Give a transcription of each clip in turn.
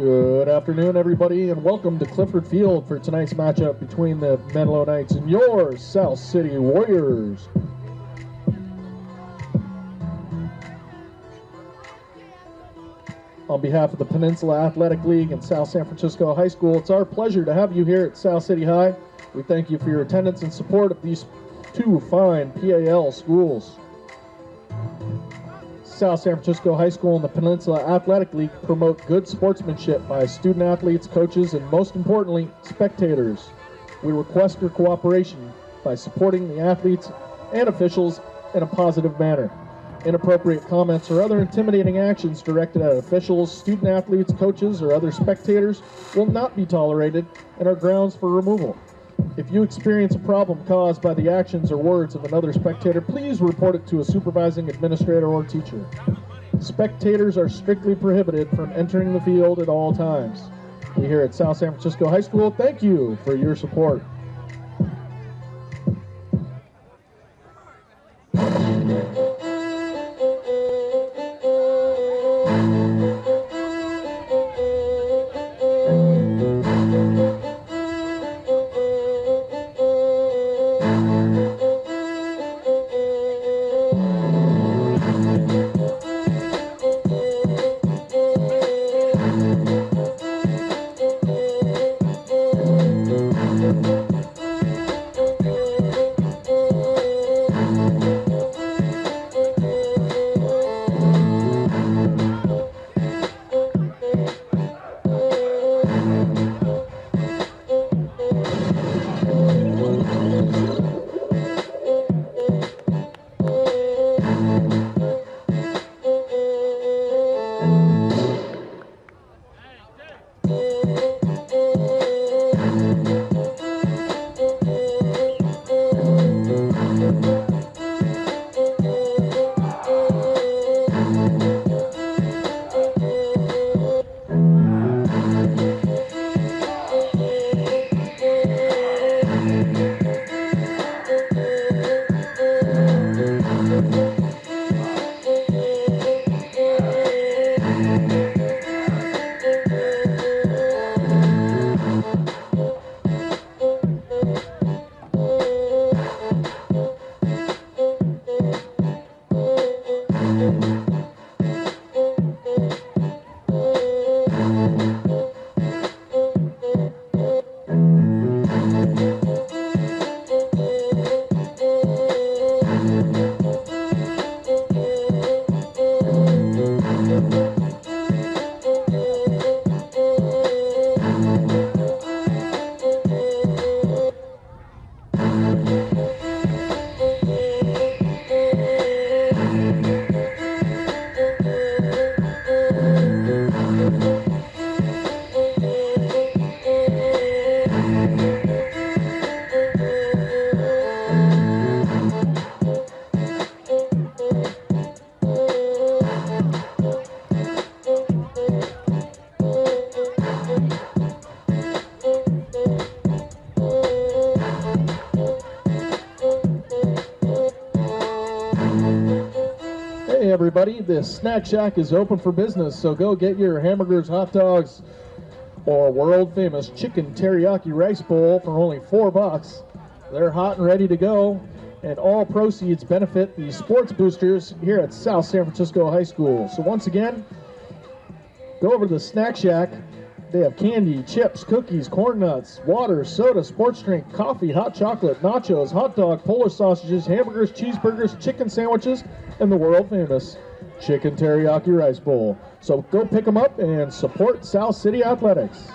Good afternoon, everybody, and welcome to Clifford Field for tonight's matchup between the Menlo Knights and your South City Warriors. On behalf of the Peninsula Athletic League and South San Francisco High School, it's our pleasure to have you here at South City High. We thank you for your attendance and support of these two fine PAL schools. South San Francisco High School and the Peninsula Athletic League promote good sportsmanship by student athletes, coaches, and most importantly, spectators. We request your cooperation by supporting the athletes and officials in a positive manner. Inappropriate comments or other intimidating actions directed at officials, student athletes, coaches, or other spectators will not be tolerated and are grounds for removal. If you experience a problem caused by the actions or words of another spectator, please report it to a supervising administrator or teacher. Spectators are strictly prohibited from entering the field at all times. We here at South San Francisco High School thank you for your support. Hey everybody, the Snack Shack is open for business, so go get your hamburgers, hot dogs, or world famous chicken teriyaki rice bowl for only $4. They're hot and ready to go, and all proceeds benefit the sports boosters here at South San Francisco High School. So once again, go over to the Snack Shack. They have candy, chips, cookies, corn nuts, water, soda, sports drink, coffee, hot chocolate, nachos, hot dog, Polish sausages, hamburgers, cheeseburgers, chicken sandwiches, and the world famous chicken teriyaki rice bowl. So go pick them up and support South City Athletics.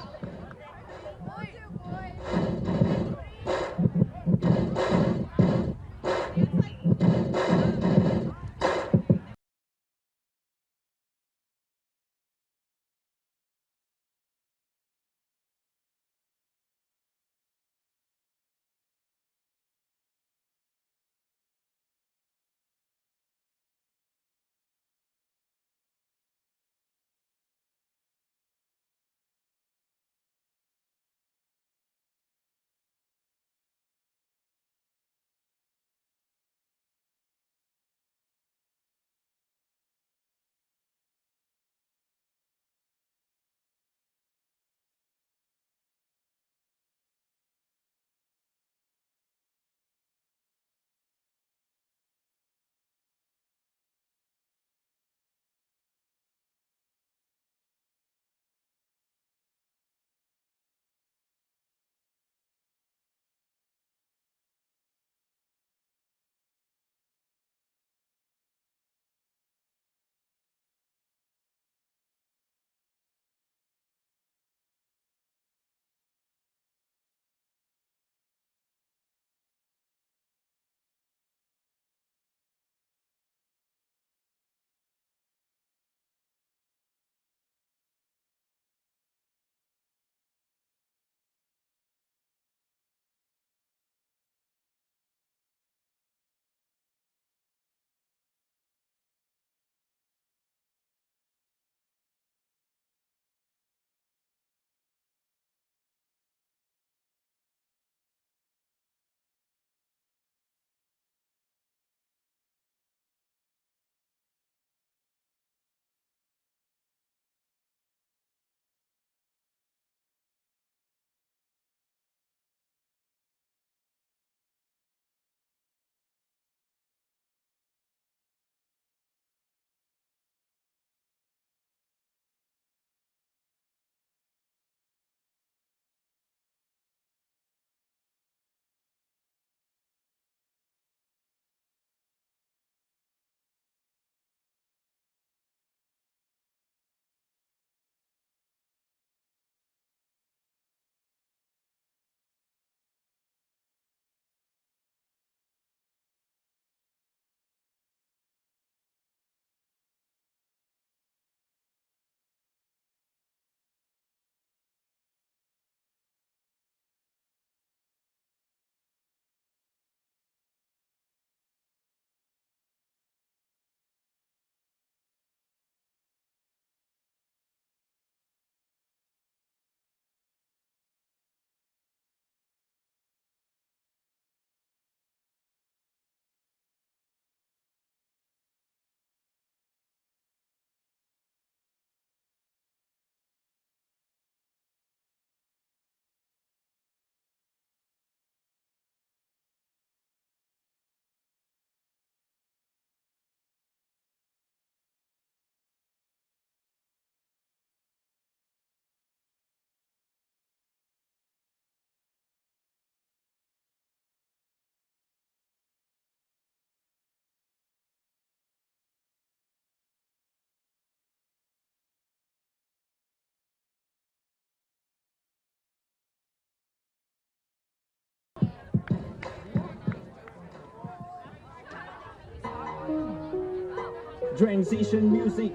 Transition music.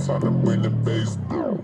Time to bring the bass down.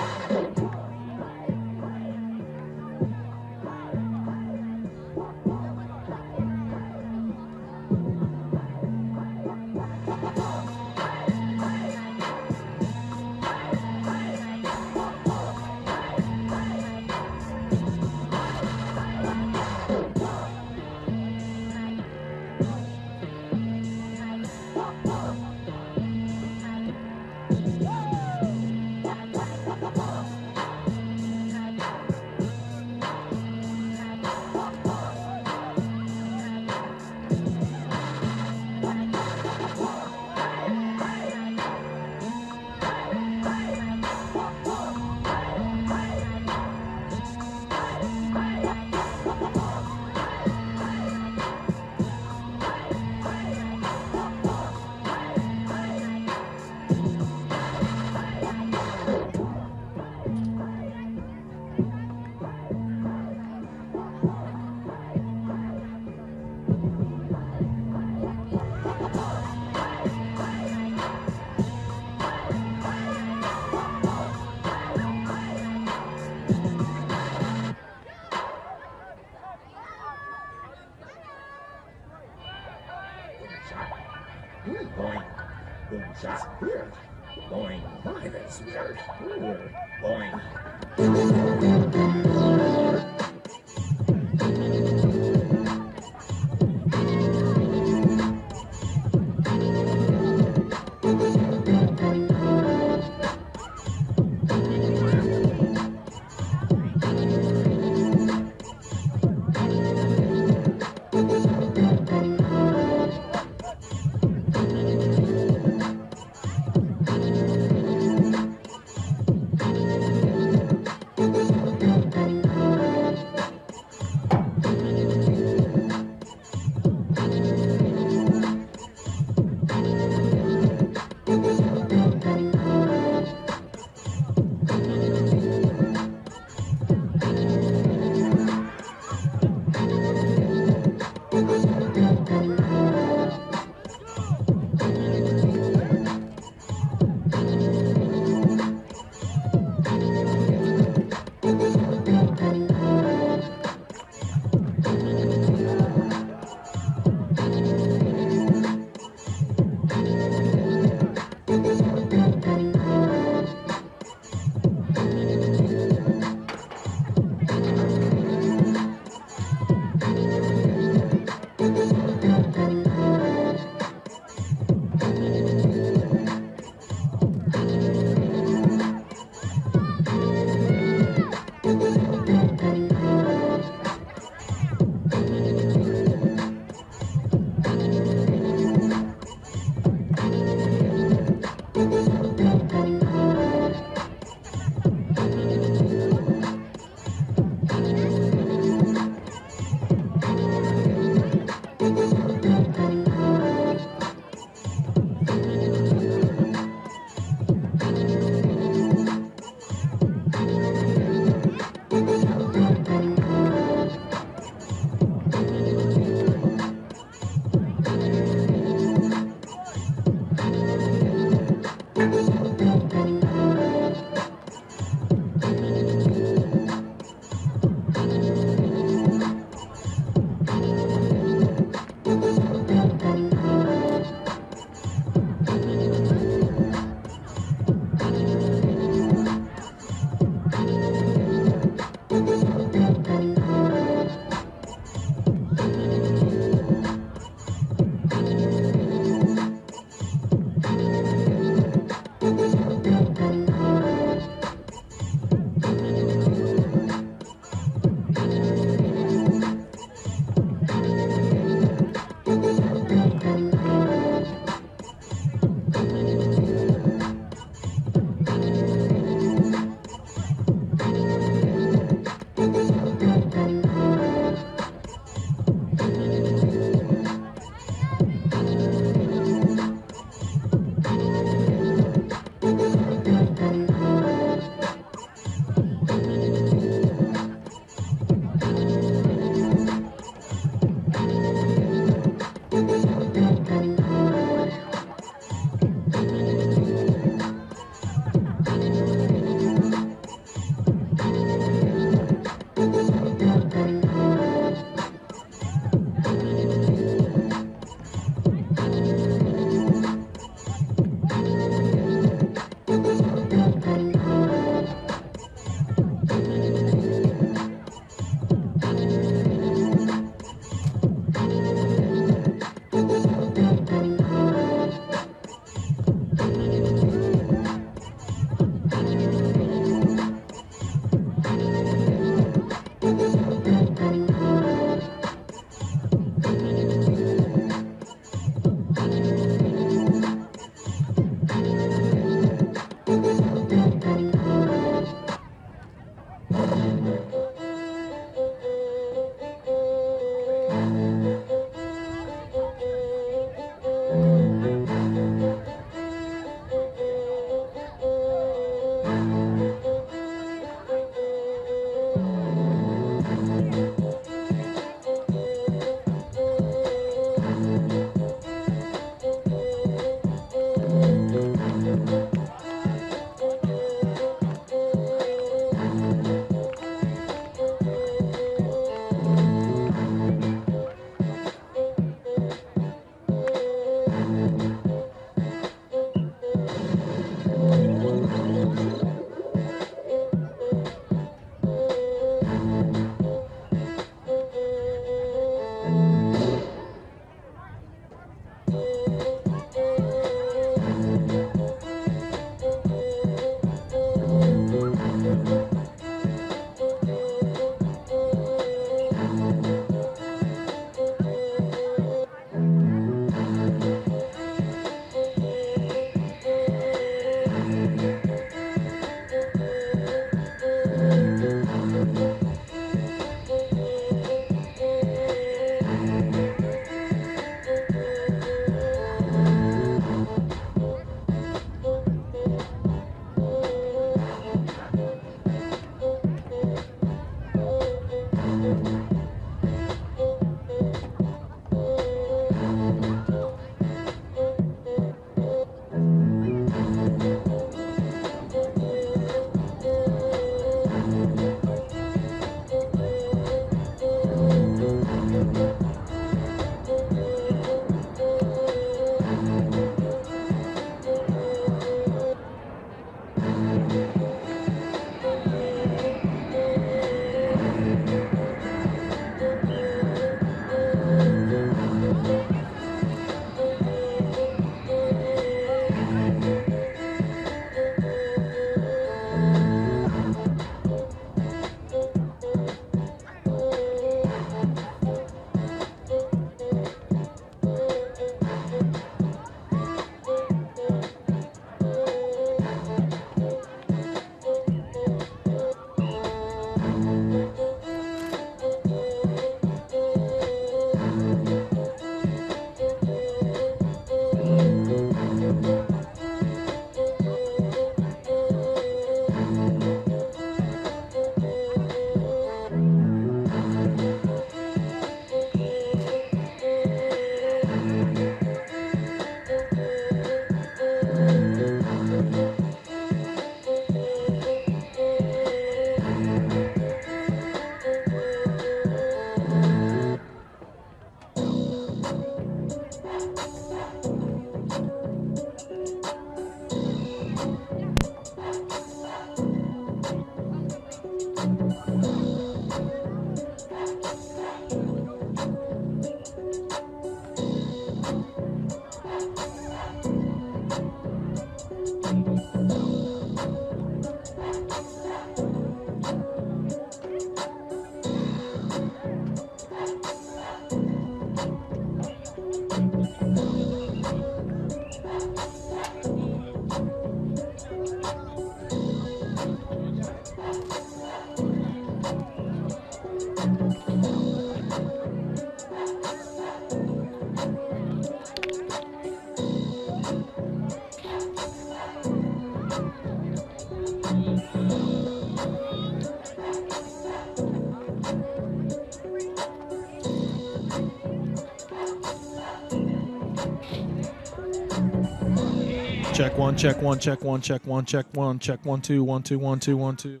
Check one, check one, check one, check one, check one, check 1 2 1 2 1 2 1 2.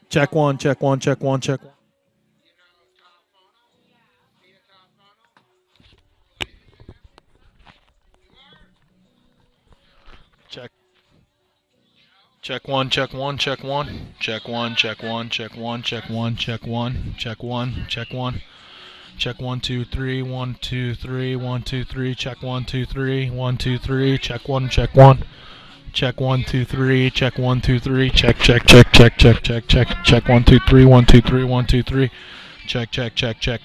Check one, check one, check one, check one. Check. Check one, check one, check one, check one, check one, check one, check one, check one, check one, check one. Check 1 2 3 1 2 3 1 2 3. Check 1 2 3 1 2 3. Check one, check one. Check 1 2 3. Check 1 2 3. Check check check check check check check check 1 2 3 1 2 3 1 2 3. Check check check check.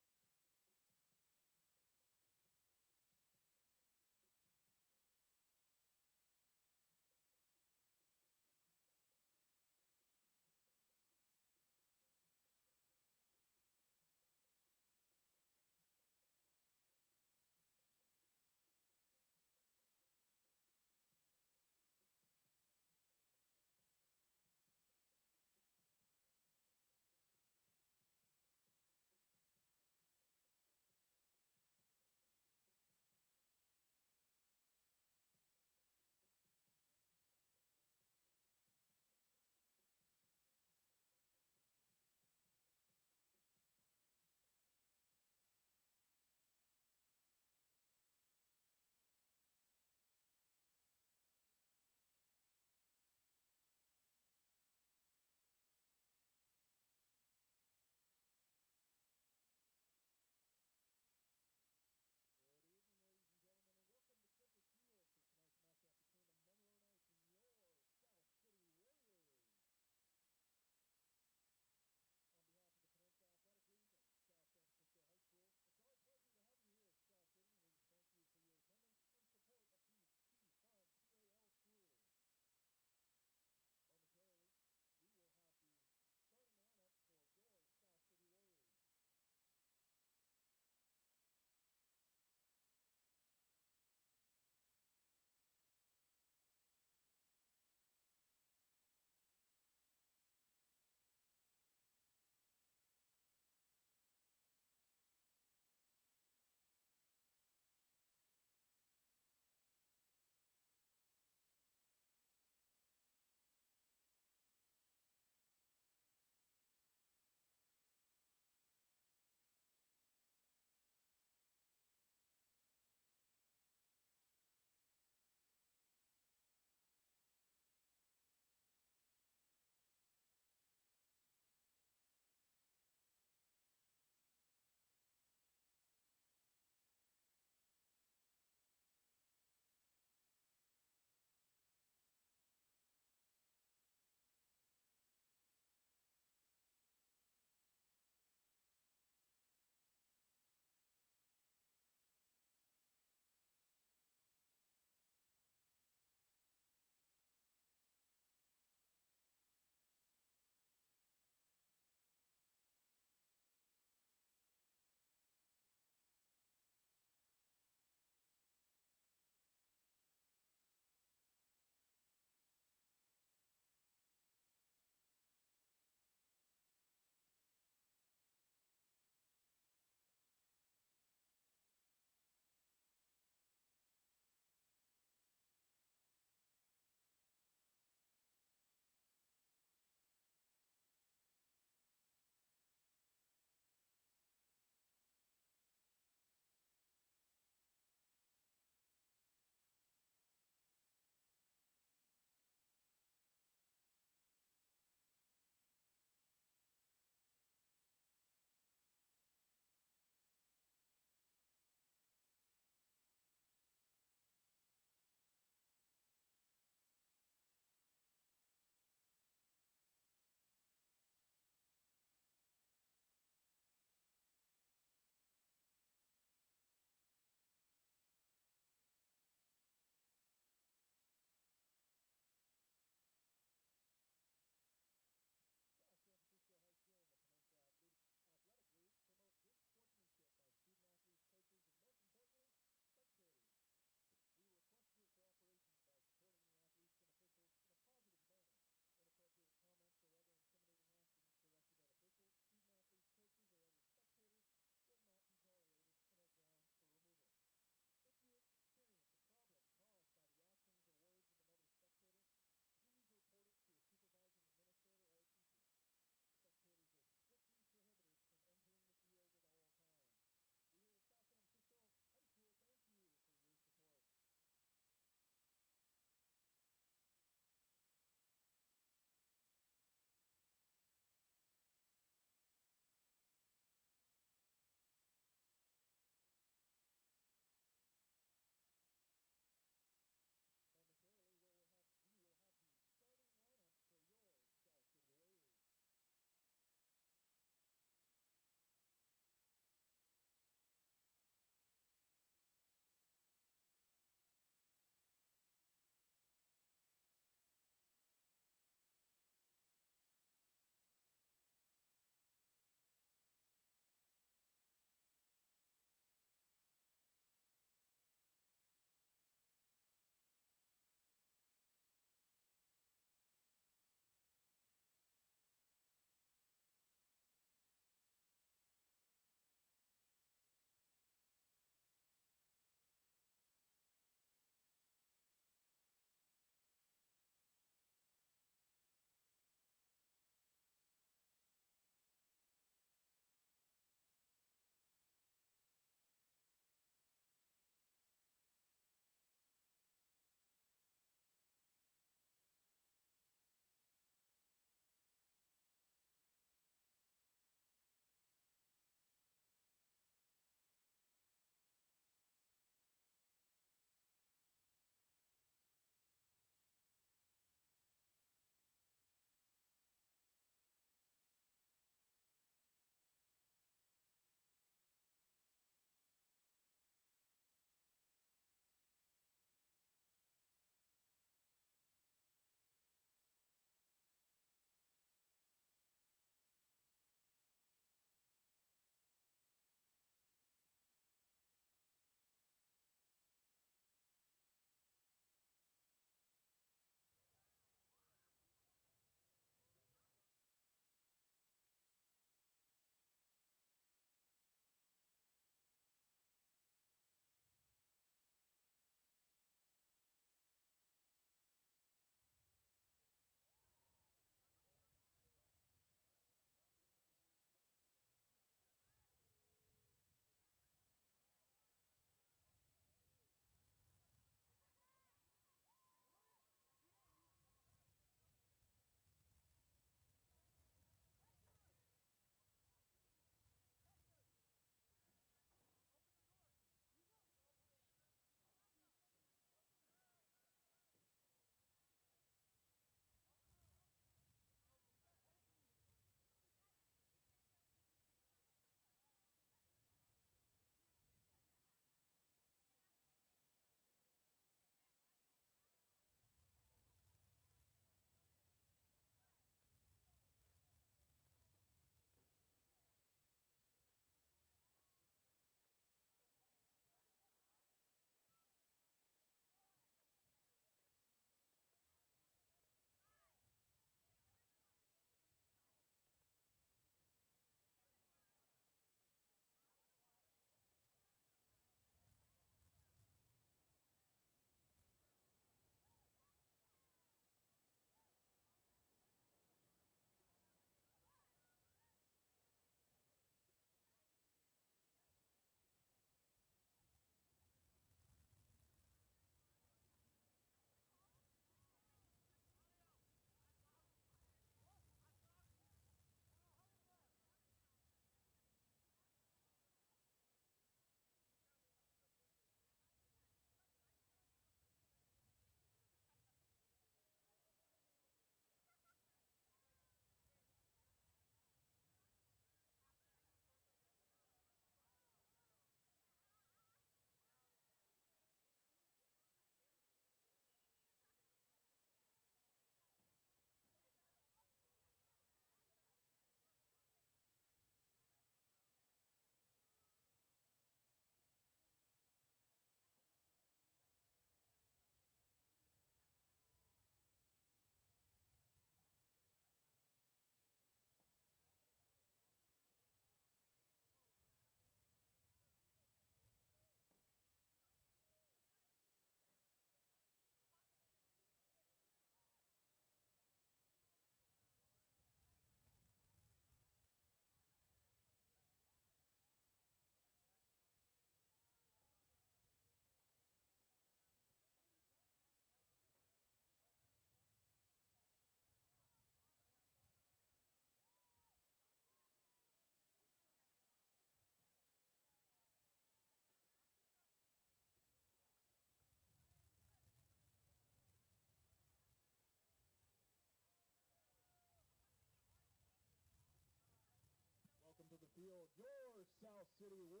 South City Warriors.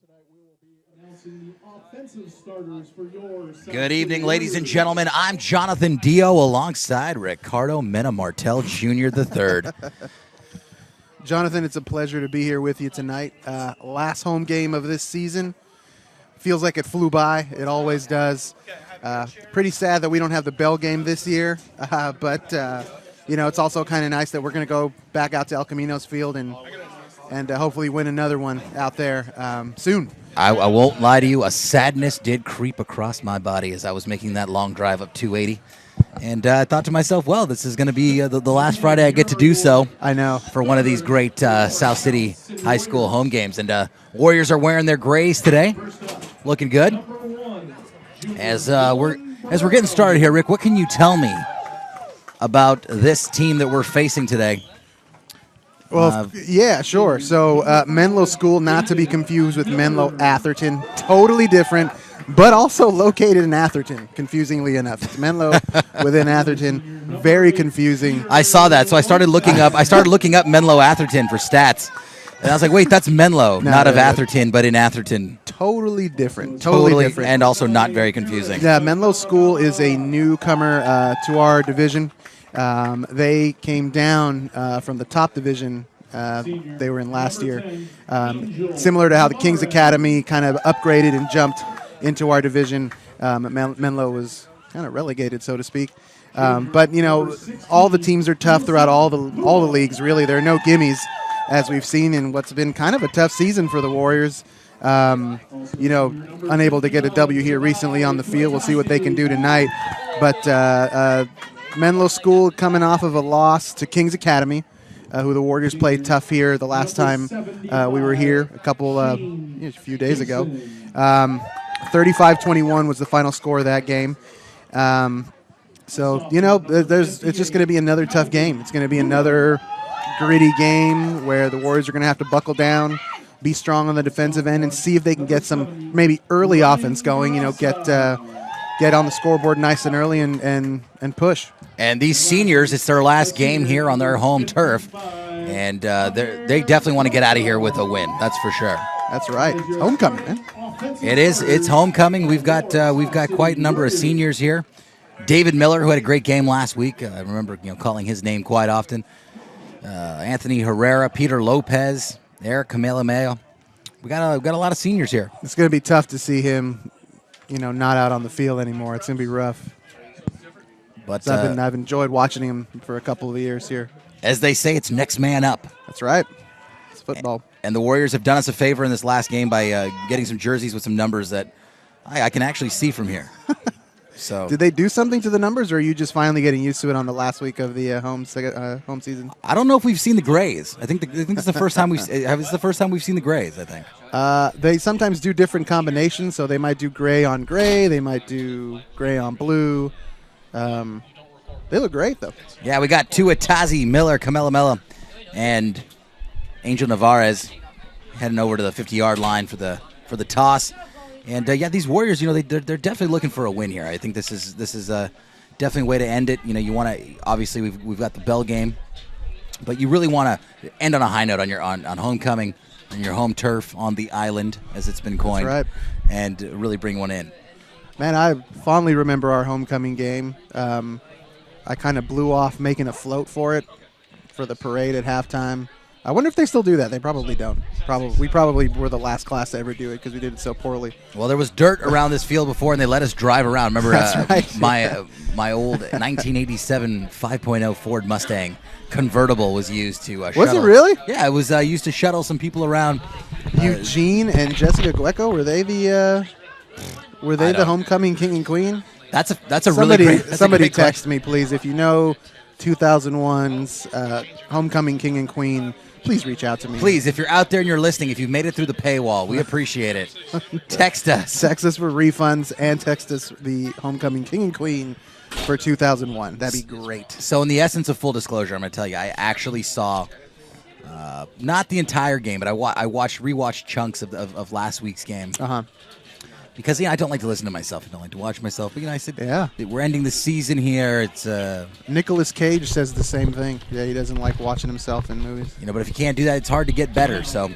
Tonight we will be announcing the offensive starters for your South Good evening, City ladies and Warriors. gentlemen. I'm Jonathan Dio alongside Ricardo Mena Martel Jr. III. Jonathan, it's a pleasure to be here with you tonight. Last home game of this season. Feels like it flew by. It always does. Pretty sad that we don't have the Bell game this year, but it's also kind of nice that we're going to go back out to El Camino's field and hopefully win another one out there soon. I won't lie to you. A sadness did creep across my body as I was making that long drive up 280. And I thought to myself, well, this is going to be the last Friday I get to do so. I know. For one of these great South City High School home games. And Warriors are wearing their grays today. Looking good. As we're getting started here, Rick, what can you tell me about this team that we're facing today? Well, yeah, sure. So Menlo School, not to be confused with Menlo Atherton, totally different, but also located in Atherton, confusingly enough. It's Menlo within Atherton, very confusing. I saw that, so I started looking up Menlo Atherton for stats. And I was like, wait, that's Menlo, not of Atherton, but in Atherton. Totally different. Totally different. And also not very confusing. Yeah, Menlo School is a newcomer to our division. They came down from the top division they were in last year. Similar to how the Kings Academy kind of upgraded and jumped into our division, Menlo was kind of relegated, so to speak. But, all the teams are tough throughout all the leagues, really. There are no gimmies, as we've seen in what's been kind of a tough season for the Warriors. Unable to get a W here recently on the field. We'll see what they can do tonight. But Menlo School coming off of a loss to Kings Academy, who the Warriors played tough here the last time we were here a few days ago. 35-21 was the final score of that game. It's just going to be another tough game. It's going to be another gritty game where the Warriors are going to have to buckle down, be strong on the defensive end, and see if they can get some maybe early offense going, get on the scoreboard nice and early and push. And these seniors, it's their last game here on their home turf, and they definitely want to get out of here with a win. That's for sure. That's right. It's homecoming, man. It is. It's homecoming. We've got quite a number of seniors here. David Miller, who had a great game last week. I remember calling his name quite often. Anthony Herrera, Peter Lopez, Eric Kamelameo. We got a lot of seniors here. It's going to be tough to see him, not out on the field anymore. It's going to be rough. But I've enjoyed watching him for a couple of years here. As they say, it's next man up. That's right. It's football. And the Warriors have done us a favor in this last game by getting some jerseys with some numbers that I can actually see from here. So, did they do something to the numbers, or are you just finally getting used to it on the last week of the home season? I don't know if we've seen the grays. I think it's the first time we've seen the grays. I think they sometimes do different combinations, so they might do gray on gray, they might do gray on blue. They look great though. Yeah, we got Tua Tazi, Miller, Kamelamela, and Angel Navarez heading over to the 50-yard line for the toss. And these Warriors, they're definitely looking for a win here. I think this is definitely a way to end it. You want to obviously we've got the Bell game, but you really want to end on a high note on homecoming, on your home turf, on the island as it's been coined. That's right. And really bring one in. Man, I fondly remember our homecoming game. I kind of blew off making a float for it for the parade at halftime. I wonder if they still do that. They probably don't. We probably were the last class to ever do it because we did it so poorly. Well, there was dirt around this field before, and they let us drive around. Remember That's right. my old 1987 5.0 Ford Mustang convertible was used to shuttle. Was it really? Yeah, it was used to shuttle some people around. Eugene and Jessica Gueco, were they Were they the homecoming king and queen? That's a really great. Somebody text me, please, if you know 2001's homecoming king and queen. Please reach out to me. Please, if you're out there and you're listening, if you've made it through the paywall, we appreciate it. Text us. Text us for refunds and text us the homecoming king and queen for 2001. That'd be great. So in the essence of full disclosure, I'm going to tell you, I actually saw not the entire game, but I rewatched chunks of last week's game. Because I don't like to listen to myself. I don't like to watch myself. But I said, we're ending the season here. It's Nicolas Cage says the same thing. Yeah, he doesn't like watching himself in movies. But if you can't do that, it's hard to get better. So,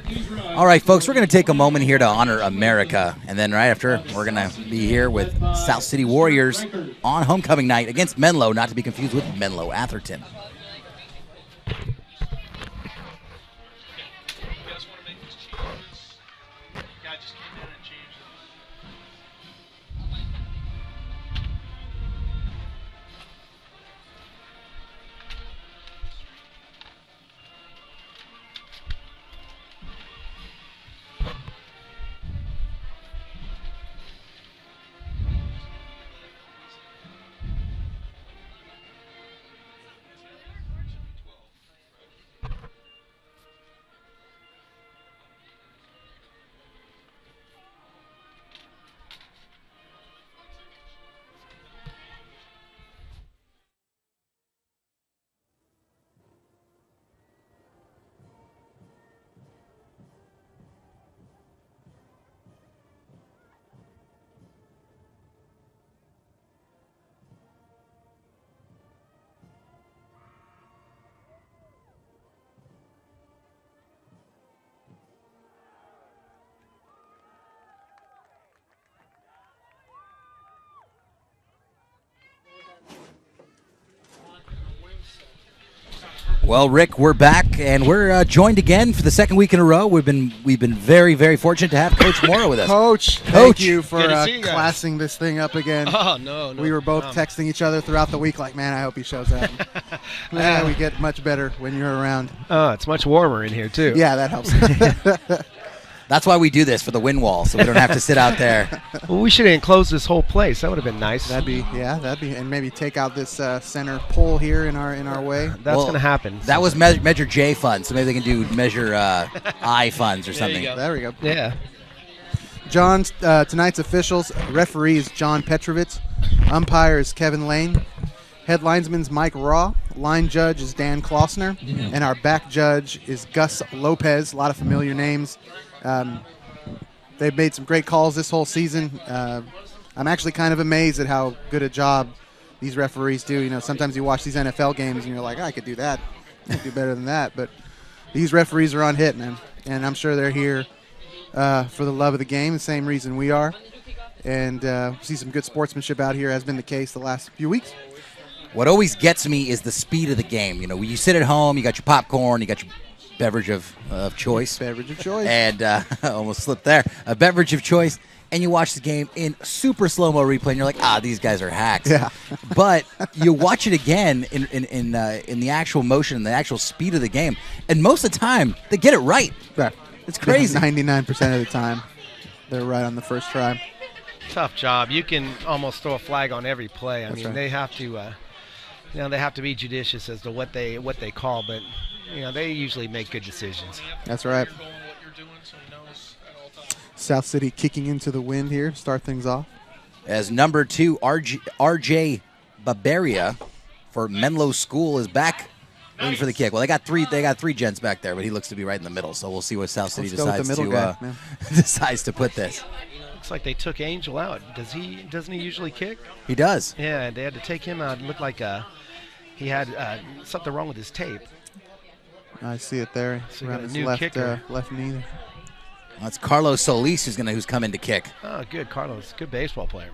all right, folks, we're going to take a moment here to honor America, and then right after, we're going to be here with South City Warriors on homecoming night against Menlo, not to be confused with Menlo Atherton. Well, Rick, we're back, and we're joined again for the second week in a row. We've been very, very fortunate to have Coach Morrow with us. Coach, thank you for classing this thing up again. Oh, no. We were both texting each other throughout the week like, man, I hope he shows up. We get much better when you're around. Oh, it's much warmer in here, too. Yeah, that helps. That's why we do this, for the wind wall, so we don't have to sit out there. Well, we should have enclosed this whole place. That would have been nice. That'd be, and maybe take out this center pole here in our way. That's going to happen. That was Measure J funds, so maybe they can do Measure I funds or something. There we go. Yeah. John, tonight's officials, referee is John Petrovitz, umpire is Kevin Lane, head linesman's Mike Raw, line judge is Dan Klossner, and our back judge is Gus Lopez. A lot of familiar names. They've made some great calls this whole season. I'm actually kind of amazed at how good a job these referees do. Sometimes you watch these NFL games and you're like, I could do that. I could do better than that. But these referees are on hit, man. And I'm sure they're here for the love of the game, the same reason we are. And see some good sportsmanship out here, has been the case the last few weeks. What always gets me is the speed of the game. When you sit at home, you got your popcorn, you got your beverage of choice. Beverage of choice. And I almost slipped there. A beverage of choice. And you watch the game in super slow-mo replay, and you're like, these guys are hacks. Yeah. But you watch it again in the actual motion and the actual speed of the game, and most of the time, they get it right. Yeah. It's crazy. 99% of the time, they're right on the first try. Tough job. You can almost throw a flag on every play. I mean, right. They have to, they have to be judicious as to what they call, but they usually make good decisions. That's right. South City kicking into the wind here, start things off. As number 2, RJ Barberia for Menlo School is back, waiting for the kick. Well, they got three gents back there, but he looks to be right in the middle. So we'll see what South City decides to put this. Looks like they took Angel out. Doesn't he usually kick? He does. Yeah, they had to take him out. It looked like he had something wrong with his tape. I see it there. So around his left knee. That's Carlos Solis who's come in to kick. Oh, good, Carlos. Good baseball player.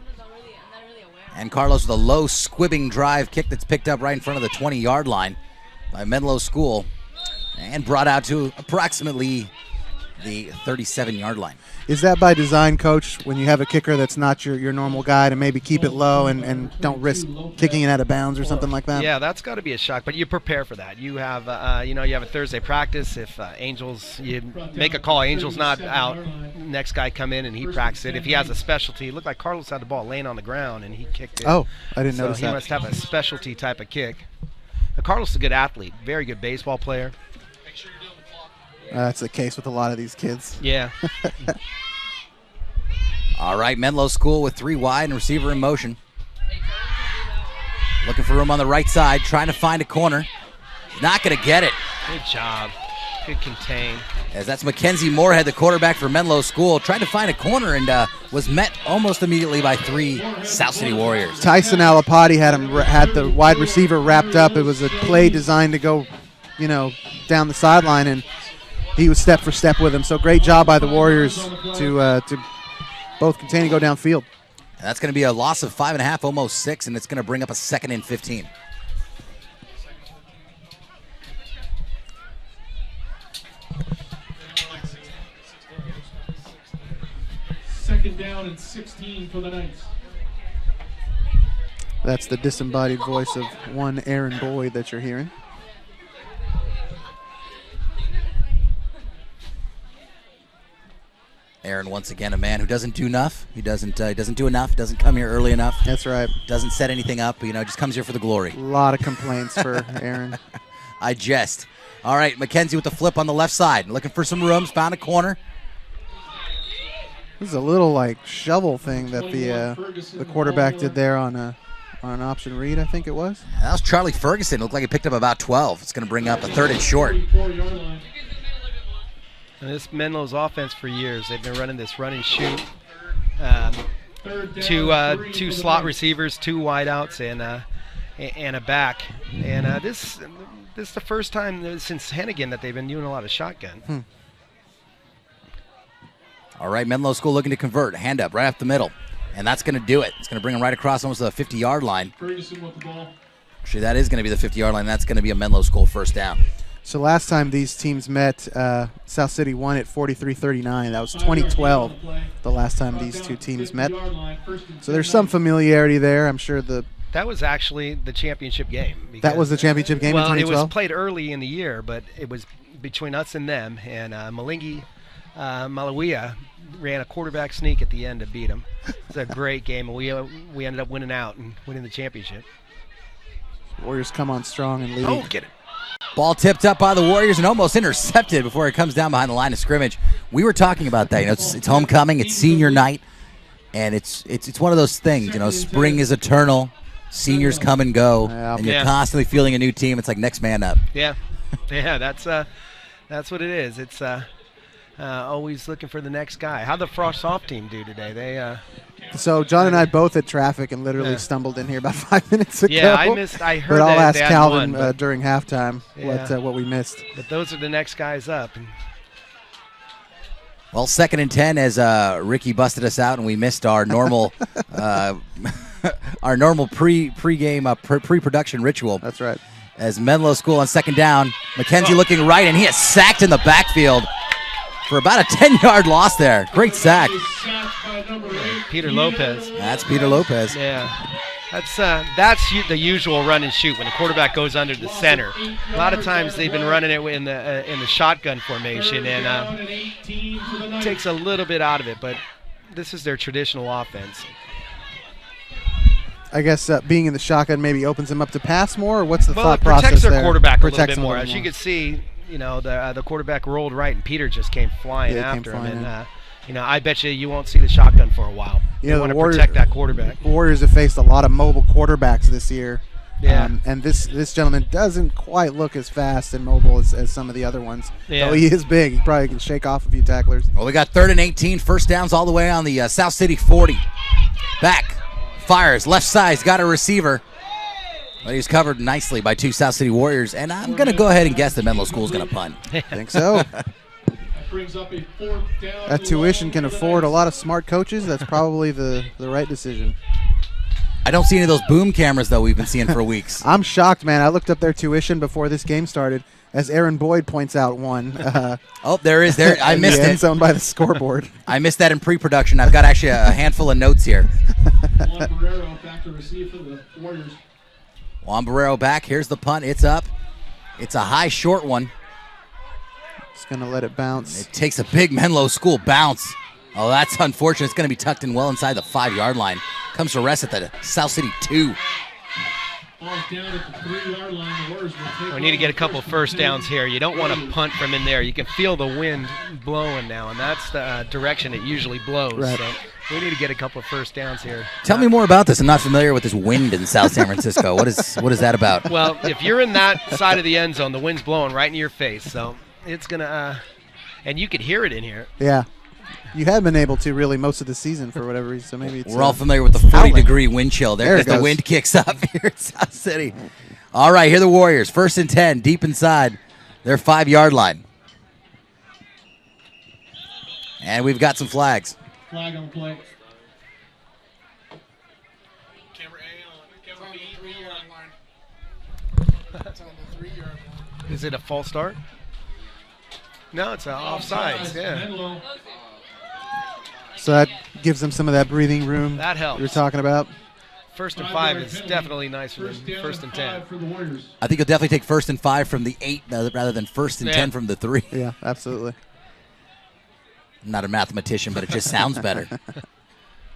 And Carlos with a low squibbing drive kick that's picked up right in front of the 20-yard line by Menlo School and brought out to approximately the 37-yard line. Is that by design, Coach, when you have a kicker that's not your normal guy, to maybe keep it low and don't risk kicking it out of bounds or something like that? Yeah, that's got to be a shock, but you prepare for that. You have, you have a Thursday practice. If Angels, you make a call, Angels not out, next guy come in and he practices it. If he has a specialty, it looked like Carlos had the ball laying on the ground and he kicked it. Oh, I didn't notice that. So he must have a specialty type of kick. Carlos is a good athlete, very good baseball player. That's the case with a lot of these kids. Yeah. All right, Menlo School with 3 wide and receiver in motion. Looking for room on the right side, trying to find a corner. Not going to get it. Good job. Good contain. As that's Mackenzie Moorhead, the quarterback for Menlo School, tried to find a corner and was met almost immediately by 3 South City Warriors. Tyson Alapati had the wide receiver wrapped up. It was a play designed to go, down the sideline, and he was step for step with him. So great job by the Warriors to both contain and go downfield. And that's going to be a loss of 5.5, almost 6, and it's going to bring up a 2nd and 15. Second down and 16 for the Knights. That's the disembodied voice of one Aaron Boyd that you're hearing. Aaron, once again, a man who doesn't do enough. He doesn't do enough. Doesn't come here early enough. That's right. Doesn't set anything up. Just comes here for the glory. A lot of complaints for Aaron. I jest. All right, Mackenzie with the flip on the left side, looking for some rooms. Found a corner. This is a little shovel thing that the quarterback did there on an option read, I think it was. That was Charlie Ferguson. Looked like he picked up about 12. It's going to bring up a 3rd and short. And this Menlo's offense for years, they've been running this run and shoot. Two slot receivers, 2 wideouts, and a back. And this is the first time since Hennigan that they've been doing a lot of shotgun. All right, Menlo School looking to convert. Hand up right up the middle. And that's going to do it. It's going to bring him right across almost the 50-yard line. Actually, that is going to be the 50-yard line. That's going to be a Menlo School first down. So last time these teams met, South City won at 43-39. That was 2012, the last time these two teams met. So there's some familiarity there. I'm sure that was actually the championship game. That was the championship game in 2012? Well, it was played early in the year, but it was between us and them. And Malingi Malawia ran a quarterback sneak at the end to beat him. It's a great game, and we ended up winning out and winning the championship. Warriors come on strong and lead. Oh, get it. Ball tipped up by the Warriors and almost intercepted before it comes down behind the line of scrimmage. We were talking about that. It's homecoming, it's senior night, and it's one of those things. Spring is eternal, seniors come and go, and you're constantly feeling a new team. It's like next man up. Yeah, that's what it is. It's always looking for the next guy. How'd the Frost Soft team do today? So John and I both had traffic and literally stumbled in here about 5 minutes ago. Yeah, I heard but I'll ask they had Calvin won, during halftime what we missed. But those are the next guys up. Well, 2nd and 10 as Ricky busted us out and we missed our normal pre-game pre-production ritual. That's right. As Menlo School on 2nd down, Mackenzie looking right, and he is sacked in the backfield for about a 10-yard loss there. Great sack. Peter Lopez. That's Peter Lopez. Yeah. That's the usual run and shoot when the quarterback goes under the center. A lot of times they've been running it in the shotgun formation, and it takes a little bit out of it, but this is their traditional offense. I guess being in the shotgun maybe opens them up to pass more, or what's the thought process there? Well, it protects their quarterback a little bit more. As you can see, the quarterback rolled right, and Peter just came flying after him. And I bet you won't see the shotgun for a while. You want to protect that quarterback. The Warriors have faced a lot of mobile quarterbacks this year. Yeah. And this gentleman doesn't quite look as fast and mobile as some of the other ones. Yeah. Though he is big. He probably can shake off a few tacklers. Well, we got 3rd and 18, first downs all the way on the South City 40. Back, fires, left side's got a receiver. But he's covered nicely by 2 South City Warriors, and I'm going to go ahead and guess that Menlo School's going to punt. I think so. That tuition can afford a lot of smart coaches. That's probably the right decision. I don't see any of those boom cameras, though, we've been seeing for weeks. I'm shocked, man. I looked up their tuition before this game started. As Aaron Boyd points out one. Oh, there is. There. I missed the it. end zone by the scoreboard. I missed that in pre-production. I've got actually a handful of notes here. Juan Barrero back to receive for the Warriors. Juan Barrero back. Here's the punt. It's up. It's a high, short one. Just going to let it bounce. It takes a big Menlo School bounce. Oh, that's unfortunate. It's going to be tucked in well inside the 5-yard line. Comes to rest at the South City 2. Ball's down at the 3-yard line. The Warriors will take We need to get a couple first downs here. You don't want to punt from in there. You can feel the wind blowing now, and that's the direction it usually blows. Right. So we need to get a couple of first downs here. Tell me more about this. I'm not familiar with this wind in South San Francisco. What is that about? Well, if you're in that side of the end zone, the wind's blowing right in your face. So it's going to and you could hear it in here. Yeah. You have been able to really most of the season for whatever reason. So maybe it's We're all familiar with the 40-degree wind chill. There it the goes. wind kicks up here in South City. All right, here are the Warriors. 1st and 10, deep inside their 5-yard line. And we've got some flags. Flag on play. Is it a false start? No, it's offsides. Yeah. Menlo. So that gives them some of that breathing room That helps. you were talking about. 1st and 5 is definitely nice for them. 1st and 10. For the Warriors. I think you'll definitely take 1st and 5 from the 8 rather than 1st and 10 from the 3. Yeah, absolutely. I'm not a mathematician, but it just sounds better.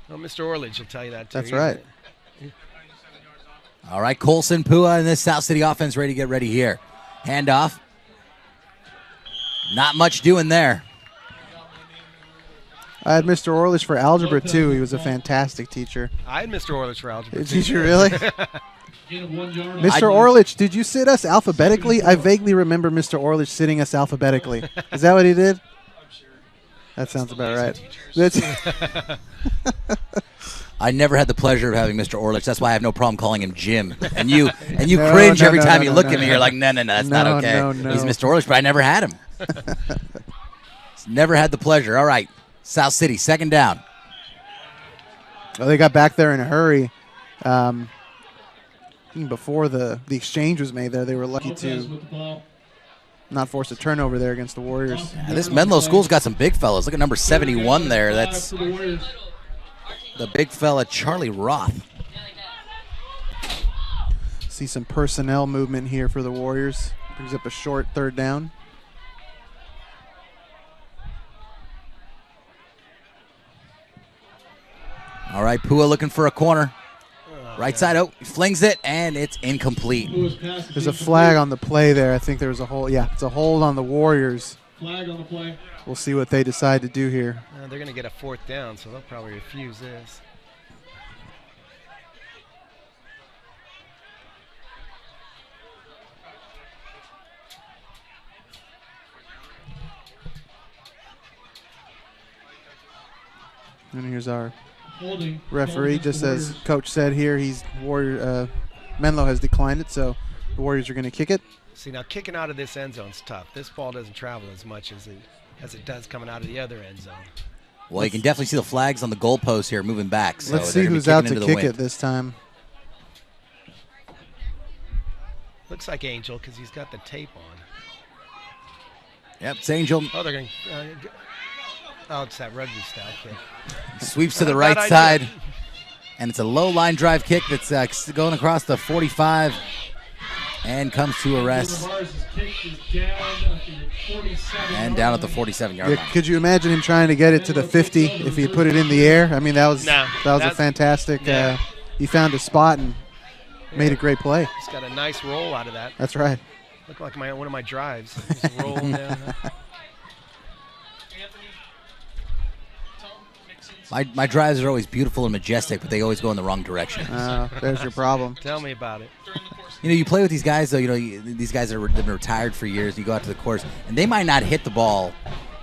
Well, Mr. Orledge will tell you that, too. That's right. All right, Colson, Pua, and this South City offense ready to get ready here. Handoff. Not much doing there. I had Mr. Orlish for algebra, too. He was a fantastic teacher. I had Mr. Orledge for algebra. Did you really? Gain of 1 yard. Mr. Orlich, did you sit us alphabetically? I vaguely remember Mr. Orlich sitting us alphabetically. Is that what he did? That sounds about right. That's I never had the pleasure of having Mr. Orlich. That's why I have no problem calling him Jim. And you No, cringe no, every no, time no, you no, look no, at me. no. You're like, no, that's not No, okay. no, no. He's Mr. Orlich, but I never had him. Never had the pleasure. All right, South City, 2nd down. well, they got back there in a hurry. Even before the exchange was made there, they were lucky Lopez to with the ball. not force a turnover there against the Warriors. And this Menlo School's got some big fellas. Look at number 71 there. That's For the Warriors. the big fella, Charlie Roth. See some personnel movement here for the Warriors. Brings up a short 3rd down. All right, Pua looking for a corner. Right side, he flings it, and it's incomplete. Who was passed There's a flag on the play there. I think there was a hold. Yeah, it's a hold on the Warriors. Flag on the play. We'll see what they decide to do here. They're going to get a 4th down, so they'll probably refuse this. And here's our Holding. referee. Just as Warriors. Coach said here, Menlo has declined it, so the Warriors are going to kick it. See, now kicking out of this end zone's tough. This ball doesn't travel as much as it does coming out of the other end zone. Well, you can definitely see the flags on the goalpost here moving back. So Let's they're see gonna be who's out kicking to into the kick wind. it this time. Looks like Angel because he's got the tape on. Yep, it's Angel. Oh, they're going to oh, it's that rugby style kick. Sweeps to the Not a right bad side. idea. And it's a low line drive kick that's going across the 45 and comes to a rest. Navarre's kick is down at the 47. And down at the 47-yard Yeah, line. could you imagine him trying to get it to the 50 if he put it in the air? I mean, that was a that's- fantastic. yeah. He found a spot and made a great play. He's got a nice roll out of that. That's right. Looked like one of my drives. Just rolling down. My drives are always beautiful and majestic, but they always go in the wrong direction. There's your problem. Tell me about it. You know, you play with these guys, though. You know, these guys that have been retired for years. You go out to the course, and they might not hit the ball,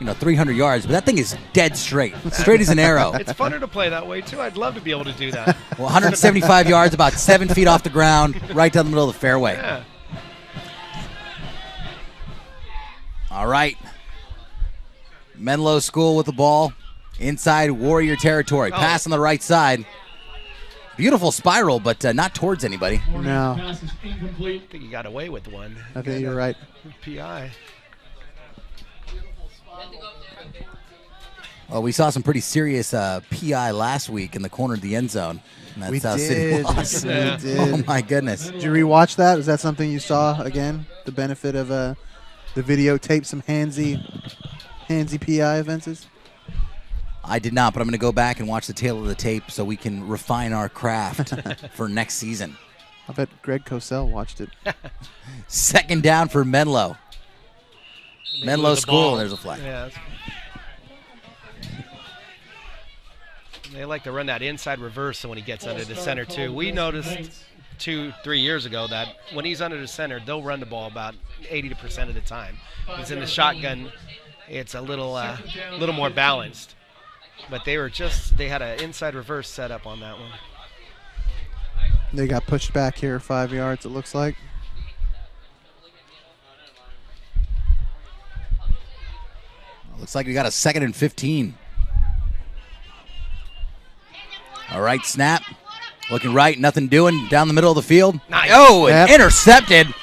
300 yards, but that thing is dead straight, straight as an arrow. It's funner to play that way, too. I'd love to be able to do that. Well, 175 yards, about 7 feet off the ground, right down the middle of the fairway. Yeah. All right. Menlo School with the ball inside Warrior territory. Pass on the right side. Beautiful spiral, but not towards anybody. No. I think he got away with one. I think you're right. PI. Well, we saw some pretty serious PI last week in the corner of the end zone. And that's We South City did. lost. We did. Oh, my goodness. Did you rewatch that? Was that something you saw again? The benefit of the videotape, some handsy PI offenses? I did not, but I'm going to go back and watch the tail of the tape so we can refine our craft for next season. I bet Greg Cosell watched it. Second down for Menlo. Menlo School, there's a flag. Yeah. They like to run that inside reverse so when he gets under the center, too. We noticed 2-3 years ago that when he's under the center, they'll run the ball about 80% of the time. It's in the shotgun, it's a little more balanced. But they had an inside reverse set up on that one. They got pushed back here 5 yards, it looks like. Looks like we got a 2nd and 15. All right, snap. Looking right, nothing doing. Down the middle of the field. Nice. Oh, and intercepted.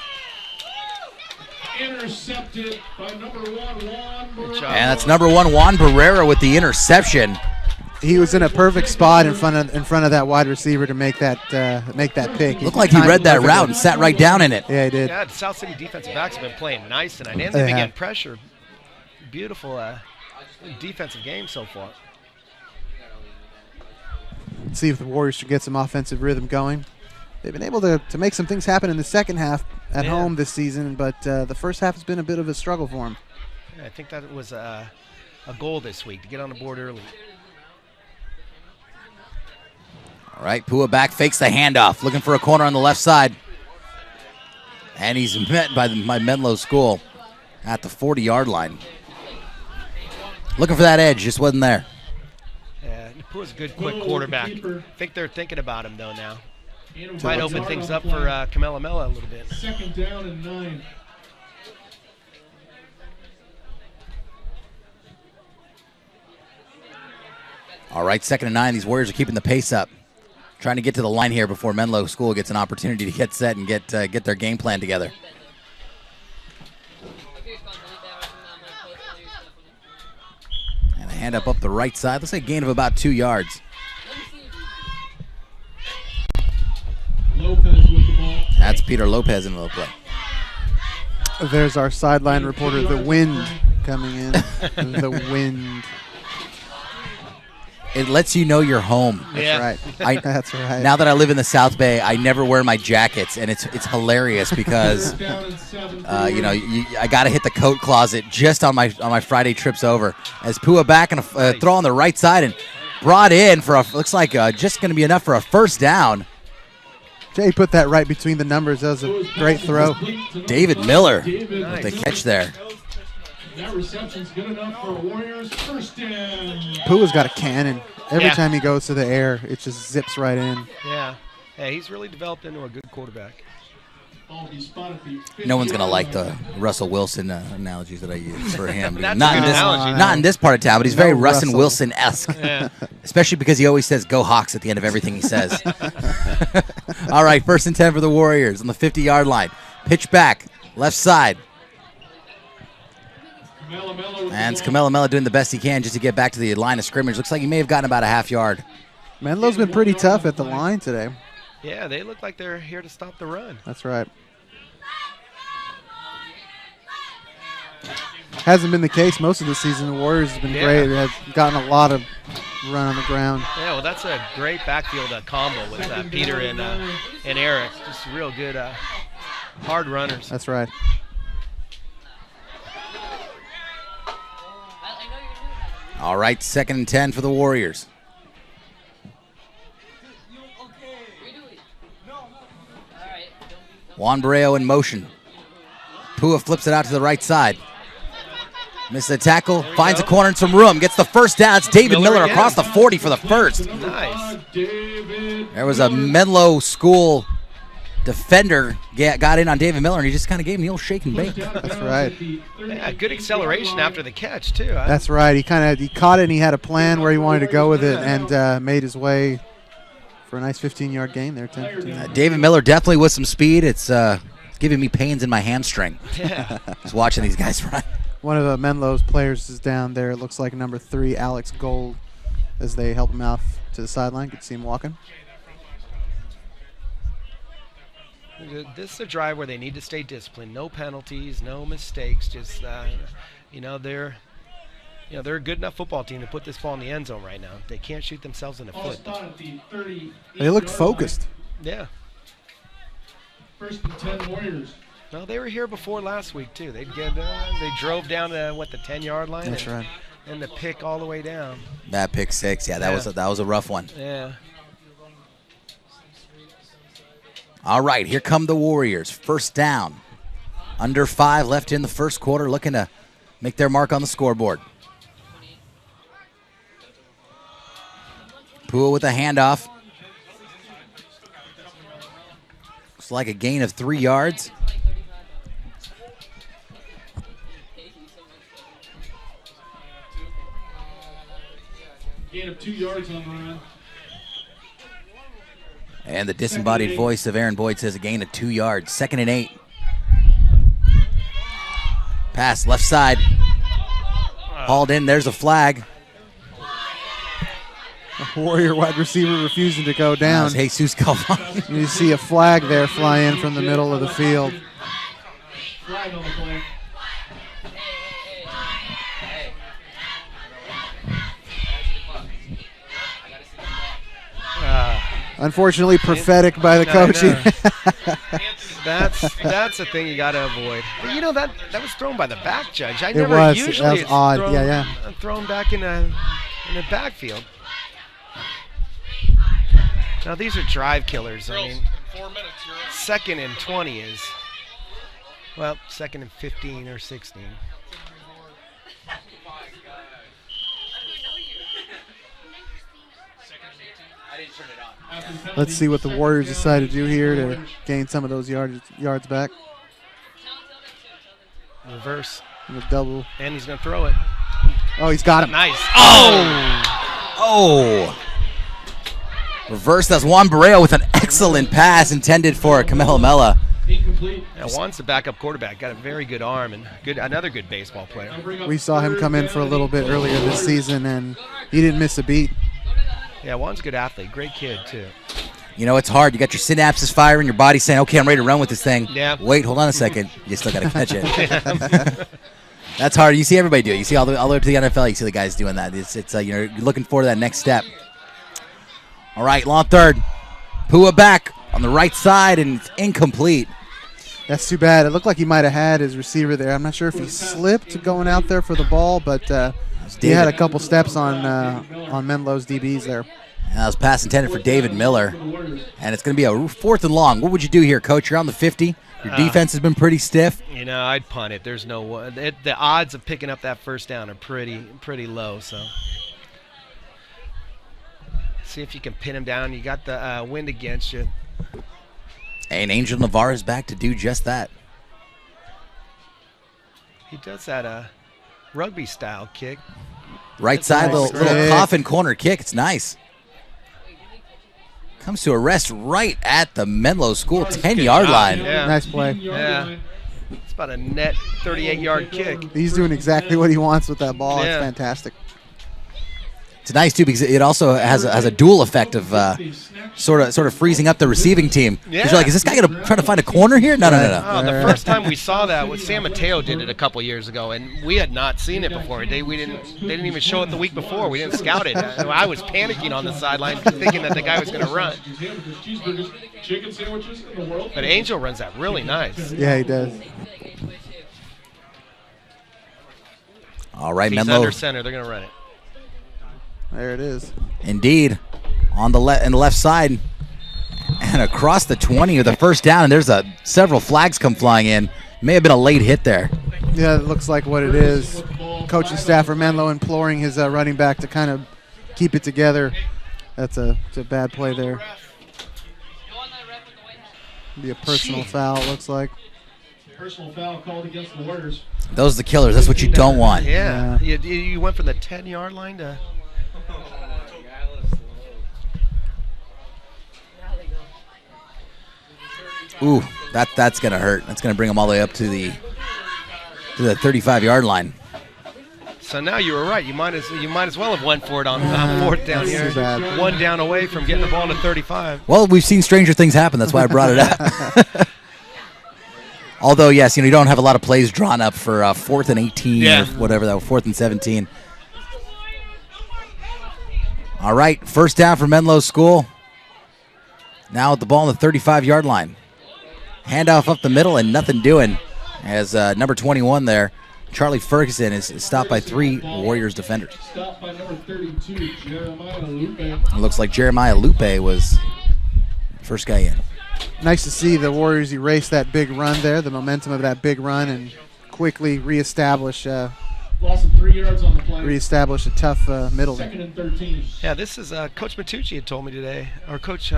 Intercepted by number 1, Juan Good job. And that's number 1, Juan Barrera with the interception. He was in a perfect spot in front of that wide receiver to make that pick. Looked like he read that route and sat right down in it. Yeah, he did. Yeah, the South City defensive backs have been playing nice tonight, and they've been getting pressure. Beautiful defensive game so far. Let's see if the Warriors should get some offensive rhythm going. They've been able to make some things happen in the second half at home this season, but the first half has been a bit of a struggle for them. Yeah, I think that was a goal this week, to get on the board early. All right, Pua back, fakes the handoff, looking for a corner on the left side. And he's met by Menlo School at the 40-yard line. Looking for that edge, just wasn't there. Yeah, Pua's a good, quick quarterback. I think they're thinking about him, though, now. Might open things up for Kamela a little bit. 2nd down and 9. All right, 2nd and 9. These Warriors are keeping the pace up. Trying to get to the line here before Menlo School gets an opportunity to get set and get their game plan together. And a hand up the right side. Looks like a gain of about 2 yards. Lopez with the ball. That's Peter Lopez in the play. There's our sideline reporter, the wind coming in. The wind. It lets you know you're home. That's right. That's right. Now that I live in the South Bay, I never wear my jackets, and it's hilarious because I got to hit the coat closet just on my Friday trips over. As Pua back and a throw on the right side and brought in for looks like just going to be enough for a first down. Jay put that right between the numbers. That was a great throw. David Miller with the catch there. That reception's good enough for Warriors. First down. Pua's got a cannon. Every time he goes to the air, it just zips right in. Yeah. Yeah, he's really developed into a good quarterback. No one's going to like the Russell Wilson analogies that I use for him. That's not a in good this, analogy. not in this part of town, but he's very Russell Russell. Wilson-esque. Yeah. Especially because he always says "Go Hawks" at the end of everything he says. All right, 1st and 10 for the Warriors on the 50-yard line. Pitch back, left side. And it's Kamela doing the best he can just to get back to the line of scrimmage. Looks like he may have gotten about a half yard. Menlo's been pretty tough at the line today. Yeah, they look like they're here to stop the run. That's right. Hasn't been the case most of the season. The Warriors have been great. They have gotten a lot of run on the ground. Yeah, well, that's a great backfield combo with Peter and Eric. Just real good hard runners. That's right. All right, 2nd and 10 for the Warriors. Juan Barrera in motion. Pua flips it out to the right side. Misses the tackle, finds a corner and some room, gets the first down. It's David Miller across the 40 for the first. Nice. There was a Menlo School defender got in on David Miller, and he just kind of gave him the old shake and bake. That's right. Yeah, good acceleration after the catch, too. That's right. He caught it, and he had a plan where he wanted to go with it, and made his way for a nice 15-yard gain there, 10-15. David Miller definitely with some speed. It's giving me pains in my hamstring. Just watching these guys run. One of Menlo's players is down there. It looks like number 3, Alex Gold, as they help him out to the sideline. Good to see him walking. This is a drive where they need to stay disciplined. No penalties, no mistakes. Just they're a good enough football team to put this ball in the end zone right now. They can't shoot themselves in the foot. They looked focused. Yeah. First and 10 Warriors. Well, they were here before last week too. They drove down to the 10-yard line. That's right. And the pick all the way down. That pick 6, that was a rough one. Yeah. All right, here come the Warriors. First down. Under 5 left in the first quarter, looking to make their mark on the scoreboard. Pua with a handoff. Looks like a gain of 3 yards. Gain of 2 yards on the run. And the disembodied voice of Aaron Boyd says a gain of 2 yards. 2nd and 8. Pass left side. Hauled in. There's a flag. A Warrior wide receiver refusing to go down. That was Jesus Calvani. You see a flag there fly in from the middle of the field. Flag on the play. Unfortunately, prophetic by the coaching. That's the thing you got to avoid. But that was thrown by the back judge. It was. That was odd. Thrown back in the backfield. Now these are drive killers. I mean, 2nd and 20 is, 2nd and 15 or 16. Let's see what the Warriors decide to do here to gain some of those yards back. Reverse. Double. And he's going to throw it. Oh, he's got him. Nice. Oh! Reverse. That's Juan Barrero with an excellent pass intended for Kamehameha. Incomplete. Now Juan's the backup quarterback. Got a very good arm and another good baseball player. We saw him come in for a little bit earlier this season, and he didn't miss a beat. Yeah, Juan's a good athlete. Great kid, too. It's hard. You got your synapses firing, your body saying, okay, I'm ready to run with this thing. Yeah. Wait, hold on a second. You still got to catch it. That's hard. You see everybody do it. You see all the way up to the NFL, you see the guys doing that. It's you're looking forward to that next step. All right, long third. Pua back on the right side, and it's incomplete. That's too bad. It looked like he might have had his receiver there. I'm not sure if he slipped going out there for the ball, but he had a couple steps on Menlo's DBs there. And that was pass intended for David Miller. And it's going to be a 4th and long. What would you do here, Coach? You're on the 50. Your defense has been pretty stiff. I'd punt it. There's no the odds of picking up that first down are pretty low. So see if you can pin him down. You got the wind against you. And Angel Navarre is back to do just that. He does that rugby style kick. Right side, little coffin corner kick. It's nice. Comes to a rest right at the Menlo School 10-yard line. Yeah. Nice play. Yeah. It's about a net 38-yard kick. He's doing exactly what he wants with that ball. Yeah. It's fantastic. It's nice, too, because it also has a dual effect of sort of freezing up the receiving team. Yeah. You're like, is this guy going to try to find a corner here? No. The first time we saw that was San Mateo did it a couple years ago, and we had not seen it before. They didn't even show it the week before. We didn't scout it. I was panicking on the sideline thinking that the guy was going to run. But Angel runs that really nice. Yeah, he does. All right, He's Menlo. under center. They're going to run it. There it is. Indeed. On the left side and across the 20 with the first down, and there's several flags come flying in. May have been a late hit there. Yeah, it looks like what it is. Coaching staff for Menlo imploring his running back to kind of keep it together. It's a bad play there. Be a personal foul, it looks like. Personal foul called against the Warriors. Those are the killers. That's what you don't want. Yeah. You went from the 10-yard line to... Ooh, that's gonna hurt. That's gonna bring them all the way up to the 35-yard line. So now you were right. You might as well have went for it on fourth down here. too bad. One down away from getting the ball to 35. Well, we've seen stranger things happen. That's why I brought it up. Although, yes, you don't have a lot of plays drawn up for 4th and 18 or whatever that was, 4th and 17. All right, first down for Menlo School. Now with the ball on the 35-yard line. Handoff up the middle and nothing doing as number 21 there, Charlie Ferguson, is stopped by 3 Warriors defenders. Stopped by number 32, Jeremiah Lupe. It looks like Jeremiah Lupe was the first guy in. Nice to see the Warriors erase that big run there, the momentum of that big run, and quickly reestablish Loss of 3 yards on the play. reestablish a tough middle. 2nd and 13. Yeah, this is Coach Matucci had told me today, or Coach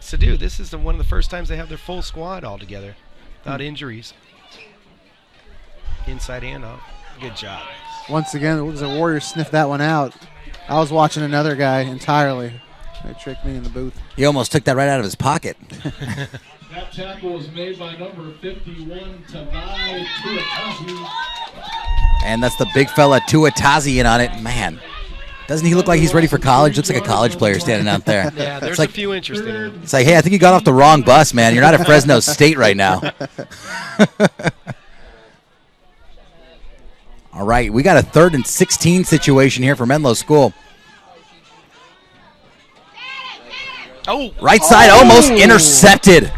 Sadu. This is one of the first times they have their full squad all together, without injuries. Inside handoff. Good job. Once again, it looks like Warriors sniffed that one out. I was watching another guy entirely. They tricked me in the booth. He almost took that right out of his pocket. That tackle was made by number 51, Tavai Tuatazi. And that's the big fella Tuatazi in on it. Man, doesn't he look like he's ready for college? Looks like a college player standing out there. Yeah, there's like, a few interesting. It's like, hey, I think you got off the wrong bus, man. You're not at Fresno State right now. All right, we got a 3rd and 16 situation here for Menlo School. Oh, Right side, almost intercepted.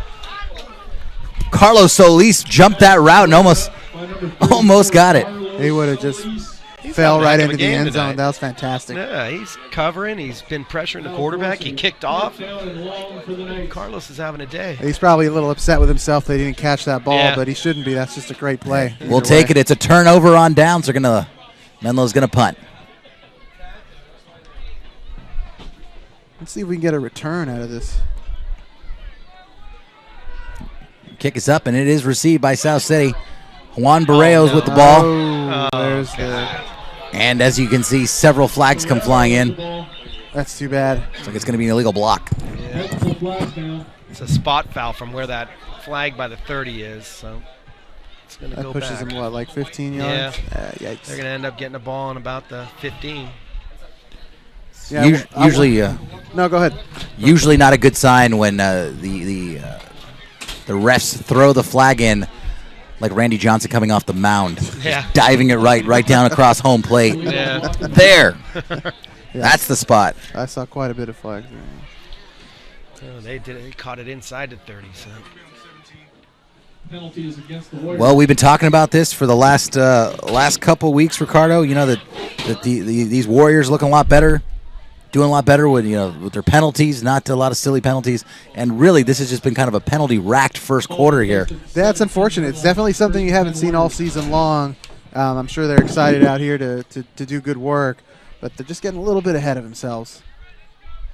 Carlos Solis jumped that route and almost got it. He would have just he's fell having a right heck of a into the game end zone. tonight. That was fantastic. Yeah, he's covering. He's been pressuring the quarterback. He kicked off. Down and long for the night. Carlos is having a day. He's probably a little upset with himself that he didn't catch that ball, Yeah. but he shouldn't be. That's just a great play. We'll take it. It's a turnover on downs. Menlo's gonna punt. Let's see if we can get a return out of this. Kick is up, and it is received by South City. Juan Barreos with the ball. Oh, there's the. And as you can see, several flags come flying in. That's too bad. Looks like it's going to be an illegal block. Multiple flags now. It's a spot foul from where that flag by the 30 is. So it's going to That go pushes back. him, what, like 15 Yeah. yards? Yikes. They're going to end up getting a ball in about the 15. Yeah, Usually, no, go ahead. usually not a good sign when the refs throw the flag in, like Randy Johnson coming off the mound, Yeah. just diving it right down across home plate. Yeah. There, that's the spot. I saw quite a bit of flags there. Oh, they caught it inside the 30. So. Penalty is against the Warriors. Well, we've been talking about this for the last couple weeks, Ricardo. You know that these Warriors looking a lot better. Doing a lot better with their penalties, not a lot of silly penalties, and really this has just been kind of a penalty-racked first quarter here. That's unfortunate. It's definitely something you haven't seen all season long. I'm sure they're excited out here to do good work, but they're just getting a little bit ahead of themselves.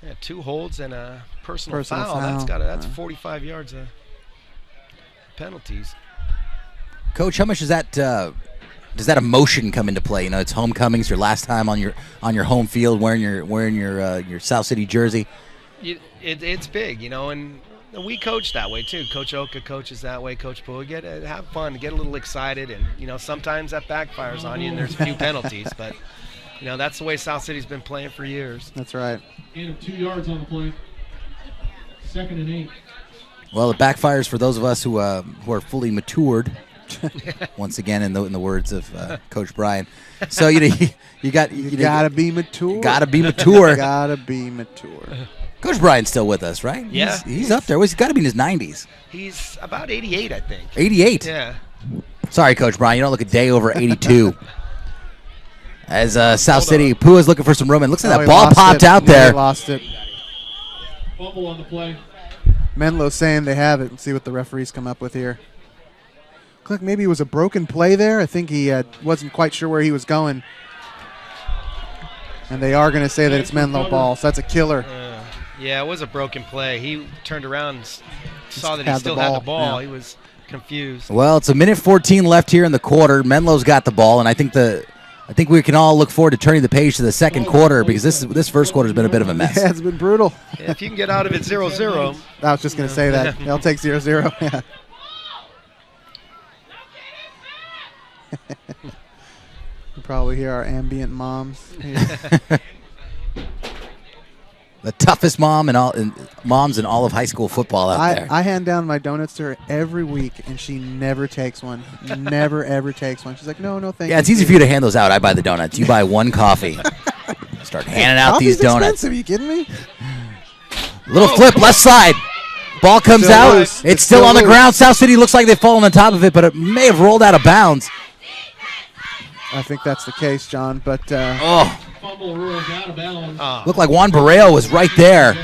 Yeah, 2 holds and a personal Personal foul. foul. That's 45 yards of penalties. Coach, how much does that emotion come into play? It's homecomings, your last time on your home field wearing your South City jersey. It's big, and we coach that way too. Coach Oka coaches that way. Coach Pua, have fun, get a little excited, and sometimes that backfires on you, and there's a few penalties, but that's the way South City's been playing for years. That's right. Gain of 2 yards on the play. 2nd and 8. Well, it backfires for those of us who are fully matured. Once again, in the words of Coach Brian. So you gotta be mature. Gotta be mature. Gotta be mature. Coach Brian's still with us, right? Yeah. He's up there. He's got to be in his 90s. He's about 88, I think. 88. Yeah. Sorry, Coach Brian. You don't look a day over 82. As South City, Pua's looking for some room, and looks like that ball popped out there. He lost it. Fumble on the play. Menlo saying they have it, and see what the referees come up with here. Looked like maybe it was a broken play there. I think he wasn't quite sure where he was going. And they are going to say that it's Menlo ball, so that's a killer. Yeah, it was a broken play. He turned around and saw that he had the still had the ball. ball. Yeah. He was confused. Well, it's a minute 14 left here in the quarter. Menlo's got the ball, and I think I think we can all look forward to turning the page to the second quarter because this first quarter has been a bit of a mess. Yeah, it's been brutal. Yeah, if you can get out of it 0-0. I was just going to say that. They'll take 0-0. Yeah. You probably hear our ambient moms. The toughest moms in all of high school football out there. I hand down my donuts to her every week, and she never takes one. Never, ever takes one. She's like, no, thank you. Yeah, it's easy for you to hand those out. I buy the donuts. You buy one coffee. Start handing out these donuts. Expensive. Are you kidding me? Little flip, left side. Ball comes Still out. loose. It's still on the ground. South City looks like they've fallen on top of it, but it may have rolled out of bounds. I think that's the case, John, but... Fumble rules out of bounds. Looked like Juan Barreo was right there.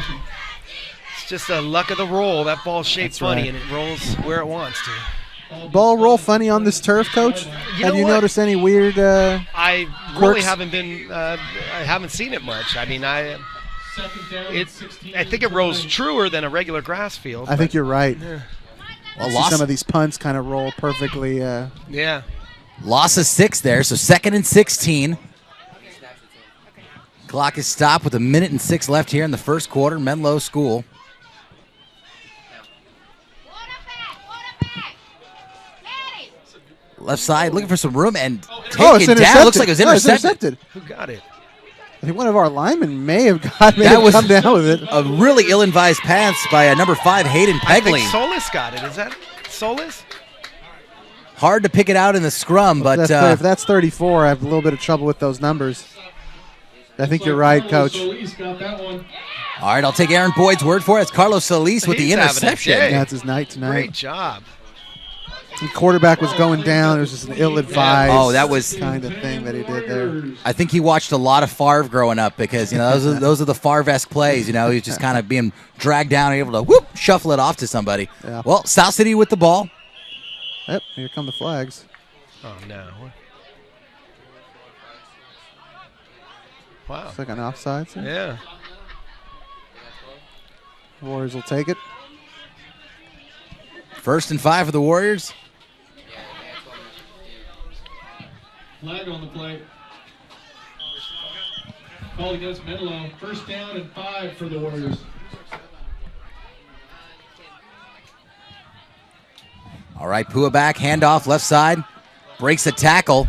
It's just the luck of the roll. That ball's shaped That's funny, right. and it rolls where it wants to. Ball roll funny on this turf, Coach? Have you noticed any weird I really quirks? haven't been. I haven't seen it much. I mean, I think it rolls truer than a regular grass field. I think you're right. Well, Some of these punts kind of roll perfectly. Yeah. Loss of 6 there, so 2nd and 16. Clock is stopped with 1:06 left here in the first quarter. Menlo School. Left side, looking for some room and taken down. Looks like it was intercepted. Who got it? I think one of our linemen may have come down with it. A really ill-advised pass by number 5, Hayden I Pegley. think Solis got it. Is that Solis? Hard to pick it out in the scrum, but If that's 34, I have a little bit of trouble with those numbers. I think you're right, Coach. all right, I'll take Aaron Boyd's word for it. It's Carlos Solis with the He's having a interception. day. That's his night tonight. Great job. The quarterback was going down. It was just an ill-advised Oh, that was kind of thing that he did there. I think he watched a lot of Favre growing up because those are the Favre-esque plays. He's just kind of being dragged down and able to shuffle it off to somebody. Yeah. Well, South City with the ball. Yep, here come the flags. Oh, no. Wow. It's like an offside. So Yeah. Warriors will take it. 1st and 5 for the Warriors. Flag on the play. Called against Menlo. 1st down and 5 for the Warriors. All right, Pua back, handoff, left side. Breaks a tackle.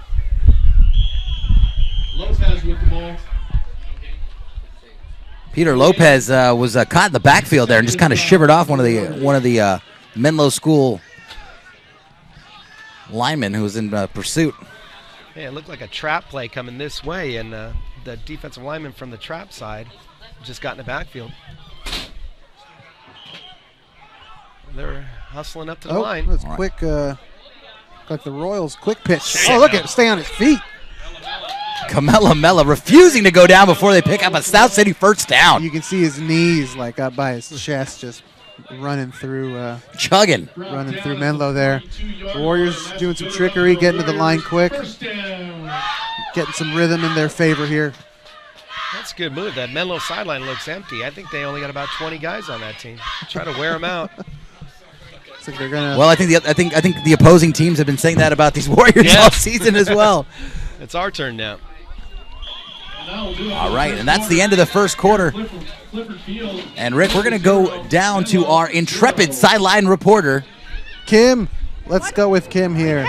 Lopez with the ball. Peter Lopez was caught in the backfield there and just kind of shivered off one of the Menlo School linemen who was in pursuit. Yeah, it looked like a trap play coming this way, and the defensive lineman from the trap side just got in the backfield. They're hustling up to the line. That's quick. Like the Royals' quick pitch. Oh, look at it. Stay on his feet. Camella Mella refusing to go down before they pick up a South City 1st down. You can see his knees like up by his chest, just running through. Chugging. Running through Menlo there. The Warriors doing some trickery, getting to the line quick. Getting some rhythm in their favor here. That's a good move. That Menlo sideline looks empty. I think they only got about 20 guys on that team. Try to wear them out. Looks like they're gonna. Well, I think the opposing teams have been saying that about these Warriors all season as well. It's our turn now. All right, and that's the end of the first quarter. And Rick, we're going to go down to our intrepid sideline reporter, Kim. Let's go with Kim here.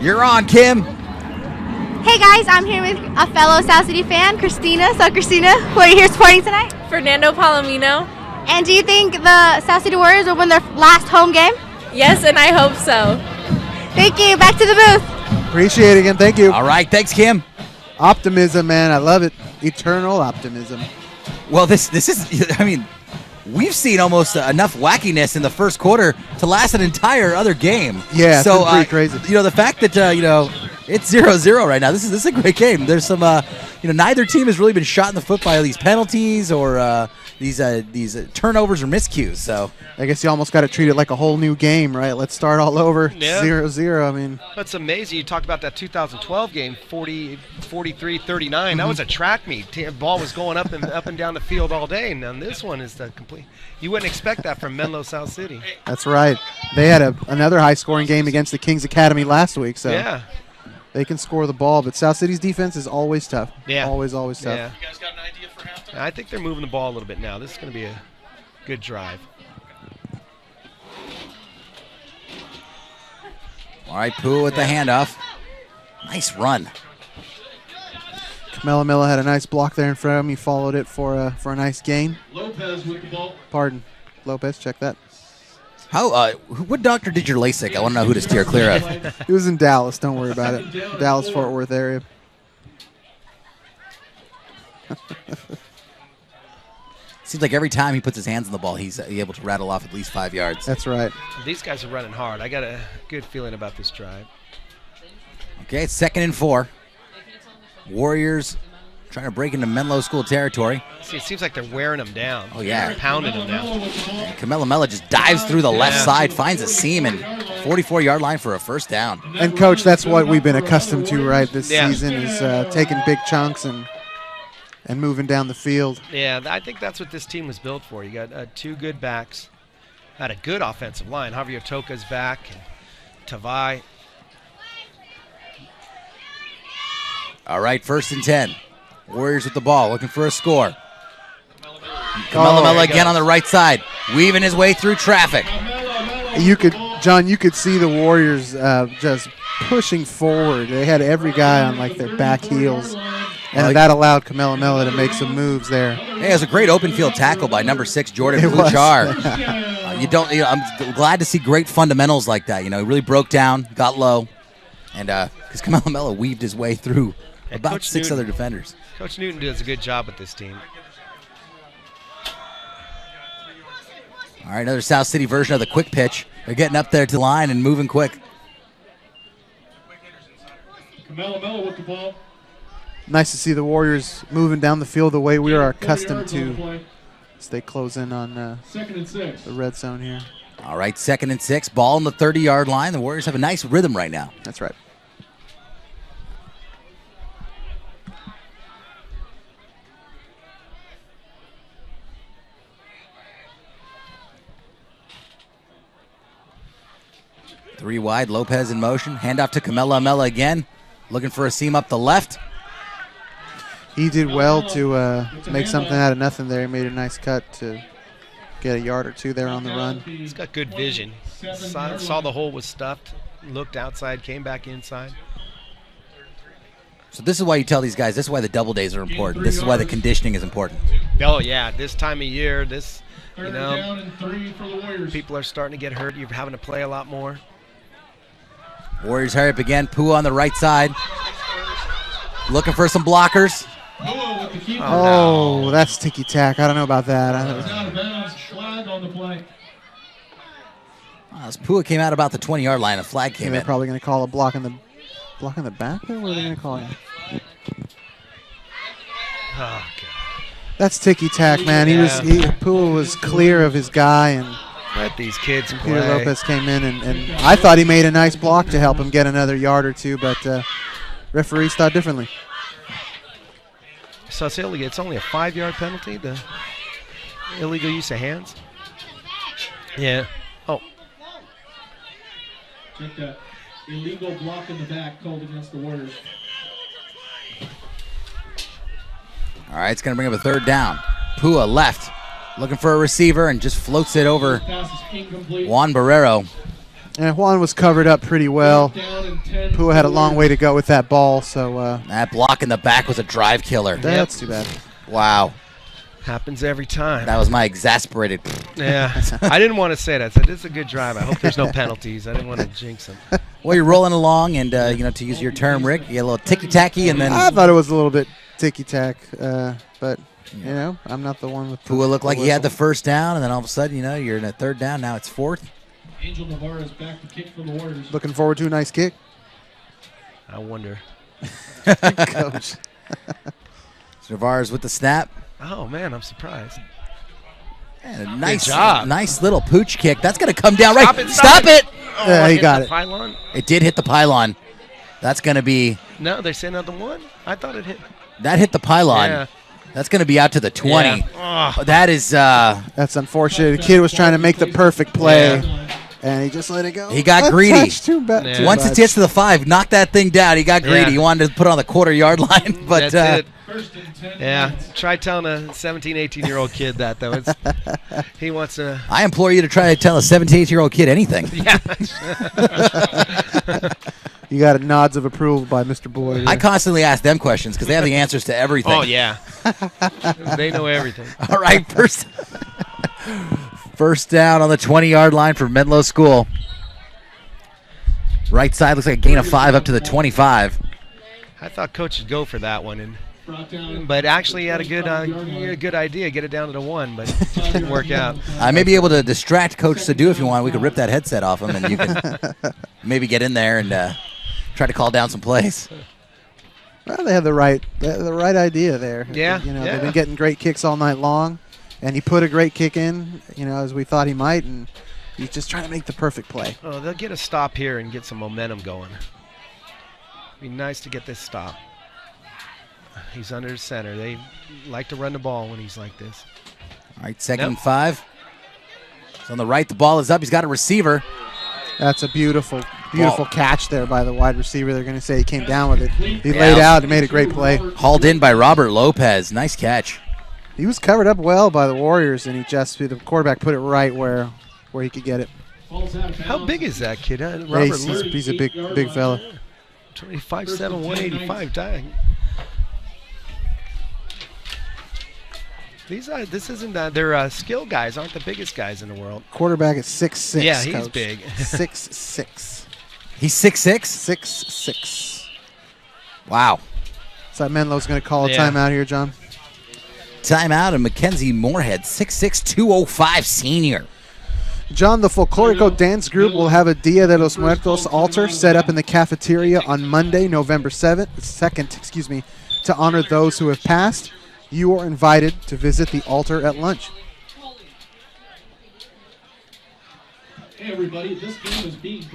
You're on, Kim. Hey guys, I'm here with a fellow South City fan, Christina. So Christina, who are you here supporting tonight? Fernando Palomino. And do you think the South City Warriors will win their last home game? Yes, and I hope so. Thank you. Back to the booth. Appreciate it again. Thank you. All right, thanks, Kim. Optimism, man. I love it. Eternal optimism. Well, this is, I mean, we've seen almost enough wackiness in the first quarter to last an entire other game. Yeah, so it's been pretty crazy. The fact that it's 0-0 right now. This is a great game. There's some neither team has really been shot in the foot by these penalties or these turnovers or miscues. So I guess you almost got to treat it like a whole new game, right? Let's start all over. Yeah. 0-0. I mean, That's amazing. You talked about that 2012 game, 43-39. That was a track meet. Ball was going up and down the field all day. And then this one is the complete. You wouldn't expect that from Menlo South City. that's right. They had another high-scoring game against the Kings Academy last week. So Yeah. They can score the ball, but South City's defense is always tough. Yeah. Always tough. Yeah. You guys got an idea for halftime? I think they're moving the ball a little bit now. This is going to be a good drive. All right, Pooh with the handoff. Nice run. Melo had a nice block there in front of him. He followed it for a nice gain. Lopez with the ball. Pardon. Lopez, check that. How? What doctor did your LASIK? I want to know who to steer clear of. It was in Dallas. Don't worry about it. Dallas-Fort Worth area. Seems like every time he puts his hands on the ball, he's able to rattle off at least 5 yards. That's right. These guys are running hard. I got a good feeling about this drive. Okay, it's 2nd and 4. Warriors trying to break into Menlo School territory. See, it seems like they're wearing them down. Oh, yeah. They're pounding them down. Camelo just dives through the left side, finds a seam, and 44-yard line for a first down. And, Coach, that's what we've been accustomed to, right, this season is taking big chunks and moving down the field. Yeah, I think that's what this team was built for. You got 2 good backs. Had a good offensive line. Javier Toca's back. And Tavai. All right, 1st and 10. Warriors with the ball, looking for a score. Camelo again on the right side, weaving his way through traffic. John, you could see the Warriors just pushing forward. They had every guy on like their back heels, and that allowed Camelo to make some moves there. Hey, it was a great open field tackle by number 6 Jordan Bouchard. I'm glad to see great fundamentals like that. He really broke down, got low, and because Camelo weaved his way through about Coach 6 Newton, other defenders. Coach Newton does a good job with this team. All right, another South City version of the quick pitch. They're getting up there to the line and moving quick. Menlo with the ball. Nice to see the Warriors moving down the field the way we are accustomed to as they close in on the red zone here. All right, 2nd and 6. Ball on the 30-yard line. The Warriors have a nice rhythm right now. That's right. Three wide, Lopez in motion. Handoff to Camelo again. Looking for a seam up the left. He did well to make something out of nothing there. He made a nice cut to get a yard or 2 there on the run. He's got good vision. Saw the hole was stuffed, looked outside, came back inside. So this is why you tell these guys, this is why the double days are important. This is why the conditioning is important. Oh, yeah, this time of year, people are starting to get hurt. You're having to play a lot more. Warriors hurry up again. Pua on the right side. Looking for some blockers. Oh, that's ticky-tack. I don't know about that. As Pua came out about the 20-yard line, a flag came in. They're probably going to call a block in the back there? What are they going to call it? Oh, God. That's ticky-tack, man. Pua was clear of his guy, and let these kids play. Peter Lopez came in, and I thought he made a nice block to help him get another yard or 2, but referees thought differently. So it's illegal. It's only a 5-yard penalty, the illegal use of hands? Yeah. Oh. Check that. Illegal block in the back called against the Warriors. All right, it's going to bring up a 3rd down. Pua left, looking for a receiver, and just floats it over Juan Barrero. And Juan was covered up pretty well. Pua had a long way to go with that ball, so that block in the back was a drive killer. That's too bad. Wow. Happens every time. That was my exasperated. Yeah, I didn't want to say that. I said, this is a good drive. I hope there's no penalties. I didn't want to jinx them. Well, you're rolling along, and, to use your term, Rick, you get a little ticky-tacky, and then... I thought it was a little bit ticky-tack, but, I'm not the one with Pua looked like he had the 1st down, and then all of a sudden, you're in a 3rd down. Now it's 4th. Angel Navarro is back to kick for the Warriors. Looking forward to a nice kick. I wonder. Coach. Navarro's with the snap. Oh, man, I'm surprised. And a nice little pooch kick. That's going to come down right. Stop it! Oh, yeah, he got it. Pylon? It did hit the pylon. That's going to be... No, they say another one? I thought it hit. That hit the pylon. Yeah. That's going to be out to the 20. Yeah. That is... That's unfortunate. The kid was trying to make the perfect play. Yeah. And he just let it go. He got A greedy. touch too Yeah. Once it gets to the 5, knock that thing down. He got greedy. Yeah. He wanted to put it on the quarter-yard line. But That's it. Yeah, try telling a 17, 18-year-old kid that, though. He wants to. I implore you to try to tell a 17-year-old kid anything. Yeah. You got nods of approval by Mr. Boyd. I constantly ask them questions because they have the answers to everything. Oh, yeah. They know everything. All right, first down on the 20-yard line for Menlo School. Right side looks like a gain of 5 up to the 25. I thought Coach would go for that one, but actually he had a good idea, get it down to the 1, but it just didn't work out. I may be able to distract Coach Sadu if you want. We could rip that headset off him, and you can maybe get in there and try to call down some plays. Well, they have the right idea there. Yeah, they've been getting great kicks all night long, and he put a great kick in, as we thought he might, and he's just trying to make the perfect play. Oh, they'll get a stop here and get some momentum going. Be nice to get this stop. He's under the center. They like to run the ball when he's like this. All right, second and 5. So on the right, the ball is up. He's got a receiver. That's a beautiful catch there by the wide receiver. They're going to say he came down with it. He laid out and made a great play. Hauled in by Robert Lopez. Nice catch. He was covered up well by the Warriors, and the quarterback put it right where he could get it. How big is that kid? He's a big fella. 25'7", 185. Dang. They're skill guys, aren't the biggest guys in the world. Quarterback is 6'6". Yeah, he's Coach. big. 6'6". He's 6'6"? 6'6". Wow. So Menlo's going to call a timeout here, John. Timeout, and Mackenzie Moorhead, 6'6", 205 senior. John, the Folklorico Dance Group will have a Dia de los Muertos altar set up in the cafeteria on Monday, November 2nd, to honor those who have passed. You are invited to visit the altar at lunch.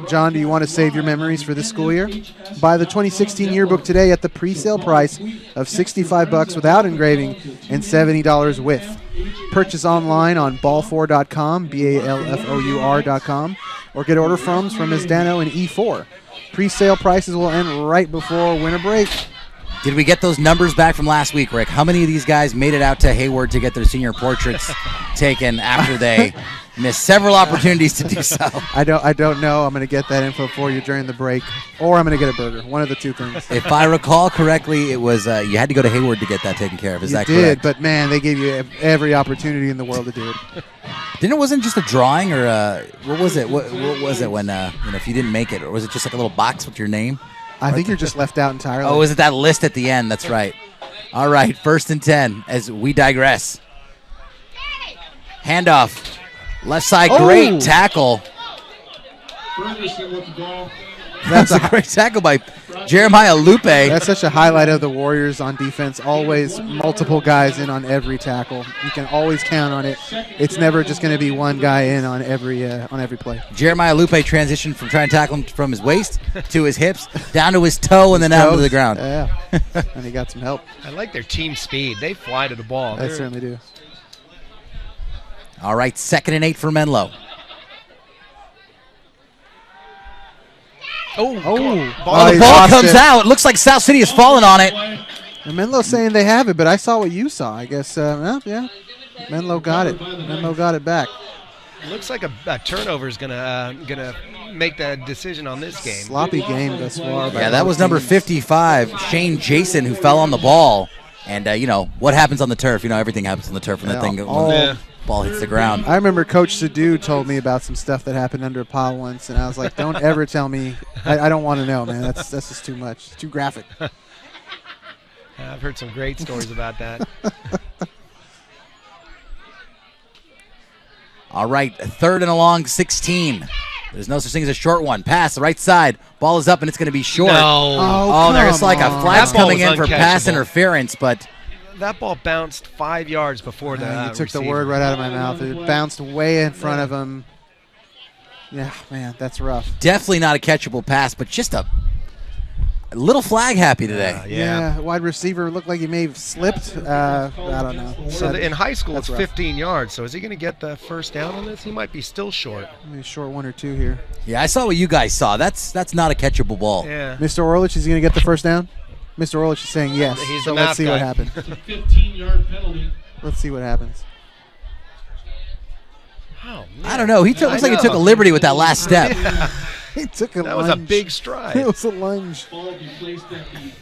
John, do you want to save your memories for this school year? Buy the 2016 yearbook today at the pre-sale price of $65 without engraving and $70 with. Purchase online on ball4.com, BALFOUR.com, or get order forms from Ms. Dano in E4. Pre-sale prices will end right before winter break. Did we get those numbers back from last week, Rick? How many of these guys made it out to Hayward to get their senior portraits taken after they missed several opportunities to do so? I don't know. I'm going to get that info for you during the break, or I'm going to get a burger. One of the two things. If I recall correctly, it was you had to go to Hayward to get that taken care of. Is that correct? You did, but man, they gave you every opportunity in the world to do it. Didn't it wasn't just a drawing, or what was it? What was it when if you didn't make it, or was it just like a little box with your name? I think you're just left out entirely. Oh, is it that list at the end? That's right. All right, 1st and 10 as we digress. Handoff. Left side, great tackle. That's a great tackle by Jeremiah Lupe. That's such a highlight of the Warriors on defense. Always multiple guys in on every tackle. You can always count on it. It's never just going to be one guy in on every play. Jeremiah Lupe transitioned from trying to tackle him from his waist to his hips, down to his toe, and then out to the ground. Yeah, and he got some help. I like their team speed. They fly to the ball. They certainly do. All right, 2nd and 8 for Menlo. The ball comes out. It looks like South City has fallen on it. And Menlo's saying they have it, but I saw what you saw. I guess, Menlo got it. Menlo got it back. Looks like a turnover is gonna make that decision on this game. Sloppy game thus far. Yeah, that was number 55, Shane Jason, who fell on the ball. And, what happens on the turf? Everything happens on the turf when that thing ball hits the ground. I remember Coach Sadu told me about some stuff that happened under a pile once, and I was like, don't ever tell me. I don't want to know, man. That's just too much. It's too graphic. I've heard some great stories about that. All right, 3rd and along, 16. There's no such thing as a short one. Pass, the right side. Ball is up, and it's going to be short. No. There's like a flag's coming in for pass interference, but that ball bounced 5 yards before the you took receiver. the word right out of my mouth. It bounced way in front of him. Yeah, man, that's rough. Definitely not a catchable pass, but just a A little flag happy today. Yeah, wide receiver looked like he may have slipped. I don't know. So in high school, That's it's rough. 15 yards. So is he going to get the first down on this? He might be still short. Maybe short 1 or 2 here. Yeah, I saw what you guys saw. That's not a catchable ball. Yeah. Mr. Orlich, is he going to get the first down? Mr. Orlich is saying yes. He's So the let's see what math happens. 15-yard penalty. Let's see what happens. Oh, I don't know. Looks like he took a liberty with that last step. He took a That lunge. was a big stride. It was a lunge.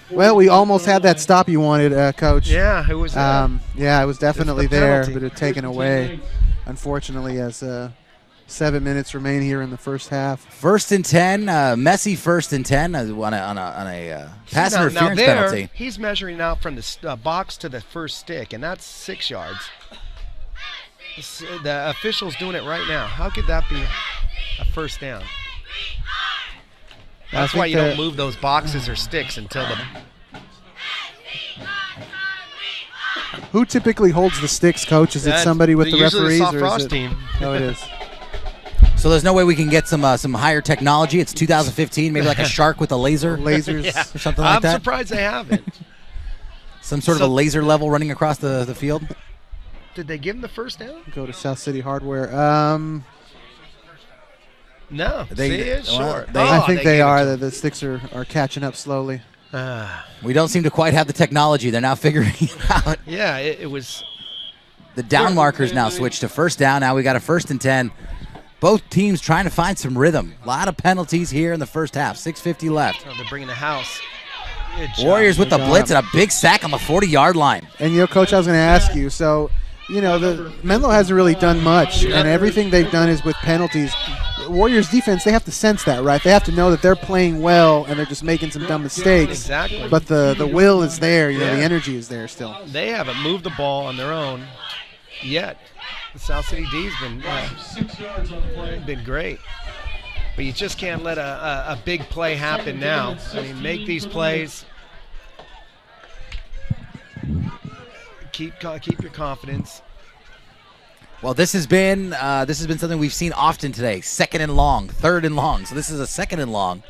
Well, we almost had that stop you wanted, Coach. Yeah, it was. Yeah, it was definitely It's the there, penalty. but it taken away, unfortunately, as 7 minutes remain here in the first half. 1st and 10, messy 1st and 10 on a pass now interference there, penalty. he's measuring out from the box to the first stick, and that's 6 yards. The official's doing it right now. How could that be a first down? That's why you don't move those boxes or sticks until the. Who typically holds the sticks, Coach? Is it somebody with the usually referees? the soft or frost is it? team. Oh, it is. So there's no way we can get some higher technology. It's 2015, maybe like a shark with a laser. Lasers. Yeah. Or something like that. I'm surprised they haven't. Some sort of a laser level running across the field. Did they give him the first down? Go to South City Hardware. No, They- see, it's well, short. I think they gave it are. to The sticks are catching up slowly. him. We don't seem to quite have the technology. They're now figuring it out. Yeah, it was. The down markers now switched to first down. Now we got a 1st and 10. Both teams trying to find some rhythm. A lot of penalties here in the first half. 6:50 left. Oh, they're bringing the house. Good job. Warriors with the Good blitz job. and a big sack on the 40-yard line. And, Coach, I was going to ask you, so, the Menlo hasn't really done much, and everything they've done is with penalties. Warriors defense, they have to sense that, right? They have to know that they're playing well and they're just making some dumb mistakes. Exactly. But the will is there, the energy is there still. They haven't moved the ball on their own yet. The South City D's been great. But you just can't let a big play happen now. I mean, make these plays. Keep your confidence. Well, this has been something we've seen often today. 2nd and long, 3rd and long. So this is a 2nd and long.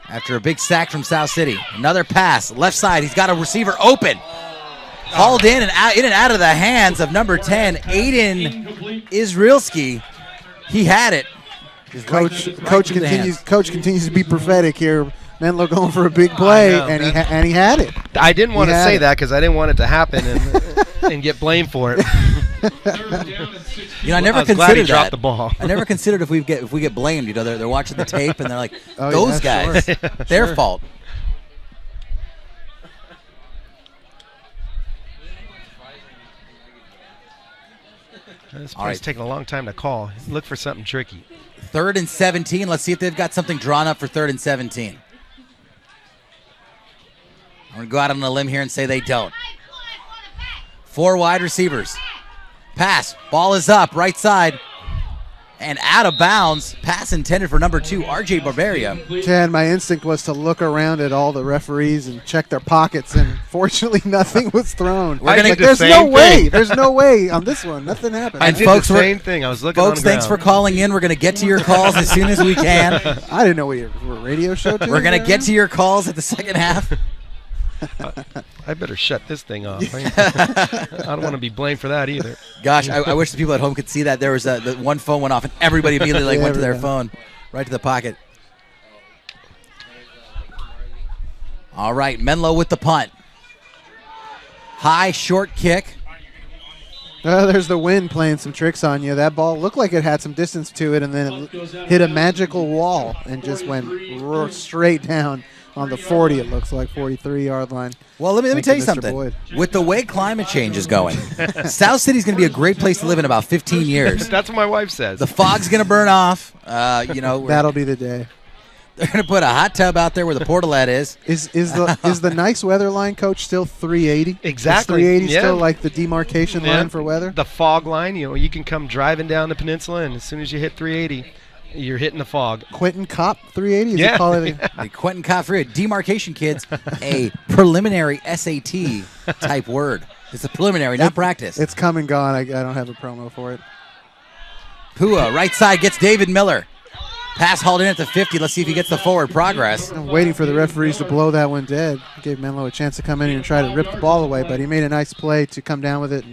After a big sack from South City, another pass left side. He's got a receiver open, hauled in and out of the hands of number 10, Aiden Israelski. He had it. Coach through the hands. continues to be prophetic here. Menlo going for a big play, know, and he had it. I didn't want He to had say it. that because I didn't want it to happen and get blamed for it. I never I was glad he considered dropped that. the ball. I never considered if we get blamed. They're watching the tape and they're like, Oh, those yeah, guys, sure. their Sure. fault. This All play's right. taking a long time to call. Look for something tricky. 3rd and 17. Let's see if they've got something drawn up for 3rd and 17. I'm going to go out on a limb here and say they don't. 4 wide receivers. Pass. Ball is up. Right side. And out of bounds. Pass intended for number 2, R.J. Barbaria. Chad, my instinct was to look around at all the referees and check their pockets, and fortunately nothing was thrown. We're gonna- There's the no same way. thing. There's no way on this one. Nothing happened. I And did folks, the we're- same thing. I was looking on Folks, the thanks for ground. calling in. We're going to get to your calls as soon as we can. I didn't know we were a radio show too. We're going to get to your calls at the second half. I better shut this thing off. I don't want to be blamed for that either. Gosh, I wish the people at home could see that. There was the one phone went off and everybody immediately Yeah, went to their everybody. phone, right to the pocket. All right, Menlo with the punt. High, short kick. There's the wind playing some tricks on you. That ball looked like it had some distance to it, and then it hit a magical wall and just went straight down on the 40. It looks like 43-yard line. Well, let me Thank tell you Mr. something. Boyd. With the way climate change is going, South City's going to be a great place to live in about 15 years. That's what my wife says. The fog's going to burn off. That'll be the day. They're going to put a hot tub out there where the portalette is. Is the nice weather line, Coach, still 380? Exactly. Is 380 Yeah. still like the demarcation Yeah. line for weather? The fog line, you can come driving down the peninsula, and as soon as you hit 380, you're hitting the fog. Quentin Cop 380? Is Yeah. it called it? The Quentin Coffrey demarcation, kids, a preliminary SAT type word. It's a preliminary, not practice. It's come and gone. I don't have a promo for it. Pua, right side, gets David Miller. Pass hauled in at the 50. Let's see if he gets the forward progress. I'm waiting for the referees to blow that one dead. Gave Menlo a chance to come in and try to rip the ball away, but he made a nice play to come down with it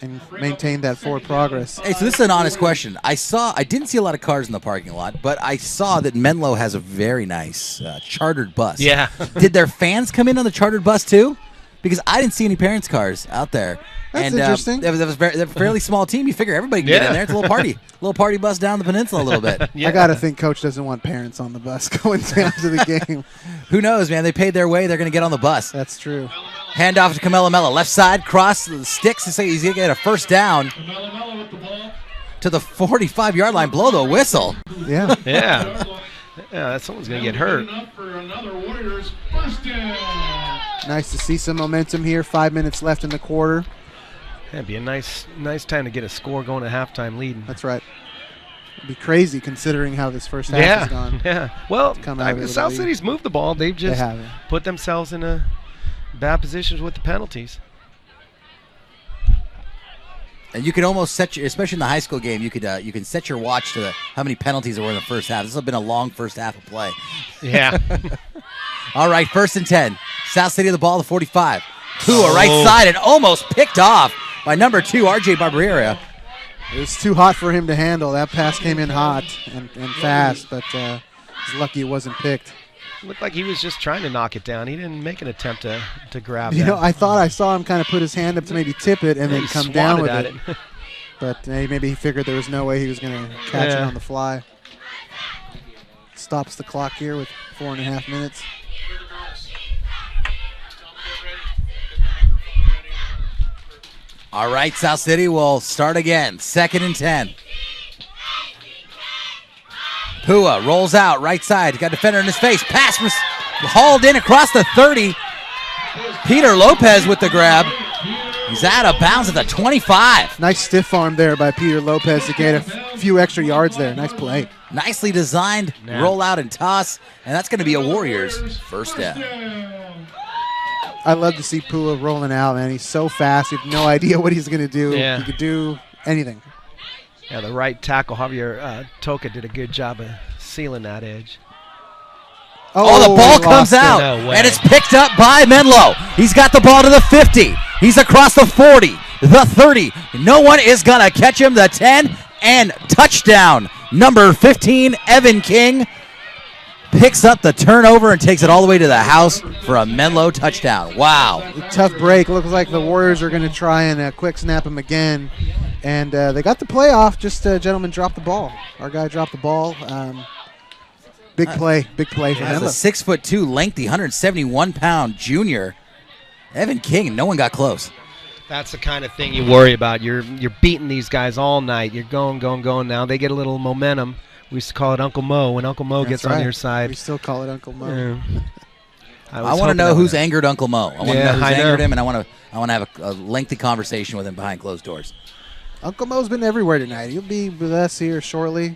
and maintain that forward progress. Hey, so this is an honest question. I didn't see a lot of cars in the parking lot, but I saw that Menlo has a very nice chartered bus. Yeah. Did their fans come in on the chartered bus too? Because I didn't see any parents' cars out there. That's interesting. That was a fairly small team. You figure everybody can get in there. It's a little party bus down the peninsula a little bit. I got to think Coach doesn't want parents on the bus going down to the game. Who knows, man? They paid their way. They're going to get on the bus. That's true. Hand off to Camella. Left side, cross the sticks. He's going to get a first down to the 45-yard line. Blow the whistle. Yeah. Yeah, someone's going to get hurt. Nice to see some momentum here. 5 minutes left in the quarter. That'd be a nice time to get a score going at halftime leading. That's right. It'd be crazy considering how this first half has gone. Yeah. Well, South lead. City's moved the ball. They've just put themselves in a bad positions with the penalties. And you could almost set your, especially in the high school game, you can set your watch to how many penalties there were in the first half. This has been a long first half of play. Yeah. All right, 1st and 10. South City the ball, the 45. Pua right side and almost picked off by number 2, R.J. Barbarera. It was too hot for him to handle. That pass came in hot and fast, but he's lucky it wasn't picked. Looked like he was just trying to knock it down. He didn't make an attempt to grab You that. know, I thought I saw him kind of put his hand up to maybe tip it and then come down with it. But maybe he figured there was no way he was going to catch it on the fly. Stops the clock here with 4.5 minutes. All right, South City will start again. 2nd and 10. Pua rolls out, right side. Got a defender in his face. Pass hauled in across the 30. Peter Lopez with the grab. He's out of bounds at the 25. Nice stiff arm there by Peter Lopez to get a few extra yards there. Nice play. Nicely designed roll out and toss, and that's going to be a Warriors first down. I love to see Pua rolling out, man. He's so fast. You have no idea what he's going to do. Yeah. He could do anything. Yeah, the right tackle, Javier Toca, did a good job of sealing that edge. Oh, the ball comes out, and it's picked up by Menlo. He's got the ball to the 50. He's across the 40, the 30. No one is going to catch him. The 10, and touchdown. Number 15, Evan King, picks up the turnover and takes it all the way to the house for a Menlo touchdown. Wow. Tough break. Looks like the Warriors are going to try and quick snap him again. And they got the play off. Just a gentleman dropped the ball. Our guy dropped the ball. Big play for him. A 6'2", lengthy, 171-pound junior, Evan King, and no one got close. That's the kind of thing you worry about. You're beating these guys all night. You're going. Now they get a little momentum. We used to call it Uncle Mo. When Uncle Mo gets on your side, we still call it Uncle Mo. Yeah. I want to know who's angered Uncle Mo. I want to know who's angered him, and I want to have a lengthy conversation with him behind closed doors. Uncle Mo's been everywhere tonight. He'll be with us here shortly.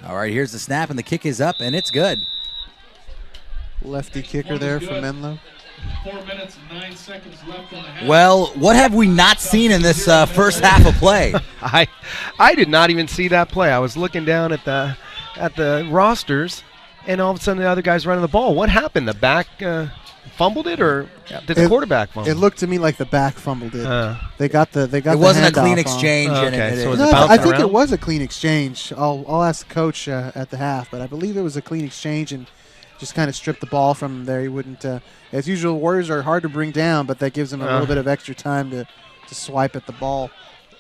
All right, here's the snap, and the kick is up, and it's good. Lefty kicker there for Menlo. 4 minutes and 9 seconds left in the half. Well, what have we not seen in this first half of play? I did not even see that play. I was looking down at the rosters, and all of a sudden the other guy's running the ball. What happened? The back fumbled it, or did the quarterback fumble? It looked to me like the back fumbled it. They got the It wasn't a clean handoff exchange. I think it was a clean exchange. I'll ask the coach at the half, but I believe it was a clean exchange and just kind of stripped the ball from him there. He wouldn't. As usual, Warriors are hard to bring down, but that gives him a little bit of extra time to swipe at the ball.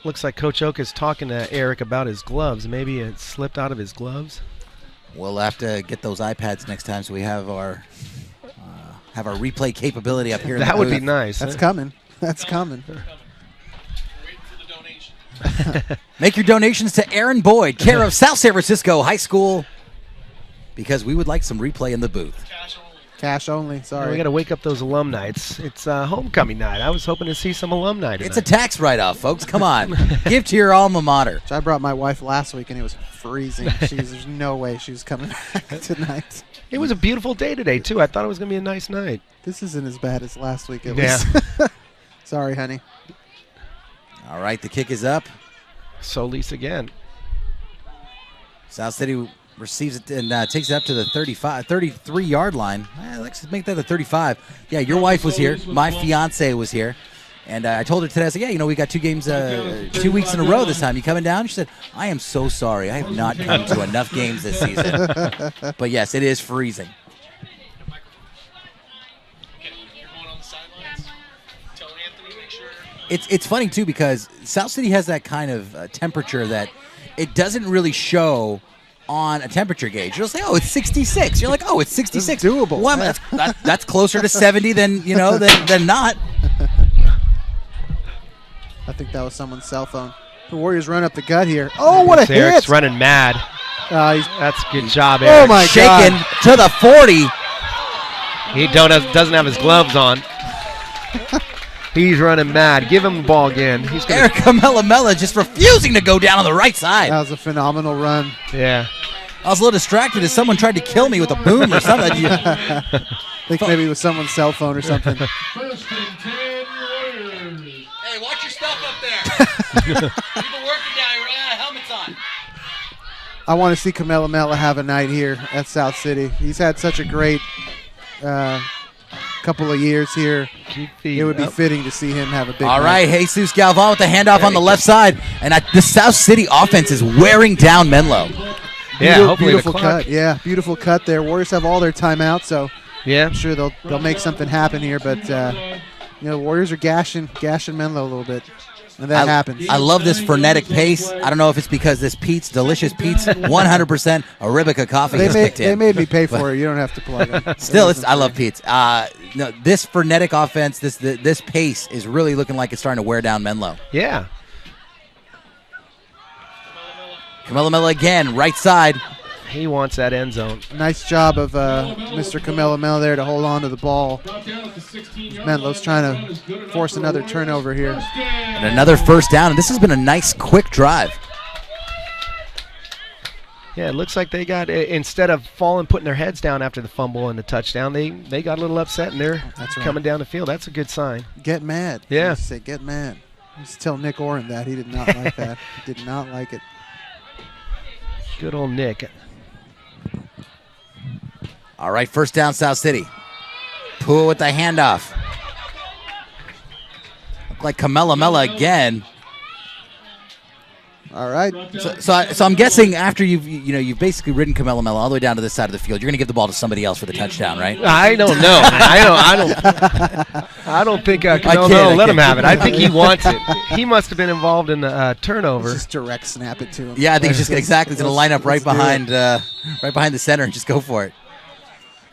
Looks like Coach Oak is talking to Eric about his gloves. Maybe it slipped out of his gloves. We'll have to get those iPads next time so we have our replay capability up here. That would be nice. That's coming. That's coming. Make your donations to Aaron Boyd, care of South San Francisco High School, because we would like some replay in the booth. Cash only. Sorry. We got to wake up those alumni. It's homecoming night. I was hoping to see some alumni tonight. It's a tax write-off, folks. Come on. Give to your alma mater. I brought my wife last week, and it was freezing. There's no way she was coming back tonight. It was a beautiful day today, too. I thought it was going to be a nice night. This isn't as bad as last week, at least. Sorry, honey. All right, the kick is up. Solis again. South City receives it and takes it up to the 33-yard line. Let's make that a 35. Yeah, your wife was here. My fiance was here. And I told her today, I said, yeah, we got 2 games, 2 weeks in a row this time. You coming down? She said, I am so sorry. I have not come to enough games this season. But, yes, it is freezing. It's funny, too, because South City has that kind of temperature that it doesn't really show on a temperature gauge. You'll say, oh, it's 66. You're like, oh, it's 66. That's doable. Well, that's closer to 70 than not. I think that was someone's cell phone. The Warriors run up the gut here. Oh, what a hit! Eric's running mad. That's a good job, Eric. Oh, my God. Shaken to the 40. He doesn't have his gloves on. He's running mad. Give him the ball again. Eric Melamela just refusing to go down on the right side. That was a phenomenal run. Yeah. I was a little distracted as someone tried to kill me with a boom or something. I think maybe it was someone's cell phone or something. First and 10 Warriors. Hey, watch your stuff up there. People working down here. Helmets on. I want to see Melamela have a night here at South City. He's had such a great couple of years here. It would be fitting to see him have a big All night. right, Jesus Galvan with the handoff on the left side. And the South City offense is wearing down Menlo. Yeah, beautiful cut. Yeah, beautiful cut there. Warriors have all their timeouts, so yeah, I'm sure they'll make something happen here. But Warriors are gashing Menlo a little bit, and that happens. I love this frenetic pace. I don't know if it's because this delicious Pete's 100% Arabica coffee is kicked in. They made me pay for it. You don't have to plug it. Still, I love Pete's. This frenetic offense, this pace is really looking like it's starting to wear down Menlo. Yeah. Melamela again, right side. He wants that end zone. Nice job of Mr. Melamela there to hold on to the ball. Menlo's trying to force another turnover here. And another first down, and this has been a nice, quick drive. Yeah, it looks like they got, instead of putting their heads down after the fumble and the touchdown, they got a little upset, and they're coming down the field. That's a good sign. Get mad. Yeah. Say get mad. Just tell Nick Oren that. He did not like that. He did not like it. Good old Nick. All right, first down, South City. Poole with the handoff. Look like Melamela again. All right. So I'm guessing after you've basically ridden Melamela all the way down to this side of the field, you're going to give the ball to somebody else for the touchdown, right? I don't know. I don't think Melamela will let him have it. I think he wants it. He must have been involved in the turnover. Just direct snap it to him. Yeah, I think he's just going to line up right behind the center and just go for it.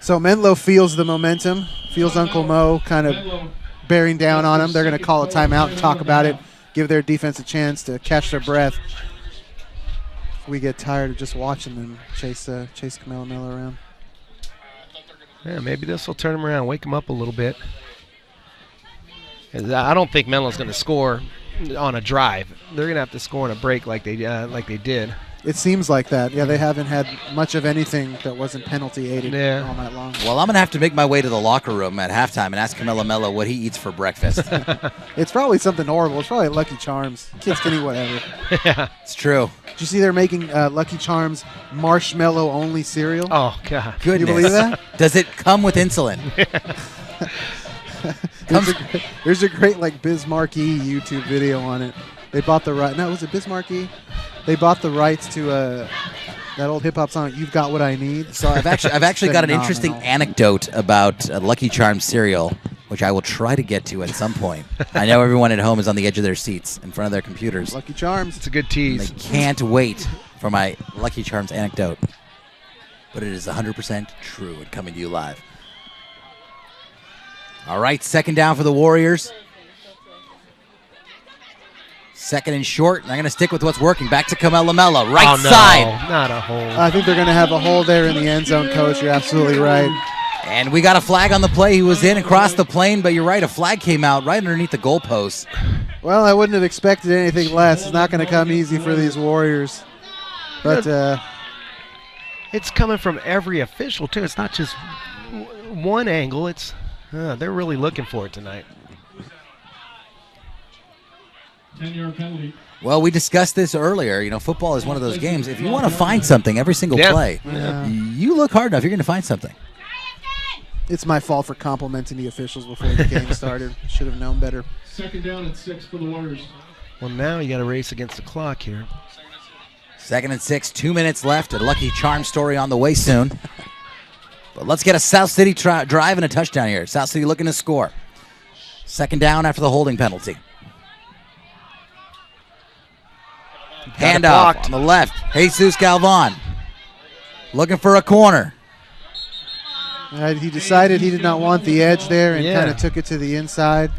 So Menlo feels the momentum, feels Uncle Mo kind of bearing down on him. They're going to call a timeout and talk about it. Give their defense a chance to catch their breath. We get tired of just watching them chase Melamela around. Yeah, maybe this will turn him around, wake him up a little bit. I don't think Menlo's going to score on a drive. They're going to have to score on a break like they did. It seems like that. Yeah, they haven't had much of anything that wasn't penalty aided all night long. Well, I'm going to have to make my way to the locker room at halftime and ask Melamela what he eats for breakfast. It's probably something horrible. It's probably Lucky Charms. Kids can eat whatever. Yeah, it's true. Did you see they're making Lucky Charms marshmallow-only cereal? Oh, God. Goodness. You believe that? Does it come with insulin? There's a great Biz Markie YouTube video on it. They bought the right. No, was it Biz Markie? They bought the rights to that old hip hop song, "You've Got What I Need." So I've actually got an interesting anecdote about Lucky Charms cereal, which I will try to get to at some point. I know everyone at home is on the edge of their seats in front of their computers. Lucky Charms. It's a good tease. They can't wait for my Lucky Charms anecdote, but it is 100% true and coming to you live. All right, second down for the Warriors. Second and short, and I'm going to stick with what's working. Back to Melamela, right side. Not a hole. I think they're going to have a hole there in the end zone, Coach. You're absolutely right. And we got a flag on the play. He was in across the plane, but you're right, a flag came out right underneath the goalpost. Well, I wouldn't have expected anything less. It's not going to come easy for these Warriors. But it's coming from every official, too. It's not just one angle. It's they're really looking for it tonight. 10-yard penalty. Well, we discussed this earlier. You know, football is one of those games. If you want to find something every single play, you look hard enough, you're going to find something. It's my fault for complimenting the officials before the game started. Should have known better. 2nd down and 6 for the Warriors. Well, now you got to race against the clock here. 2nd and 6, 2 minutes left. A Lucky Charm story on the way soon. But let's get a South City drive and a touchdown here. South City looking to score. 2nd down after the holding penalty. Handoff on the left. Jesus Galvan looking for a corner. He decided he did not want the edge there and kind of took it to the inside.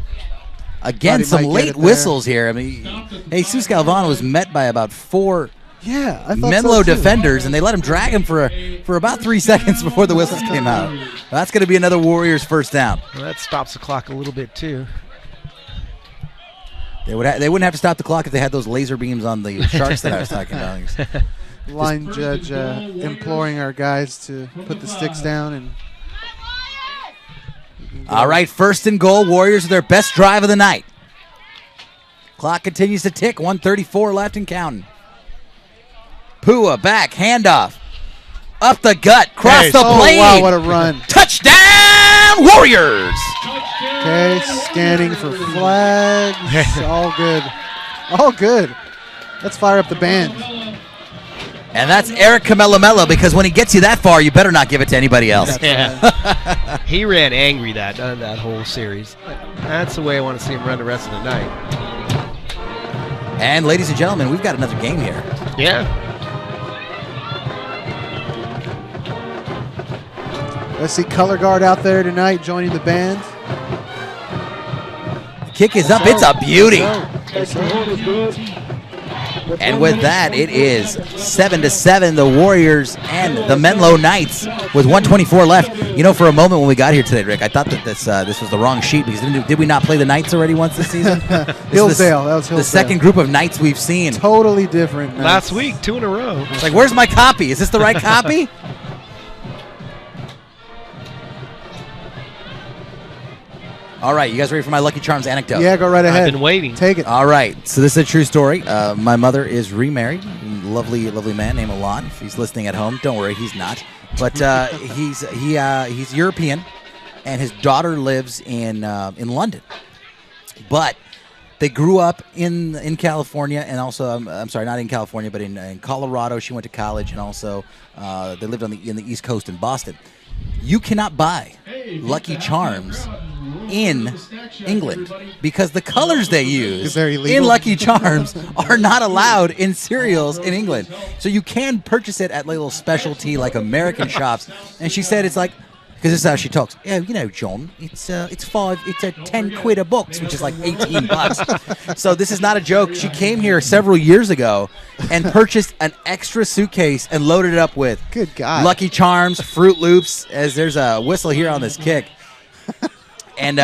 Again, some late whistles here. I mean, Jesus Galvan was met by about 4 Menlo defenders, and they let him drag him for about 3 seconds before the whistles came out. That's going to be another Warriors first down. Well, that stops the clock a little bit too. They wouldn't have to stop the clock if they had those laser beams on the Sharks that I was talking about. Line judge imploring our guys to put the sticks down. And all right, 1st and goal. Warriors are their best drive of the night. Clock continues to tick. 1:34 left and counting. Pua back, handoff. Up the gut, cross the plane. Oh, wow, what a run. Touchdown, Warriors! Okay, scanning for flags. All good. All good. Let's fire up the band. And that's Eric Camellamella, because when he gets you that far, you better not give it to anybody else. Yeah. He ran angry that whole series. That's the way I want to see him run the rest of the night. And ladies and gentlemen, we've got another game here. Yeah. Let's see Color Guard out there tonight joining the band. The kick is up. It's a beauty. And with that, it is 7-7, the Warriors and the Menlo Knights with 1:24 left. You know, for a moment when we got here today, Rick, I thought that this was the wrong sheet, because did we not play the Knights already once this season? Hillsdale, that was Hillsdale. The second group of Knights we've seen. Totally different. Last week, 2 in a row. It's like, where's my copy? Is this the right copy? All right, you guys ready for my Lucky Charms anecdote? Yeah, go right ahead. I've been waiting. Take it. All right, so this is a true story. My mother is remarried. Lovely, lovely man named Alon. If he's listening at home, don't worry, he's not. But he's European, and his daughter lives in London. But they grew up in California, and also I'm sorry, not in California, but in Colorado. She went to college, and also they lived in the East Coast in Boston. You cannot buy Lucky Charms in England because the colors they use in Lucky Charms are not allowed in cereals in England. So you can purchase it at little specialty like American shops. And she said it's like, because this is how she talks. Yeah, you know, John, it's 10 quid a box, which is like 18 bucks. So this is not a joke. She came here several years ago and purchased an extra suitcase and loaded it up with Good God. Lucky Charms, Fruit Loops, as there's a whistle here on this kick. And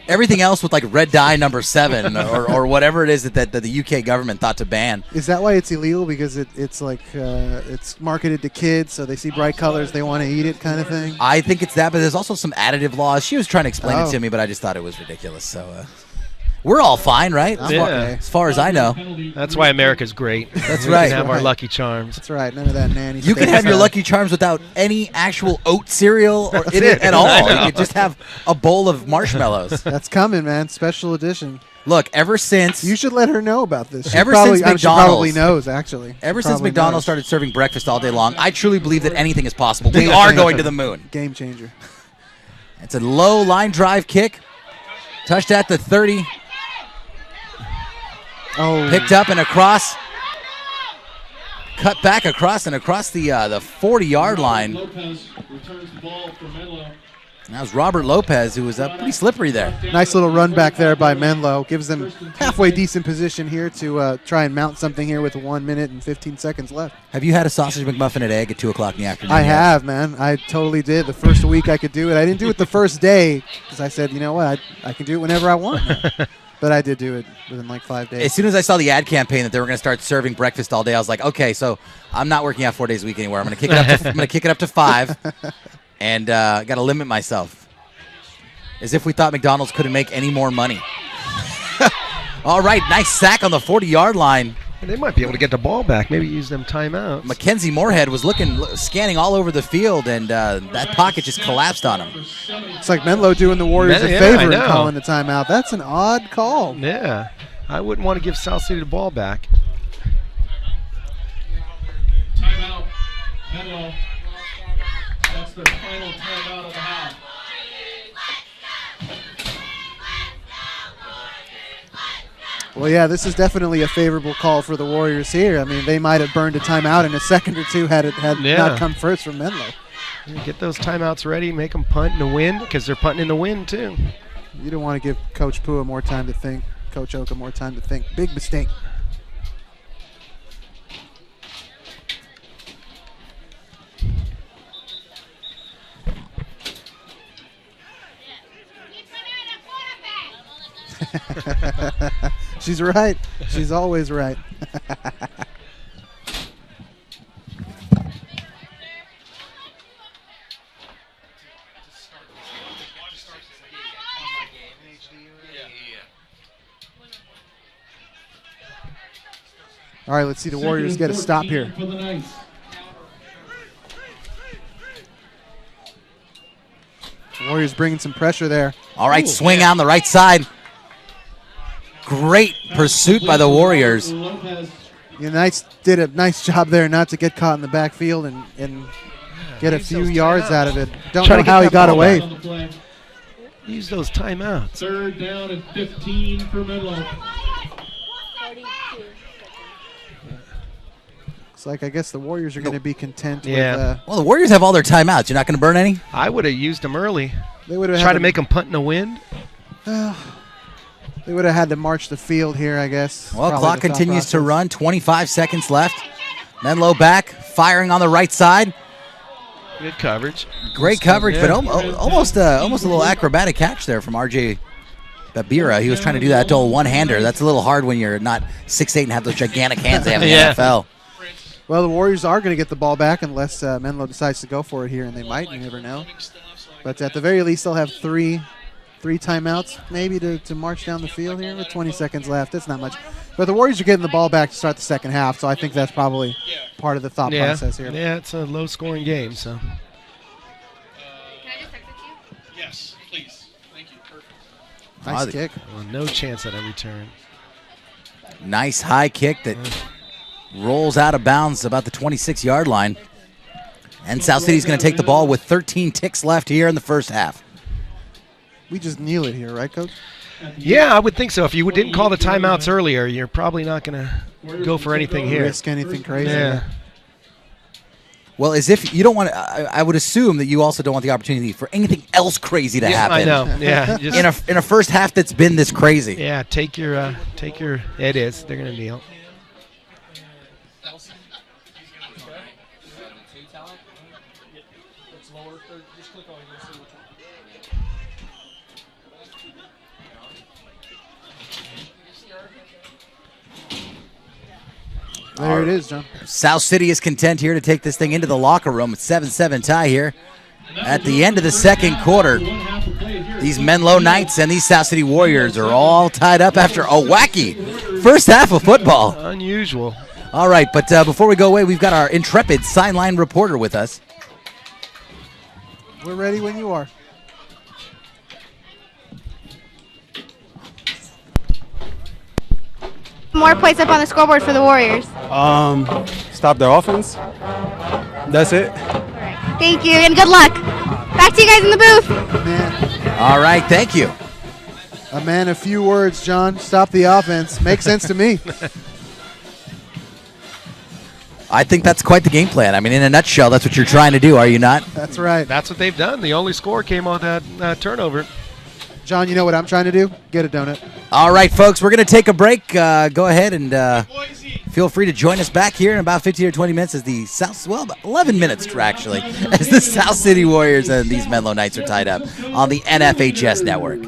everything else with like red dye number 7 or whatever it is that the UK government thought to ban. Is that why it's illegal? Because it's like it's marketed to kids, so they see bright colors, they want to eat it, kind of thing. I think it's that, but there's also some additive laws. She was trying to explain it to me, but I just thought it was ridiculous. So we're all fine, right? As far as I know. That's why America's great. That's right. We can have our Lucky Charms. That's right. None of that nanny. You can have your Lucky Charms without any actual oat cereal or in it at all. You could just have a bowl of marshmallows. That's coming, man. Special edition. Look, ever since you should let her know about this. She since McDonald's, she probably knows, actually. Ever since McDonald's started serving breakfast all day long, I truly believe that anything is possible. We are going to the moon. Game changer. It's a low line drive kick. Touched at the 30. Oh. Picked up and across. Cut back across and across the 40-yard line. That was Robert Lopez, who was pretty slippery there. Nice little run back there by Menlo. Gives them halfway decent position here to try and mount something here with 1 minute and 15 seconds left. Have you had a sausage McMuffin and egg at 2 o'clock in the afternoon? I have, man. I totally did. The first week I could do it. I didn't do it the first day because I said, you know what, I can do it whenever I want. But I did do it within like 5 days. As soon as I saw the ad campaign that they were going to start serving breakfast all day, I was like, okay, so I'm not working out 4 days a week anymore. I'm going to kick it up to 5, and got to limit myself. As if we thought McDonald's couldn't make any more money. All right, nice sack on the 40-yard line. And they might be able to get the ball back. Maybe use them timeouts. Mackenzie Moorhead was scanning all over the field, and that pocket just collapsed on him. It's like Menlo doing the Warriors a favor and calling the timeout. That's an odd call. Yeah, I wouldn't want to give South City the ball back. Timeout. Menlo. That's their final timeout of the half. Well, yeah, this is definitely a favorable call for the Warriors here. I mean, they might have burned a timeout in a second or two had it not come first from Menlo. Get those timeouts ready, make them punt in the wind, because they're punting in the wind, too. You don't want to give Coach Pua more time to think, Coach Oka more time to think. Big mistake. She's right. She's always right. All right, let's see the Warriors get a stop here. Warriors bringing some pressure there. All right, swing on the right side. Great pursuit by the Warriors. Did a nice job there not to get caught in the backfield and get a few yards out of it. Don't know how he got away. Use those timeouts. Third down and 15 for Menlo. It's like I guess the Warriors are going to be content with. Well, the Warriors have all their timeouts. You're not going to burn any? I would have used them early. They would have tried to make them punt in the wind. They would have had to march the field here, I guess. Well, clock continues to run. 25 seconds left. Menlo back, firing on the right side. Good coverage. Great coverage, but almost a little acrobatic catch there from R.J. Babira. He was trying to do that old one-hander. That's a little hard when you're not 6'8" and have those gigantic hands they have in the NFL. Well, the Warriors are going to get the ball back unless Menlo decides to go for it here, and they might. You never know. But at the very least, they'll have three timeouts maybe to march down the field here with 20 seconds left. That's not much. But the Warriors are getting the ball back to start the second half, so I think that's probably part of the thought process here. Yeah, it's a low-scoring game. So. Can I just text it to you? Yes, please. Thank you. Perfect. Nice kick. Well, no chance at a return. Nice high kick that rolls out of bounds about the 26-yard line. And South City's going to take the ball with 13 ticks left here in the first half. We just kneel it here, right, Coach? Yeah, I would think so. If you didn't call the timeouts earlier, you're probably not going to go for anything here. Risk anything crazy. Yeah. Well, as if you don't want to, I would assume that you also don't want the opportunity for anything else crazy to happen. I know. Yeah. in a first half that's been this crazy. Yeah, take your. It is. They're going to kneel. There it is, John. South City is content here to take this thing into the locker room. It's 7-7 tie here. At the end of the second quarter, these Menlo Knights and these South City Warriors are all tied up after a wacky first half of football. Unusual. All right, but before we go away, we've got our intrepid sideline reporter with us. We're ready when you are. More points up on the scoreboard for the Warriors. Stop their offense. That's it. Thank you, and good luck. Back to you guys in the booth. All right, thank you. A man of few words, John. Stop the offense. Makes sense to me. I think that's quite the game plan. I mean, in a nutshell, that's what you're trying to do, are you not? That's right. That's what they've done. The only score came on that turnover. John, you know what I'm trying to do? Get a donut. All right, folks, we're going to take a break. Go ahead and feel free to join us back here in about 15 or 20 minutes as the about 11 minutes, actually, as the South City Warriors and these Menlo Knights are tied up on the NFHS network.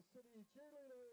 South City cheerleaders.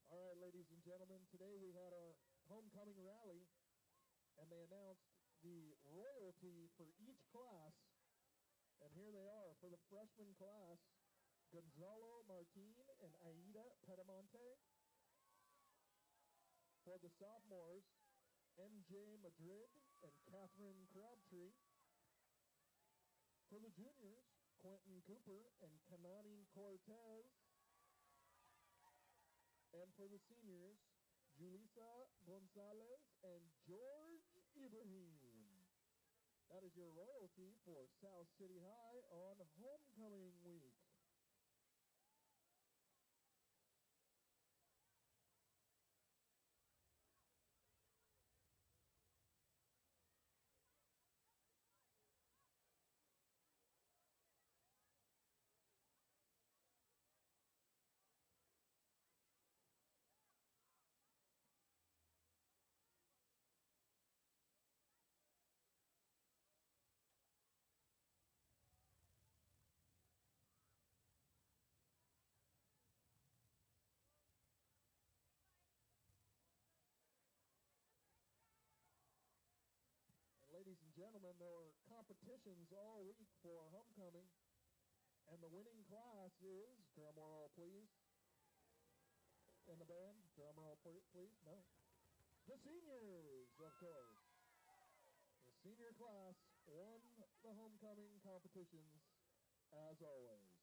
All right, ladies and gentlemen, today we had our homecoming rally, and they announced the royalty for each class. And here they are. For the freshman class, Gonzalo Martin and Aida Pedamonte. For the sophomores, MJ Madrid and Catherine Crabtree. For the juniors, Quentin Cooper and Kanani Cortez. And for the seniors, Julissa Gonzalez and George Ibrahim. That is your royalty for South City High on homecoming week. Ladies and gentlemen, there were competitions all week for homecoming, and the winning class is, drum roll please, in the band, drum roll please, no, the seniors, of course. The senior class won the homecoming competitions, as always.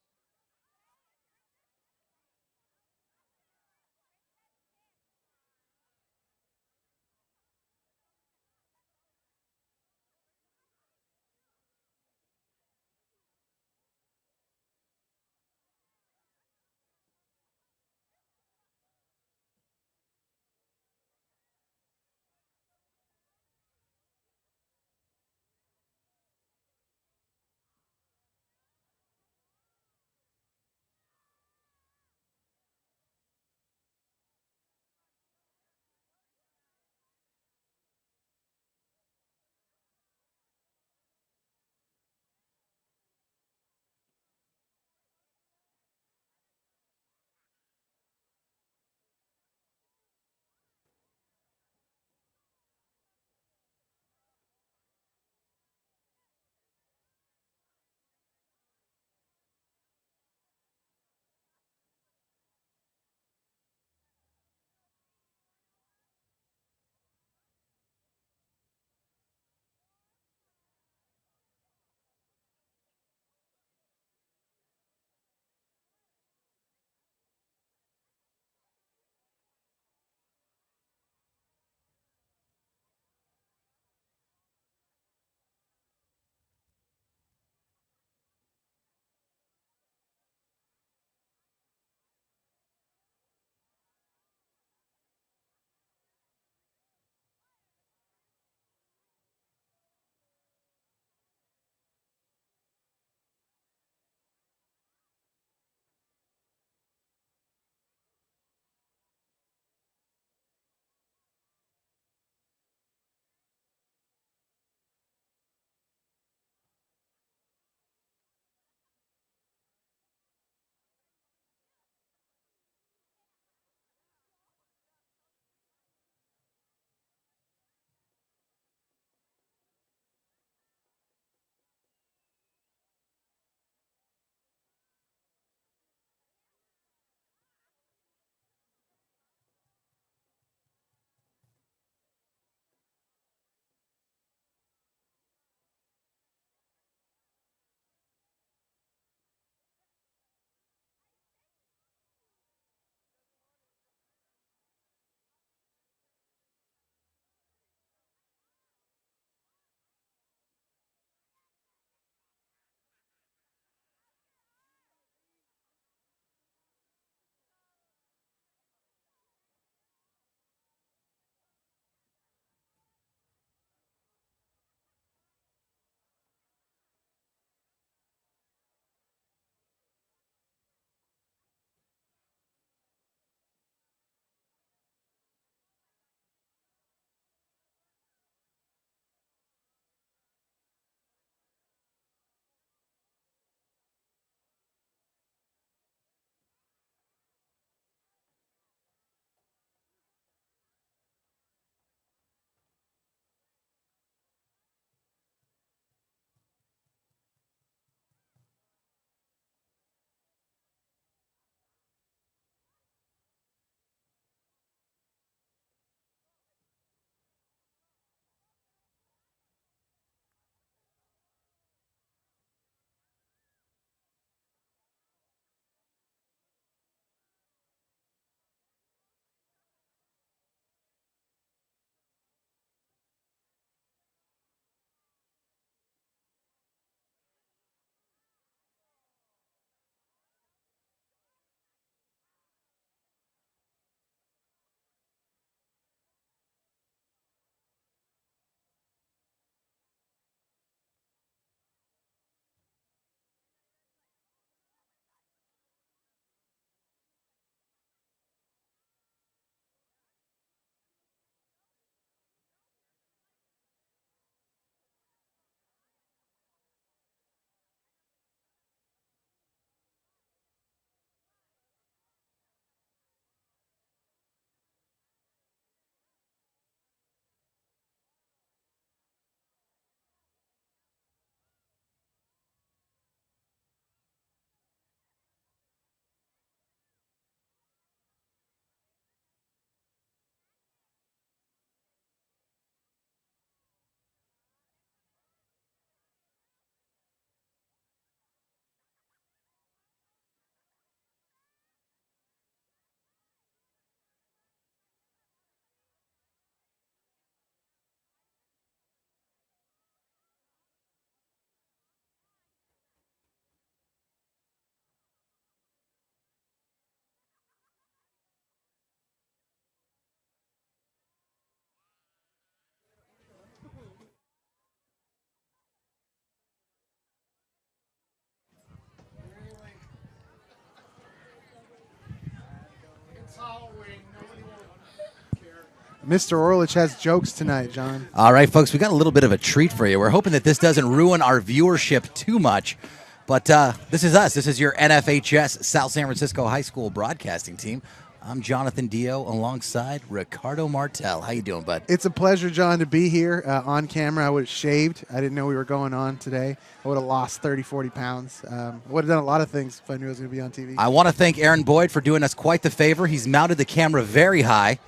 Mr. Orlich has jokes tonight, John. All right, folks, we got a little bit of a treat for you. We're hoping that this doesn't ruin our viewership too much, but this is us. This is your NFHS South San Francisco High School broadcasting team. I'm Jonathan Dio alongside Ricardo Martel. How you doing, bud? It's a pleasure, John, to be here on camera. I would have shaved. I didn't know we were going on today. I would have lost 30, 40 pounds. I would have done a lot of things if I knew I was going to be on TV. I want to thank Aaron Boyd for doing us quite the favor. He's mounted the camera very high,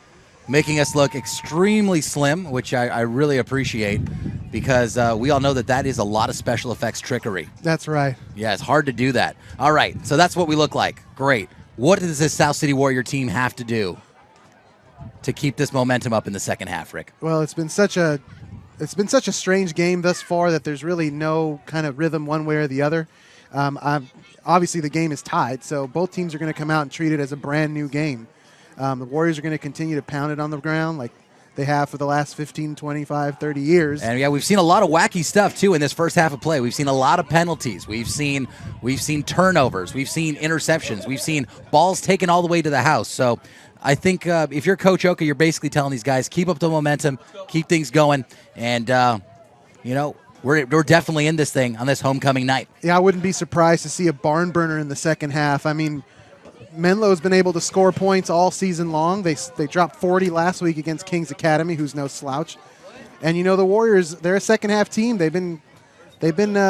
making us look extremely slim, which I really appreciate because we all know that is a lot of special effects trickery. That's right. Yeah, it's hard to do that. All right, so that's what we look like. Great. What does this South City Warrior team have to do to keep this momentum up in the second half, Rick? Well, it's been such a strange game thus far that there's really no kind of rhythm one way or the other. Obviously, the game is tied, so both teams are going to come out and treat it as a brand new game. The Warriors are going to continue to pound it on the ground like they have for the last 15, 25, 30 years. And yeah, we've seen a lot of wacky stuff too in this first half of play. We've seen a lot of penalties. We've seen turnovers. We've seen interceptions. We've seen balls taken all the way to the house. So I think if you're Coach Oka, you're basically telling these guys, keep up the momentum, keep things going, and we're definitely in this thing on this homecoming night. Yeah, I wouldn't be surprised to see a barn burner in the second half. I mean, Menlo's been able to score points all season long. They dropped 40 last week against Kings Academy, who's no slouch. And the Warriors, they're a second half team. They've been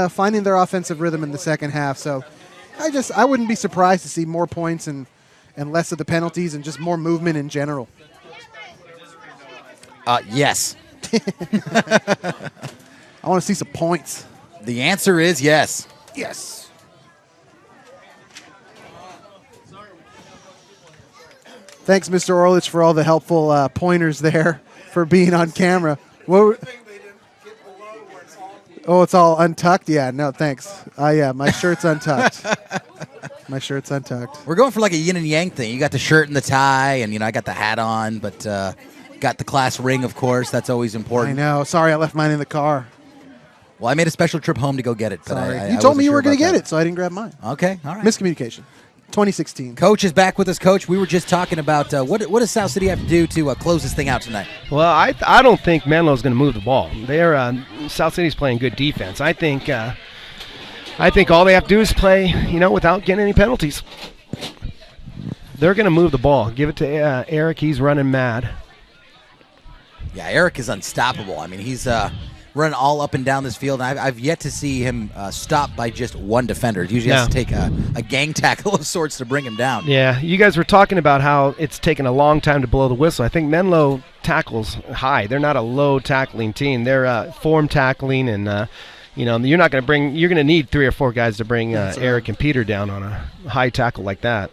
finding their offensive rhythm in the second half. So I wouldn't be surprised to see more points and less of the penalties and just more movement in general. Yes. I want to see some points. The answer is yes. Yes. Thanks, Mr. Orlich, for all the helpful pointers there for being on camera. It's all untucked? Yeah, no, thanks. Yeah, my shirt's untucked. My shirt's untucked. We're going for like a yin and yang thing. You got the shirt and the tie, and, I got the hat on, but got the class ring, of course. That's always important. I know. Sorry, I left mine in the car. Well, I made a special trip home to go get it. But Sorry. You told me you were going to get it, so I didn't grab mine. Okay, all right. Miscommunication. 2016. Coach is back with us. Coach, we were just talking about what does South City have to do to close this thing out tonight? Well, I don't think Menlo's going to move the ball. South City's playing good defense. I think all they have to do is play, without getting any penalties. They're going to move the ball. Give it to Eric. He's running mad. Yeah, Eric is unstoppable. I mean, he's running all up and down this field. And I've yet to see him stopped by just one defender. It usually has to take a gang tackle of sorts to bring him down. Yeah, you guys were talking about how it's taken a long time to blow the whistle. I think Menlo tackles high. They're not a low tackling team. They're form tackling, and you're not going to you're going to need 3 or 4 guys to bring Eric and Peter down on a high tackle like that.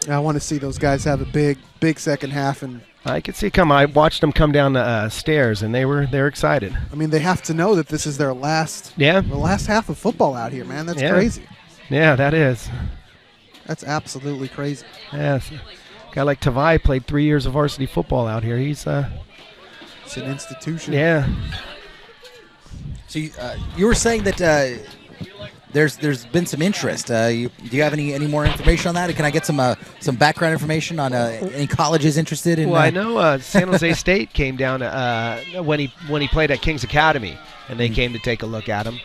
I want to see those guys have a big second half, and I could see I watched them come down the stairs, and they're excited. I mean, they have to know that this is their last half of football out here, man. That's crazy. Yeah, that is. That's absolutely crazy. Yeah, a guy like Tavai played 3 years of varsity football out here. He's it's an institution. Yeah. So you were saying that there's been some interest. Do you have any more information on that? Can I get some background information on any colleges interested in? Well, I know San Jose State came down when he played at Kings Academy, and they came to take a look at him.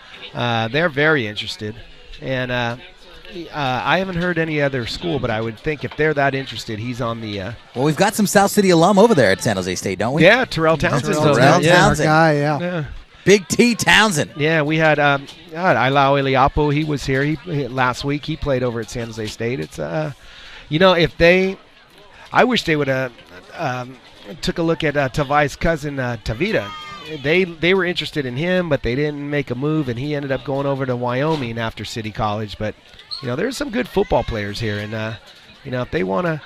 They're very interested, and I haven't heard any other school, but I would think if they're that interested, he's on the. Well, we've got some South City alum over there at San Jose State, don't we? Yeah, Terrell Townsend. Terrell Townsend, guy, yeah. Big T Townsend. Yeah, we had Ilau Eliapo. He was here. Last week he played over at San Jose State. It's if they, I wish they would have took a look at Tavai's cousin Tavita. They were interested in him, but they didn't make a move, and he ended up going over to Wyoming after City College. But there's some good football players here, and if they want to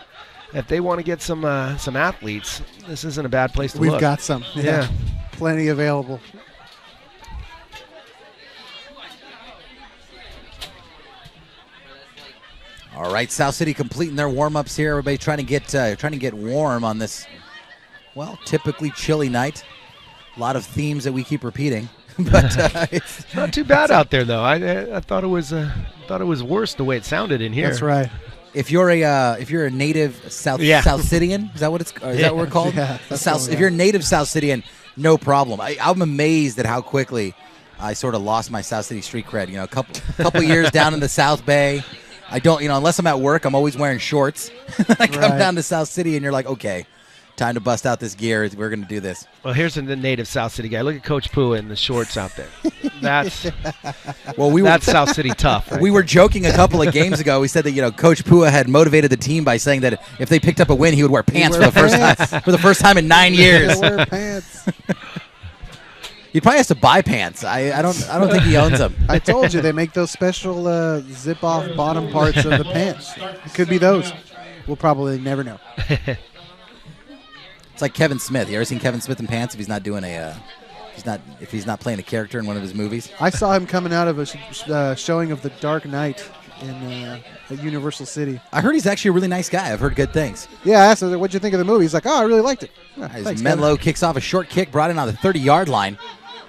get some athletes, this isn't a bad place to look. We've got some. Yeah, plenty available. All right, South City completing their warm-ups here. Everybody trying to get warm on this, well, typically chilly night. A lot of themes that we keep repeating, but it's not too bad out there, though. I thought it was worse the way it sounded in here. That's right. if you're a native South Cityan, is that what it's? Or is that what we're called? Yeah, If you're a native South Cityan, no problem. I'm amazed at how quickly I sort of lost my South City street cred. You know, a couple years down in the South Bay, I don't. You know, unless I'm at work, I'm always wearing shorts. I come down to South City, and you're like, okay, time to bust out this gear. We're going to do this. Well, here's the native South City guy. Look at Coach Pua in the shorts out there. That's South City tough. Right we were joking a couple of games ago. We said that Coach Pua had motivated the team by saying that if they picked up a win, he would wear pants for the first time in 9 years. Wear pants. He probably has to buy pants. I don't think he owns them. I told you they make those special zip off bottom parts of the pants. It could be those. We'll probably never know. It's like Kevin Smith. You ever seen Kevin Smith in pants if he's not doing if he's not playing a character in one of his movies? I saw him coming out of a showing of The Dark Knight at Universal City. I heard he's actually a really nice guy. I've heard good things. Yeah, I asked him, what'd you think of the movie? He's like, oh, I really liked it. Oh, thanks, Menlo kicks off a short kick, brought in on the 30-yard line.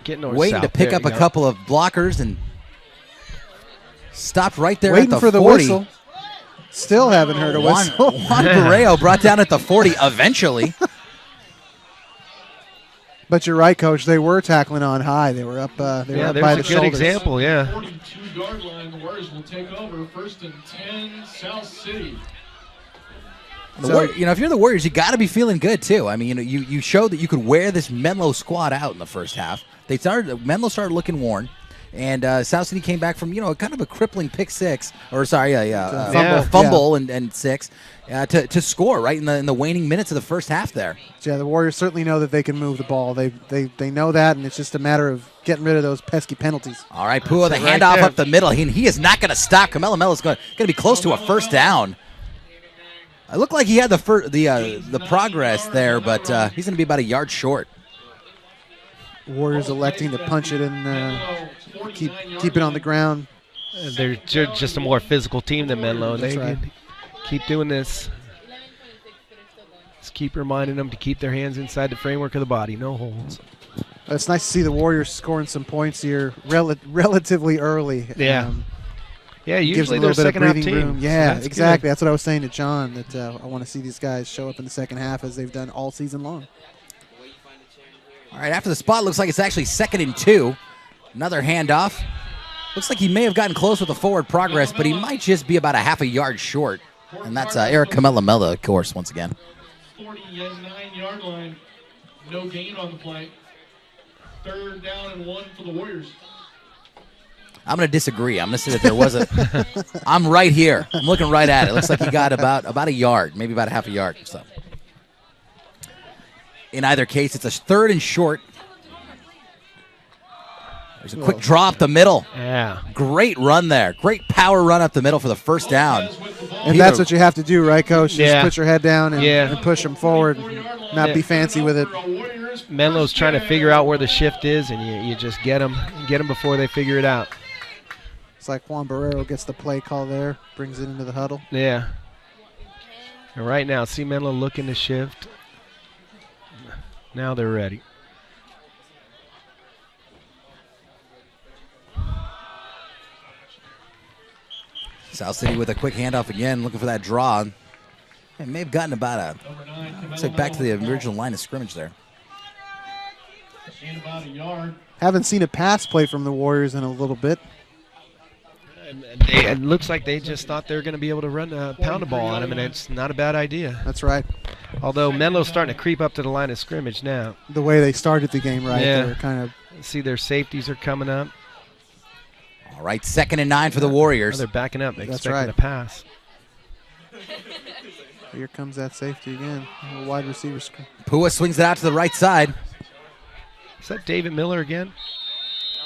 Waiting to pick up a couple of blockers and stopped right there waiting at the for the 40. Whistle. Still haven't heard a whistle. Juan Barreo brought down at the 40 eventually. But you're right, Coach. They were tackling on high. They were up. They were up by the shoulders. There's a good example. Yeah. 42-yard line. The Warriors will take over. 1st and 10, South City. If you're the Warriors, you got to be feeling good too. I mean, you showed that you could wear this Menlo squad out in the first half. Menlo started looking worn, and South City came back from kind of a crippling pick six, or fumble and six, to score right in the waning minutes of the first half there. Yeah, the Warriors certainly know that they can move the ball. They know that, and it's just a matter of getting rid of those pesky penalties. All right, Pua, the handoff up the middle. He is not going to stop. Melo's going to be close to a first down. It looked like he had the progress there, but he's going to be about a yard short. Warriors electing to punch it and keep it on the ground. They're just a more physical team than Menlo. That's right. Keep doing this. Just keep reminding them to keep their hands inside the framework of the body. No holds. It's nice to see the Warriors scoring some points here relatively early. Yeah. Usually gives them a they're little bit of breathing second-half team. room. Yeah, so exactly. Good. That's what I was saying to John, that I want to see these guys show up in the second half as they've done all season long. All right, after the spot, looks like it's actually 2nd and 2. Another handoff. Looks like he may have gotten close with the forward progress, but he might just be about a half a yard short. And that's Eric Camelamella, of course, once again. 49-yard line. No gain on the play. 3rd down and 1 for the Warriors. I'm going to disagree. I'm going to say that there was I'm right here. I'm looking right at it. Looks like he got about a yard, maybe about a half a yard or so. In either case, it's a 3rd and short. There's a quick draw up the middle. Yeah. Great run there. Great power run up the middle for the first down. And that's what you have to do, right, Coach? Just put your head down and push them forward. Not be fancy with it. Menlo's trying to figure out where the shift is, and you just get them before they figure it out. It's like Juan Barrero gets the play call there, brings it into the huddle. Yeah. And right now, see Menlo looking to shift. Now they're ready. South City with a quick handoff again, looking for that draw. It may have gotten about back to the original line of scrimmage there. About a yard. Haven't seen a pass play from the Warriors in a little bit. It looks like they just thought they were going to be able to run pound the ball on him, and it's not a bad idea. That's right. Although Menlo's starting to creep up to the line of scrimmage now. The way they started the game, right? Yeah. They're kind of see their safeties are coming up. All right, 2nd and 9 for the Warriors. Oh, they're backing up. They're That's expecting right. a pass. Here comes that safety again. A wide receiver screen. Pua swings it out to the right side. Is that David Miller again?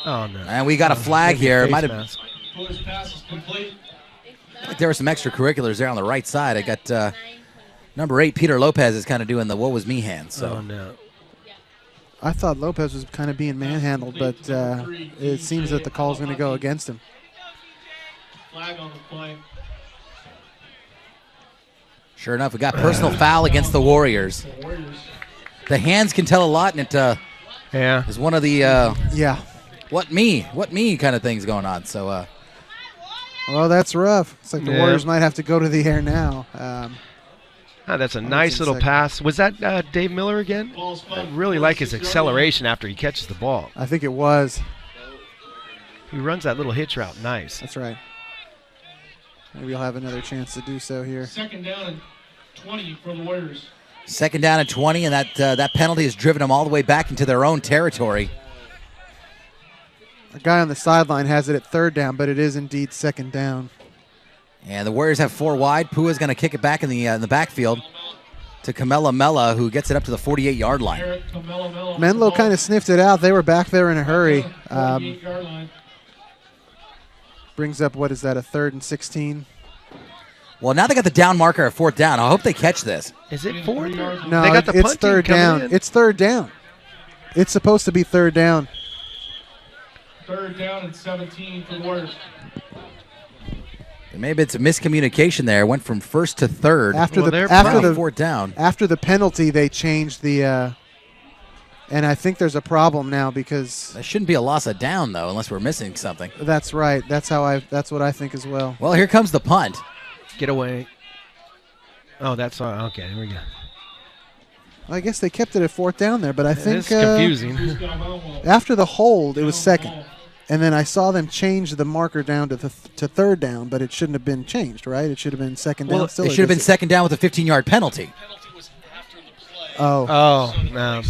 Oh, no. And we got a flag here. Might have. Pass is complete. There were some extracurriculars there on the right side. I got number 8, Peter Lopez, is kind of doing the "what was me" hand. So. Oh, no. I thought Lopez was kind of being manhandled, but it seems that the call's going to go against him. Flag on the play. Sure enough, we got personal foul against the Warriors. The hands can tell a lot, and it is one of the what me kind of things going on. So Well, that's rough. It's like the Warriors might have to go to the air now. That's a nice little pass. Was that Dave Miller again? I really like his acceleration after he catches the ball. I think it was. He runs that little hitch route nice. That's right. Maybe he'll have another chance to do so here. Second down and 20 for the Warriors. Second down and 20, and that penalty has driven them all the way back into their own territory. A guy on the sideline has it at third down, but it is indeed second down. And the Warriors have 4 wide. Pua's going to kick it back in the backfield to Kamela Mela, who gets it up to the 48-yard line. Menlo kind of sniffed it out. They were back there in a hurry. Brings up, what is that, a 3rd and 16? Well, now they got the down marker at 4th down. I hope they catch this. Is it 4th? No, they got the it's third down. It's third down. It's supposed to be third down. 3rd down and 17 for the Warriors. Maybe it's a miscommunication there. It went from 1st to 3rd. After the 4th down. After the penalty, they changed the and I think there's a problem now because that shouldn't be a loss of down though, unless we're missing something. That's right. That's what I think as well. Well, here comes the punt. Get away. Oh, that's okay. Here we go. I guess they kept it at 4th down there, but I think it's confusing. After the hold, it was 2nd. And then I saw them change the marker down to 3rd down, but it shouldn't have been changed, right? It should have been 2nd down. Still, it should have been 2nd down with a 15-yard penalty. Oh, no.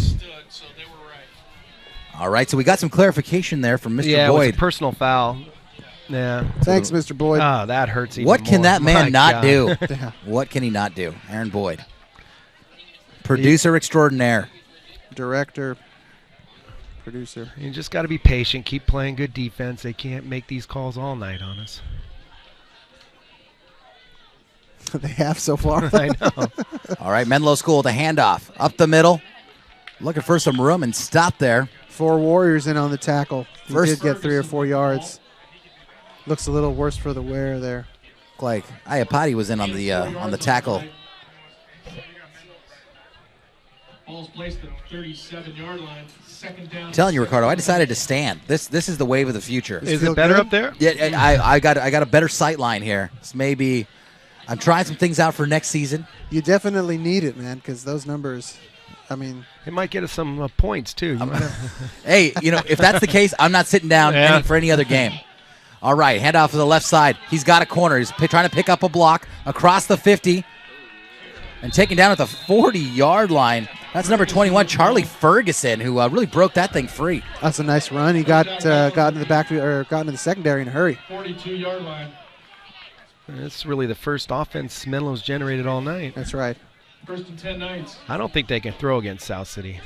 All right, so we got some clarification there from Mr. Yeah, Boyd. it was a personal foul. Yeah. Thanks, Mr. Boyd. Oh, that hurts even What can more. that man not do? Yeah. What can he not do? Aaron Boyd. Producer extraordinaire. Director. Producer. You just got to be patient. Keep playing good defense. They can't make these calls all night on us. They have so far. I know. All right, Menlo School, the handoff. Up the middle. Looking for some room and stop there. 4 Warriors in on the tackle. He First- did get 3 or 4 yards. Looks a little worse for the wear there. Like Iapati was in on the tackle. Ball's placed at 37-yard line. Second down. I'm telling you, Ricardo, I decided to stand. This is the wave of the future. Is it better good? up there? Yeah, I got a better sight line here. It's maybe I'm trying some things out for next season. You definitely need it, man, because those numbers, I mean. It might get us some points, too. Hey, if that's the case, I'm not sitting down for any other game. All right, handoff to the left side. He's got a corner. He's trying to pick up a block across the 50 and taken down at the 40-yard line. That's number 21, Charlie Ferguson, who really broke that thing free. That's a nice run. He got into the back or got into the secondary in a hurry. 42-yard line. It's really the first offense Menlo's generated all night. That's right. 1st and 10 Knights. I don't think they can throw against South City.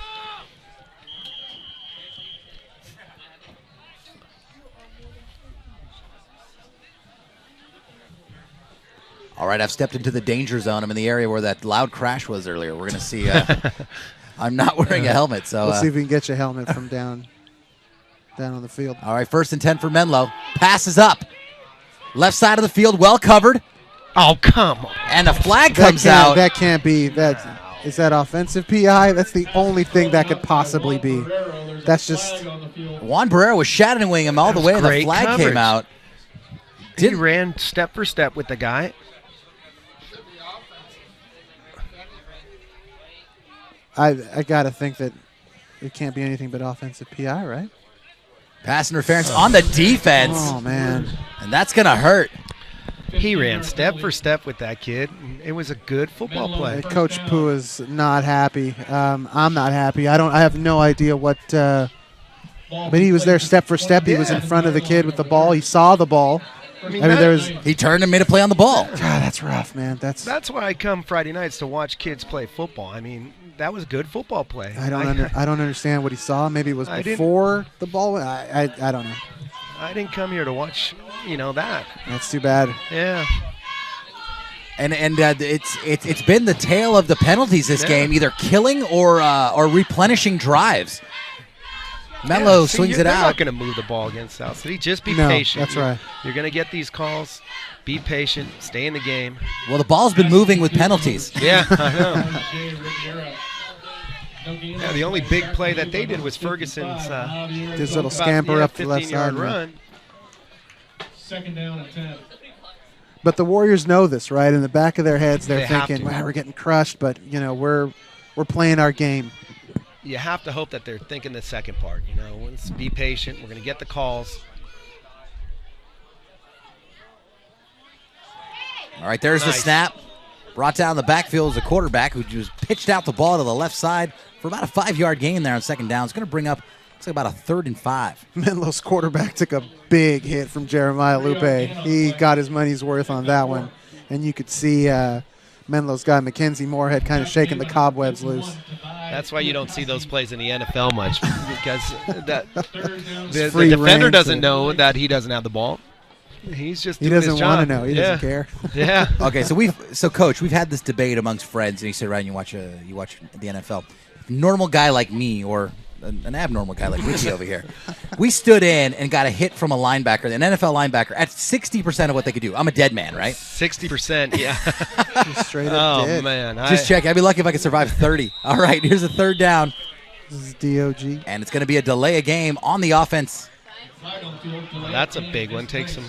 All right, I've stepped into the danger zone. I'm in the area where that loud crash was earlier. We're going to see. I'm not wearing a helmet, so. We'll see if we can get you a helmet from down on the field. All right, 1st and 10 for Menlo. Passes up. Left side of the field, well covered. Oh, come on. And a flag comes out. That can't be. Is that offensive PI? That's the only thing that could possibly be. That's just. Juan Barrera was shadowing him all the way, and the flag coverage. came out. He ran step for step with the guy. I got to think that it can't be anything but offensive PI, right? Pass interference on the defense. Oh, man. And that's going to hurt. He ran step for step with that kid. It was a good football play. Coach Pooh is not happy. I'm not happy. I have no idea what. But he was there step for step. He was in front of the kid with the ball. He saw the ball. He turned and made a play on the ball. God, that's rough, man. That's why I come Friday nights to watch kids play football. I mean, that was a good football play. I don't understand what he saw. Maybe it was before the ball. I don't know. I didn't come here to watch, that. That's too bad. Yeah. And it's been the tale of the penalties this game, either killing or replenishing drives. Menlo swings it they're out. Not going to move the ball against South City. Just be No, patient. that's right. You're going to get these calls. Be patient. Stay in the game. Well, the ball's been moving with penalties. Yeah, I know. Yeah, the only big play that they did was Ferguson's his little scamper up the left side. Run. Second down and 10. But the Warriors know this, right? In the back of their heads, they're They have thinking, to. "Wow, we're getting crushed," but we're playing our game. You have to hope that they're thinking the second part. Let's be patient. We're going to get the calls. All right, there's the snap. Brought down the backfield as a quarterback who just pitched out the ball to the left side for about a 5-yard gain there on second down. It's going to bring up, looks like about a 3rd and 5. Menlo's quarterback took a big hit from Jeremiah Lupe. He got his money's worth on that one. And you could see Menlo's guy, Mackenzie Moorhead, kind of shaking the cobwebs loose. That's why you don't see those plays in the NFL much, because the Free defender reign doesn't to- know that he doesn't have the ball. He's just He doing his doesn't job. want to know. He doesn't care. Yeah. Okay, so Coach, we've had this debate amongst friends, and you sit around and you watch the NFL. Normal guy like me, or an abnormal guy like Richie over here, we stood in and got a hit from a linebacker, an NFL linebacker, at 60% of what they could do. I'm a dead man, right? 60%, yeah. Straight up dead. Oh, man. Just check. I'd be lucky if I could survive 30. All right, here's a 3rd down. This is DOG. And it's going to be a delay of game on the offense. That's a big one. Takes him,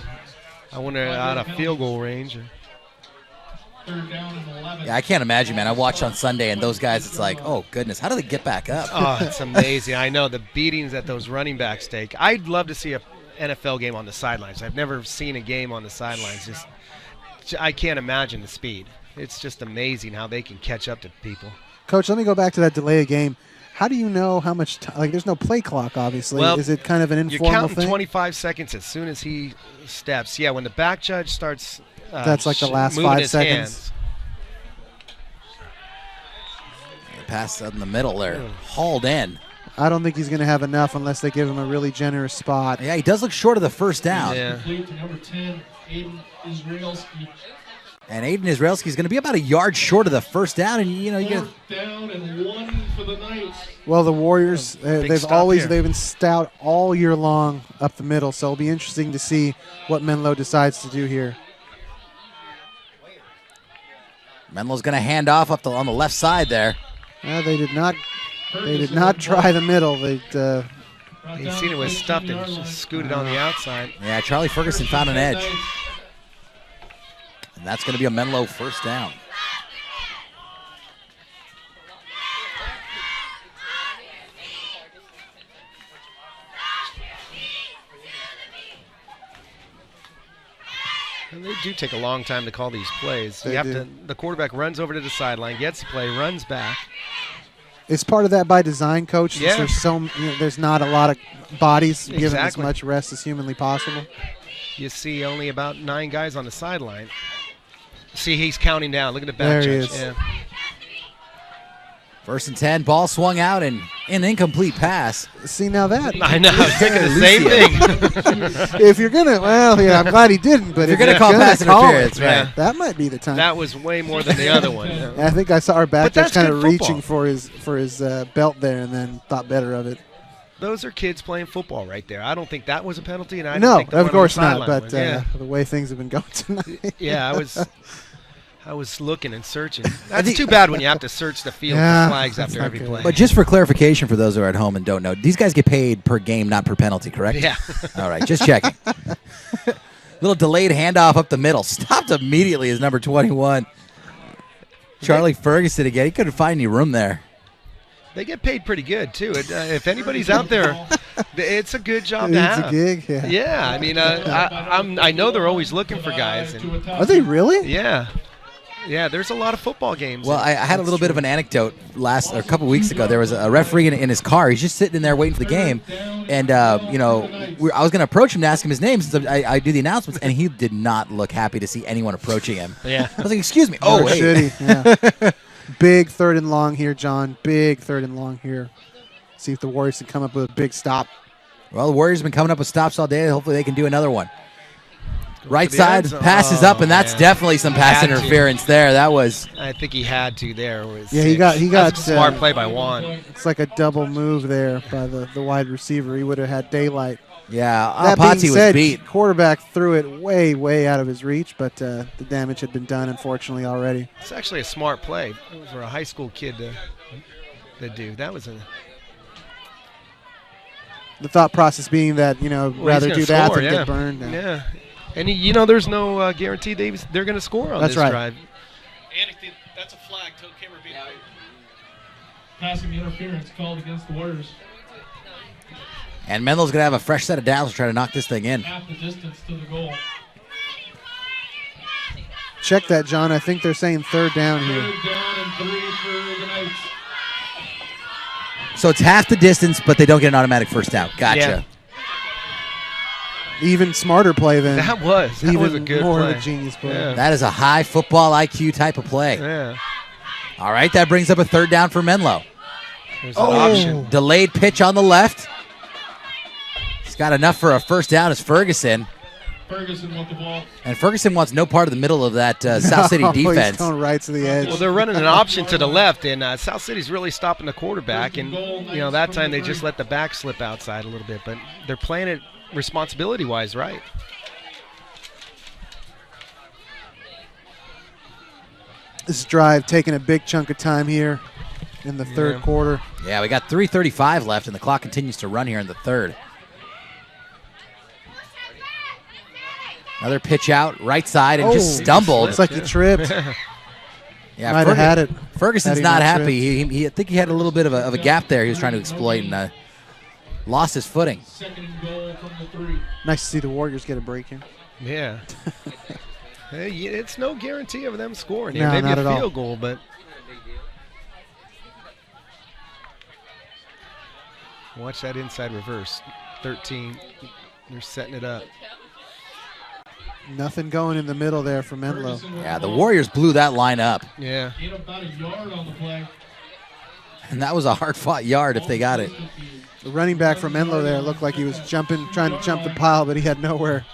I wonder, out of field goal range. Yeah, I can't imagine, man. I watched on Sunday, and those guys, it's like, oh, goodness, how do they get back up? Oh, it's amazing. I know the beatings that those running backs take. I'd love to see a NFL game on the sidelines. I've never seen a game on the sidelines. I can't imagine the speed. It's just amazing how they can catch up to people. Coach, let me go back to that delay of game. How do you know how much time? There's no play clock, obviously. Well, is it kind of an informal you're counting thing? 25 seconds as soon as he steps. Yeah, when the back judge starts That's like the last moving 5 his seconds. hands. Pass in the middle there. Hauled in. I don't think he's going to have enough unless they give him a really generous spot. Yeah, he does look short of the first down. Yeah. Complete to number 10, Aiden Israelski. And Aiden Israelski is going to be about a yard short of the first down, and you get Fourth down and 1 for the Knights. Well, the Warriors, they've stop here. been stout all year long up the middle, so it'll be interesting to see what Menlo decides to do here. Menlo's going to hand off up on the left side there. They did not try the middle. He's seen it was stuffed and just scooted on the outside. Yeah, Charlie Ferguson found an edge. And that's going to be a Menlo first down. And they do take a long time to call these plays. They do. The quarterback runs over to the sideline, gets the play, runs back. It's part of that by design, Coach. Since Yeah. there's not a lot of bodies given as Exactly. much rest as humanly possible. You see only about 9 guys on the sideline. See, he's counting down. Look at the back There he judge. is. Yeah. First and 10, ball swung out and an incomplete pass. See, now that I know. I was thinking the same thing. if you're gonna, I'm glad he didn't. But If if you're gonna call pass call interference, it, right. that might be the time. That was way more than the other one. Yeah. I think I saw our back But judge that's kind good of football. reaching for his belt there, and then thought better of it. Those are kids playing football right there. I don't think that was a penalty, and I No, don't think the of one course on the not. sideline But was. Yeah. the way things have been going tonight. Yeah, I was looking and searching. That's too bad when you have to search the field Yeah, for flags that's after not every good. play. But just for clarification for those who are at home and don't know, these guys get paid per game, not per penalty, correct? Yeah. All right, just checking. Little delayed handoff up the middle. Stopped immediately as number 21. Charlie Ferguson again. He couldn't find any room there. They get paid pretty good, too. If anybody's out there, it's a good job to It's have. a gig, yeah. Yeah, I mean, I know they're always looking for guys. And, Are they really? yeah. Yeah, there's a lot of football games. Well, I had a little bit of an anecdote a couple weeks ago. There was a referee in his car. He's just sitting in there waiting for the game, and I was going to approach him to ask him his name since I do the announcements, and he did not look happy to see anyone approaching him. Yeah. I was like, "Excuse me." Or Oh, wait. should he? Yeah. Big 3rd and long here, John. Big 3rd and long here. See if the Warriors can come up with a big stop. Well, the Warriors have been coming up with stops all day. Hopefully, they can do another one. Right to the end side zone. passes up, and that's man. definitely some pass Had to. interference there. That was I think he had to there. Yeah, he got That's a smart play by Juan. It's like a double move there by the wide receiver. He would have had daylight. yeah. That being Apati was said, beat. quarterback threw it way out of his reach, but the damage had been done, unfortunately, already. It's actually a smart play for a high school kid to do. That was a The thought process being that, rather he's do gonna that score, than yeah. get burned. Yeah. And you know, there's no guarantee they're going to score on That's this right. drive. And that's a flag. Camera beat. Passing interference called against the Warriors. And Menlo's going to have a fresh set of downs to try to knock this thing in. Half the distance to the goal. Check that, John. I think they're saying third down here. Third down and 3 for the Knights. So it's half the distance, but they don't get an automatic first down. Gotcha. Yeah. Even smarter play than That was a good more play. of a genius play. Yeah. That is a high football IQ type of play. Yeah. All right, that brings up a third down for Menlo. There's an option. Delayed pitch on the left. He's got enough for a first down as Ferguson. Ferguson wants the ball. And Ferguson wants no part of the middle of that South City defense. He's going right to the edge. Well, they're running an option to the left, and South City's really stopping the quarterback. And, that time they just let the back slip outside a little bit. But they're playing it responsibility-wise right. This drive taking a big chunk of time here in the third quarter. Yeah, we got 3:35 left, and the clock continues to run here in the third. Another pitch out, right side, and just stumbled. Looks like he tripped. Yeah, Might have had it. Ferguson's had he not not happy. I think he had a little bit of a gap there he was trying to exploit and lost his footing. Second and goal from the 3. Nice to see the Warriors get a break in. Yeah. Hey, it's no guarantee of them scoring No, here. Maybe not a at all. field goal, but watch that inside reverse. 13. They're setting it up. Nothing going in the middle there for Menlo. Yeah, the Warriors blew that line up. Yeah. Gained about a yard on the play. And that was a hard-fought yard if they got it. The running back from Menlo there looked like he was trying to jump the pile, but he had nowhere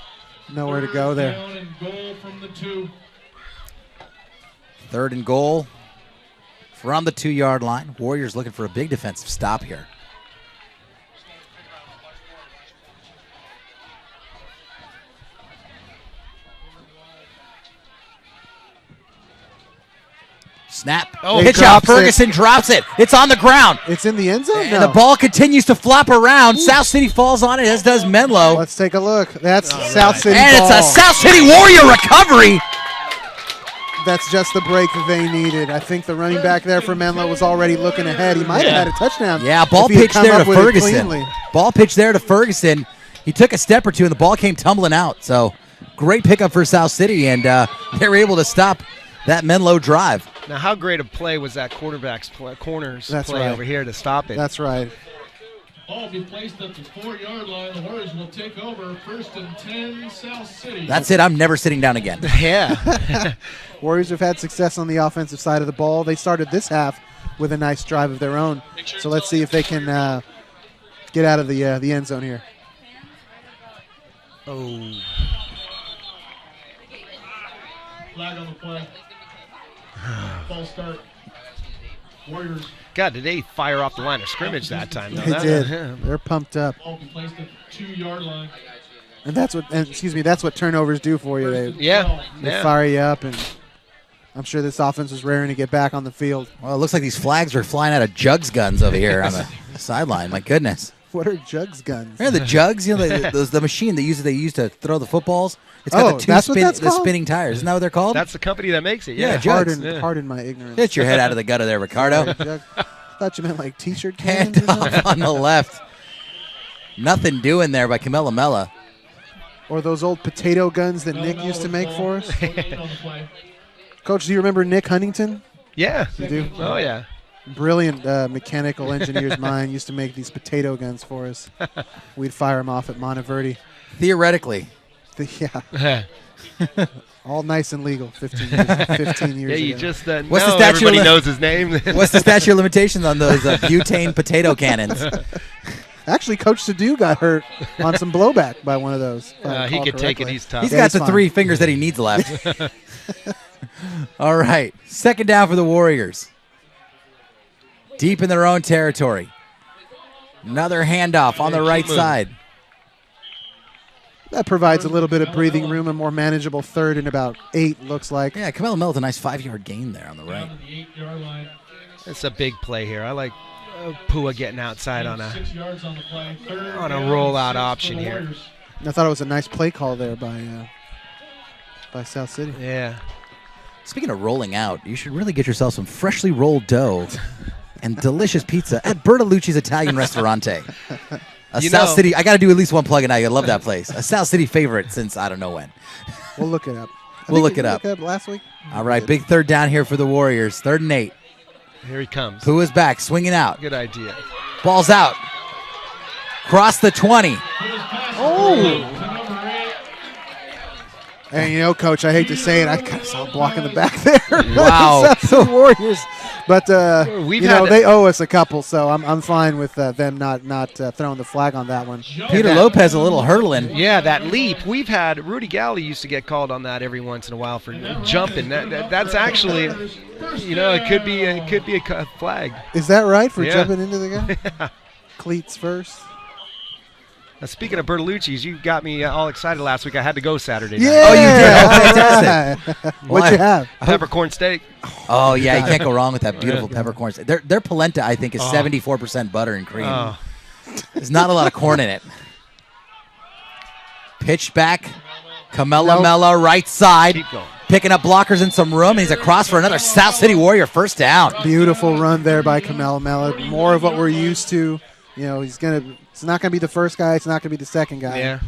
to go there. Down and goal from the 2. Third and goal from the 2-yard line. Warriors looking for a big defensive stop here. Snap. Pitch out. Ferguson drops it. It's on the ground. It's in the end zone? And the ball continues to flop around. South City falls on it, as does Menlo. Let's take a look. That's South City and ball. It's a South City Warrior recovery. That's just the break that they needed. I think the running back there for Menlo was already looking ahead. He might have had a touchdown. Yeah, ball if he had pitch come there up to with it Ferguson. cleanly. Ball pitch there to Ferguson. He took a step or two, and the ball came tumbling out. So great pickup for South City, and they were able to stop that Menlo drive. Now, how great a play was that corner's play over here to stop it? That's right. Ball will be placed at the 4-yard line. The Warriors will take over. First and 10, South City. That's it. I'm never sitting down again. Yeah. Warriors have had success on the offensive side of the ball. They started this half with a nice drive of their own. So let's see if they can get out of the end zone here. Oh. Flag on the play. Ball start. Warriors. God, did they fire off the line of scrimmage that time? They did. They're pumped up. Ball will be placed at the 2-yard line. And that's what turnovers do for you. They Yeah. fire you up, and I'm sure this offense was raring to get back on the field. Well, it looks like these flags are flying out of jugs guns over here on the sideline. My goodness. What are jugs guns? Remember the jugs? You know, the machine they use to throw the footballs. It's got the spinning tires. Isn't that what they're called? That's the company that makes it. Yeah, Yeah. jugs. Pardon my ignorance. Get your head out of the gutter there, Ricardo. Thought you meant like T-shirt cans. Hand off on the left. Nothing doing there by Camilla Mella. Or those old potato guns that Nick used to make for us. Coach, do you remember Nick Huntington? Yeah. You do? Oh, yeah. Brilliant mechanical engineer's mind used to make these potato guns for us. We'd fire them off at Monteverdi. Theoretically. Yeah. All nice and legal 15 years Yeah, you ago. just What's the everybody knows his name. What's the statute of limitations on those butane potato cannons? Actually, Coach Sadu got hurt on some blowback by one of those. He could take it. He's tough. He's got the 3 fingers that he needs left. All right. Second down for the Warriors. Deep in their own territory. Another handoff on the right side. That provides a little bit of breathing room, a more manageable third and about 8, looks like. Yeah, Camelo Mel with a nice 5-yard gain there on the right. It's a big play here. I like Pua getting outside on a 6 yards on the play. rollout option here. I thought it was a nice play call there by by South City. Yeah. Speaking of rolling out, you should really get yourself some freshly rolled dough and delicious pizza at Bertolucci's Italian Ristorante. South City, I got to do at least one plug a night. I love that place. A South City favorite since I don't know when. We'll look it up. We'll look it up. Last week. All right, big third down here for the Warriors. 3rd and 8. Here he comes. Pua's back, swinging out. Good idea. Ball's out. Cross the 20. Oh! And you know, Coach, I hate to say it, I kind of saw a block in the back there. Wow. The Warriors. But, they owe us a couple, so I'm fine with them not throwing the flag on that one. Peter Lopez a little hurtling. Yeah, that leap. We've had Rudy Galley used to get called on that every once in a while for jumping. That's actually, it could be a flag. Is that right for jumping into the guy? Yeah. Cleats first. Now, speaking of Bertolucci's, you got me all excited last week. I had to go Saturday night. Yeah. Oh, you did? Oh, fantastic. What'd you have? Peppercorn steak. Oh, yeah, you can't go wrong with that beautiful peppercorn steak. Their polenta, I think, is 74% butter and cream. Oh. There's not a lot of corn in it. Pitch back. Kamela right side. Keep going. Picking up blockers in some room, and he's across for another South City Warrior first down. Beautiful run there by Kamela. More of what we're used to. It's not going to be the first guy. It's not going to be the second guy. Yeah.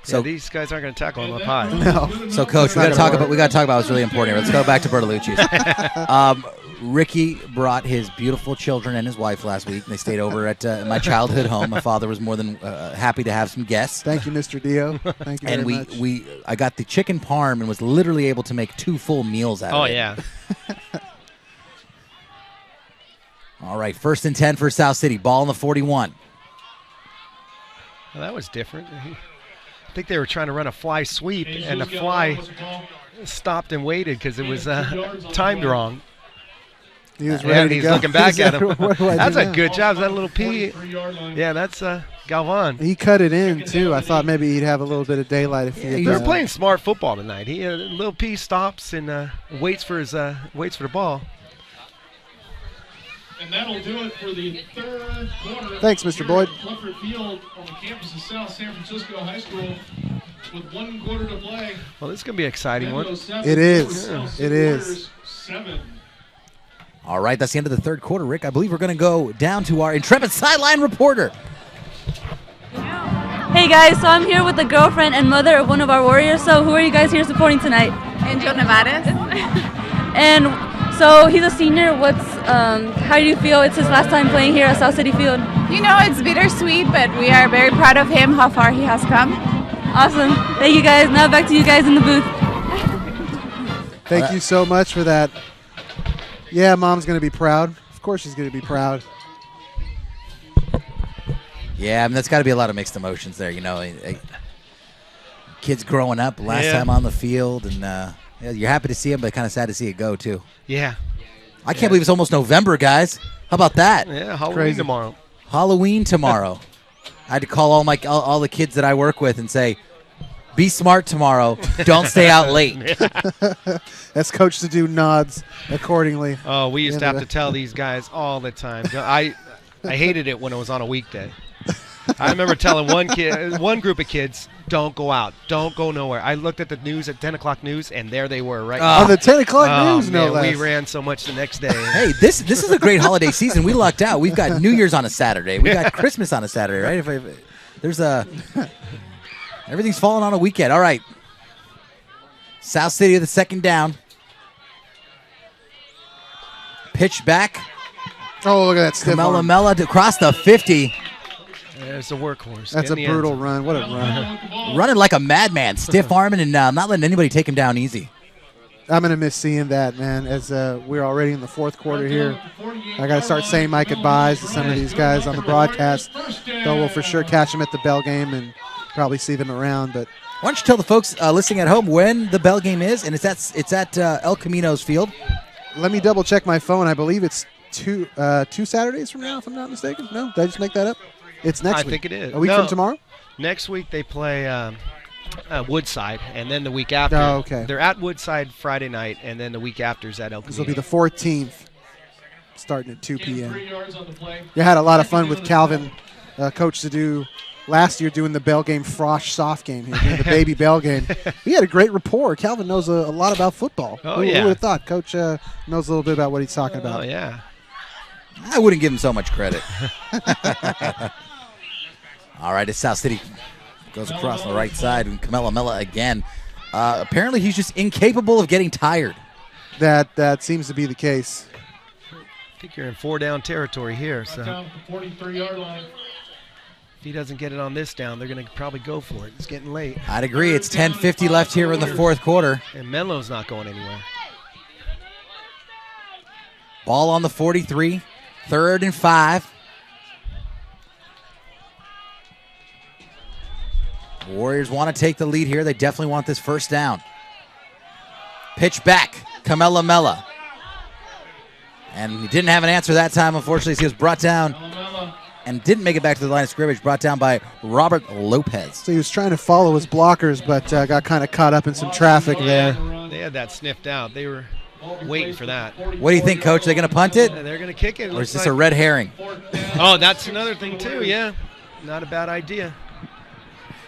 So these guys aren't going to tackle him up high. No. So, Coach, we got to talk about what's really important here. Let's go back to Bertolucci's. Ricky brought his beautiful children and his wife last week. And they stayed over at my childhood home. My father was more than happy to have some guests. Thank you, Mr. Dio. Thank you very much. I got the chicken parm and was literally able to make 2 full meals out of it. Oh, yeah. All right, 1st and 10 for South City. Ball in the 41. Well, that was different. I think they were trying to run a fly sweep, and the fly stopped and waited because it was timed wrong. He was ready to he's go. looking back at him. That's a now? good job. Is that a little P? Yeah, that's Galvan. He cut it in, too. I thought maybe he'd have a little bit of daylight if he They're playing smart football tonight. Little P stops and waits for the ball. And that'll do it for the 3rd quarter. Thanks, Mr. Boyd. Clifford Field on the campus of South San Francisco High School with 1 quarter to play. Well, this is going to be an exciting one. It is. It is. 7. All right, that's the end of the 3rd quarter, Rick. I believe we're going to go down to our intrepid sideline reporter. Hey, guys. So I'm here with the girlfriend and mother of one of our Warriors. So who are you guys here supporting tonight? Angel Nevares. And so he's a senior. How do you feel? It's his last time playing here at South City Field. It's bittersweet, but we are very proud of him, how far he has come. Awesome. Thank you, guys. Now back to you guys in the booth. Thank you so much for that. Yeah, Mom's going to be proud. Of course she's going to be proud. Yeah, I mean, that's got to be a lot of mixed emotions there. Kids growing up, last time on the field, and you're happy to see him, but kind of sad to see it go, too. Yeah. I can't believe it's almost November, guys. How about that? Yeah, Halloween tomorrow. Halloween tomorrow. I had to call all the kids that I work with and say, be smart tomorrow. Don't stay out late. That's Coach to do nods accordingly. Oh, we used to have to tell these guys all the time. I hated it when it was on a weekday. I remember telling one group of kids, don't go out. Don't go nowhere. I looked at the news at 10 o'clock news, and there they were right on the 10 o'clock news, no less. We ran so much the next day. Hey, this is a great holiday season. We lucked out. We've got New Year's on a Saturday. We got Christmas on a Saturday, right? Everything's falling on a weekend. All right. South City with the 2nd down. Pitch back. Oh, look at that stiff arm. Mela across the 50. There's a workhorse. That's a brutal run. What a run. Running like a madman, stiff arming and not letting anybody take him down easy. I'm going to miss seeing that, man, as we're already in the 4th quarter here. I got to start saying my goodbyes to some of these guys on the broadcast. Though we'll for sure catch them at the Bell game and probably see them around. But why don't you tell the folks listening at home when the Bell game is, and it's at El Camino's field. Let me double check my phone. I believe it's two Saturdays from now, if I'm not mistaken. No, did I just make that up? It's next week. I think it is. A week from tomorrow? Next week they play Woodside, and then the week after. Oh, okay. They're at Woodside Friday night, and then the week after is at El Camino. This will be the 14th, starting at 2 p.m. You had a lot of fun with Calvin, Coach Sadu, last year doing the bell game, Frosh soft game, here, doing the baby bell game. He had a great rapport. Calvin knows a lot about football. Oh, Who yeah. would have thought? Coach knows a little bit about what he's talking about. Oh, yeah. I wouldn't give him so much credit. All right, it's South City. Goes across the right side, and Kamehameha again. Apparently, he's just incapable of getting tired. That seems to be the case. I think you're in 4-down territory here. So Down at the 43-yard line. if he doesn't get it on this down, they're going to probably go for it. It's getting late. I'd agree. It's 10:50 left here in the fourth quarter. And Menlo's not going anywhere. Ball on the 43, 3rd and 5. Warriors want to take the lead here. They definitely want this first down. Pitch back, Kamehameha. And he didn't have an answer that time, unfortunately. So he was brought down and didn't make it back to the line of scrimmage. Brought down by Robert Lopez. So he was trying to follow his blockers, but got kind of caught up in some traffic there. They had that sniffed out. They were waiting for that. What do you think, Coach? Are they going to punt it? They're going to kick it. Or is this a red herring? Oh, that's another thing, too, yeah. Not a bad idea.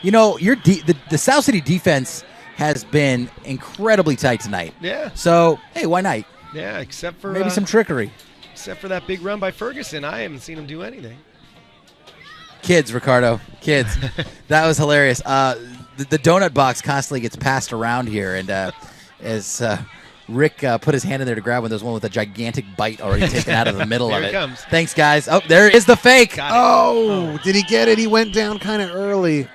You know, the South City defense has been incredibly tight tonight. Yeah. So, hey, why not? Yeah, except for maybe some trickery. Except for that big run by Ferguson. I haven't seen him do anything. Kids, Ricardo. Kids. That was hilarious. The donut box constantly gets passed around here, and as Rick put his hand in there to grab one, there's one with a gigantic bite already taken out of the middle of it. There it comes. Thanks, guys. Oh, there is the fake. Oh, did he get it? He went down kind of early.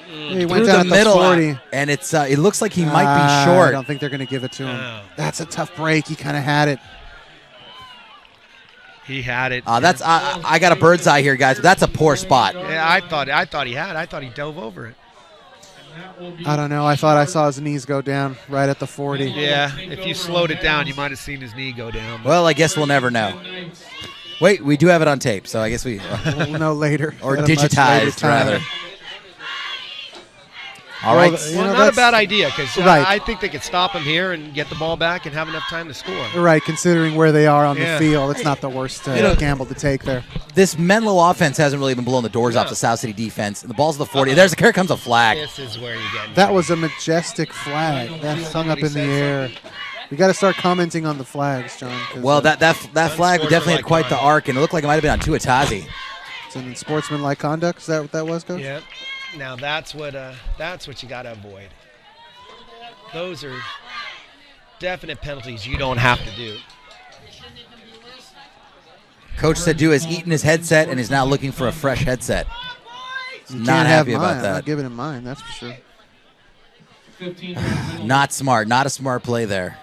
He went Through down the at middle, 40. and it looks like he might be short. I don't think they're going to give it to him. That's a tough break. He kind of had it. He had it. That's I got a bird's eye here, guys. But that's a poor spot. Yeah, I thought he had. I thought he dove over it. I don't know. I thought I saw his knees go down right at the 40. Yeah, if you slowed it down, you might have seen his knee go down. Well, I guess we'll never know. Wait, we do have it on tape, so I guess we'll know later. Or At a much later digitized, time. rather. All right. Well, not a bad idea, because right. I think they could stop him here and get the ball back and have enough time to score. Right, considering where they are on Yeah. the field, it's not the worst gamble to take there. This Menlo offense hasn't really been blowing the doors off the South City defense. And the ball's at the 40. Here comes a flag. This is where you get. That was a majestic flag. That's hung up in the air. We got to start commenting on the flags, John. Well, that flag definitely had quite the arc, and it looked like it might have been on Tuatazi. It's in sportsmanlike conduct. Is that what that was, Coach? Yeah. Now that's what you got to avoid. Those are definite penalties you don't have to do. Coach Sadu has eaten his headset and is now looking for a fresh headset. He's You not can't have happy mine. about I'm that. not giving him mine, that's for sure. Not smart. Not a smart play there.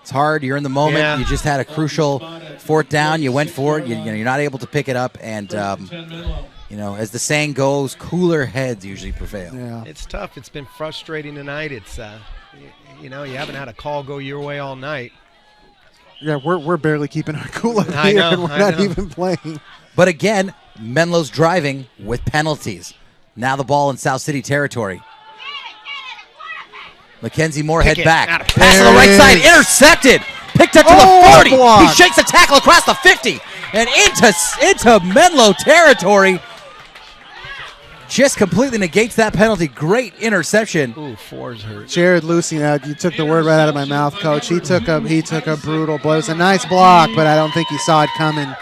It's hard. You're in the moment. Yeah. You just had a crucial 4th down. You went for it. You're not able to pick it up. And, as the saying goes, cooler heads usually prevail. Yeah. It's tough. It's been frustrating tonight. It's you haven't had a call go your way all night. Yeah, we're barely keeping our cool up I here, know, and we're I not know. even playing. But again, Menlo's driving with penalties. Now the ball in South City territory. Mackenzie Moorhead Pick it. back. Out of Pass on There the right it side. is. Intercepted. Picked up to Oh, the 40. block. He shakes the tackle across the 50 and into Menlo territory. Just completely negates that penalty. Great interception. Ooh, 4's hurt. Jared Lucy, now you took the word right out of my mouth, Coach. He took a brutal blow. It was a nice block, but I don't think he saw it coming.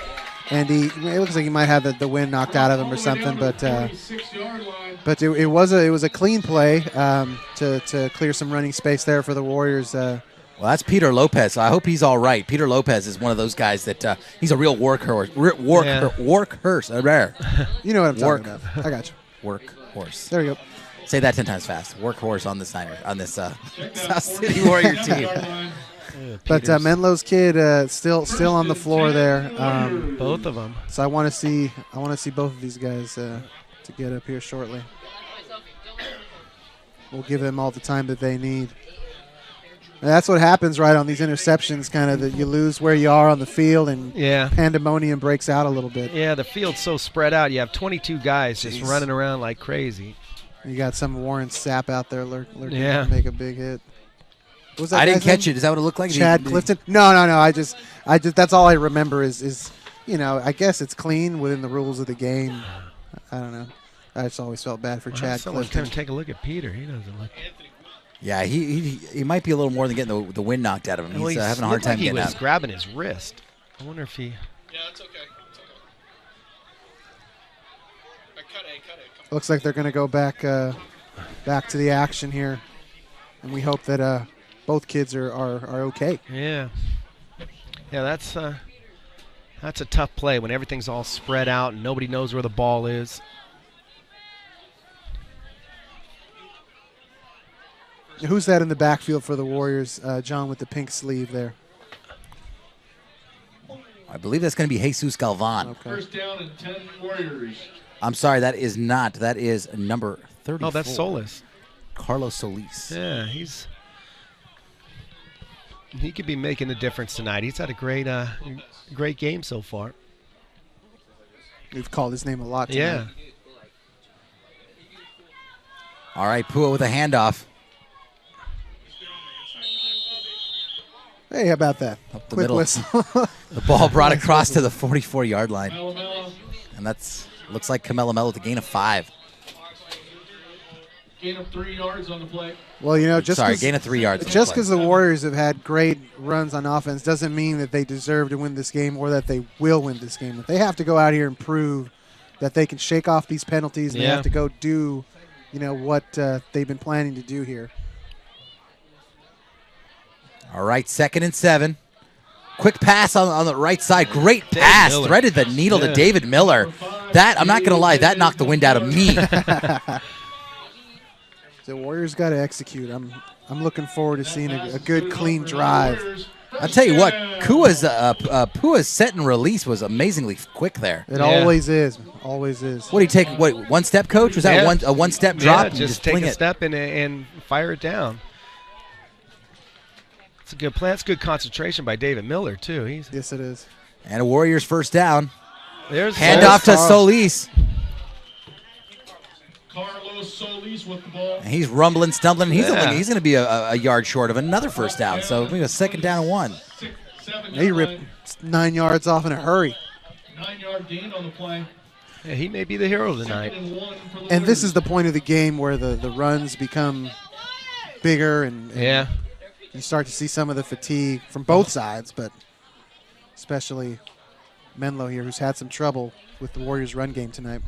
And it looks like he might have the wind knocked out of him or something. But it was a clean play to clear some running space there for the Warriors. Well, that's Peter Lopez. So I hope he's all right. Peter Lopez is one of those guys that he's a real workhorse. Workhorse. You know what I'm talking about. I got you. Workhorse. There you go. Say that 10 times fast. Workhorse on this South City Warrior team. But Menlo's kid still on the floor there. Both of them. So I want to see both of these guys to get up here shortly. We'll give them all the time that they need. And that's what happens right on these interceptions, kind of that you lose where you are on the field and pandemonium breaks out a little bit. Yeah, the field's so spread out. You have 22 guys just running around like crazy. You got some Warren Sapp out there lurking Yeah. to make a big hit. What was that I didn't guy's name? catch it. Is that what it looked like? Chad Clifton? No. I just that's all I remember is I guess it's clean within the rules of the game. I don't know. I just always felt bad for Chad Someone's Clifton. going to take a look at Peter. He doesn't look. Yeah, he might be a little more than getting the wind knocked out of him. Well, He's having a hard time getting He was out. grabbing his wrist. I wonder if he. Yeah, it's okay. It's okay. Cut it. Looks like they're going to go back to the action here, and we hope that both kids are okay. Yeah. Yeah, that's a tough play when everything's all spread out and nobody knows where the ball is. Who's that in the backfield for the Warriors, John, with the pink sleeve there? I believe that's going to be Jesus Galvan. Okay. First down and 10 Warriors. I'm sorry, that is not. That is number 34. Oh, that's Solis. Carlos Solis. Yeah, he could be making the difference tonight. He's had a great game so far. We've called his name a lot tonight. Yeah. All right, Pua with a handoff. Hey, how about that? Up the Quick middle. whistle. The ball brought across to the 44-yard line. Mello. And that's looks like Mello with a gain of 5. Gain of 3 yards on the play. Well, you know, gain of 3 yards. Just because the Warriors have had great runs on offense doesn't mean that they deserve to win this game or that they will win this game. If they have to go out here and prove that they can shake off these penalties, and they have to go do, what they've been planning to do here. All right, 2nd and 7. Quick pass on the right side. Great pass. Threaded the needle to David Miller. That, I'm not going to lie, that knocked the wind out of me. The Warriors got to execute. I'm looking forward to seeing a good, clean drive. I'll tell you what, Pua's set and release was amazingly quick there. It always is. Always is. What do you take? What, one step, coach? Was that a one-step drop? Yeah, just take a step and fire it down. It's a good play. That's good concentration by David Miller, too. Yes, it is. And a Warriors first down. There's handoff to Solis. Carlos Solis with the ball. And he's rumbling, stumbling. He's going to be a yard short of another first down. So we have a 2nd down and 1. He ripped 9 yards off in a hurry. 9-yard gain on the play. Yeah, he may be the hero tonight. And this is the point of the game where the runs become bigger and you start to see some of the fatigue from both sides, but especially Menlo here, who's had some trouble with the Warriors' run game tonight.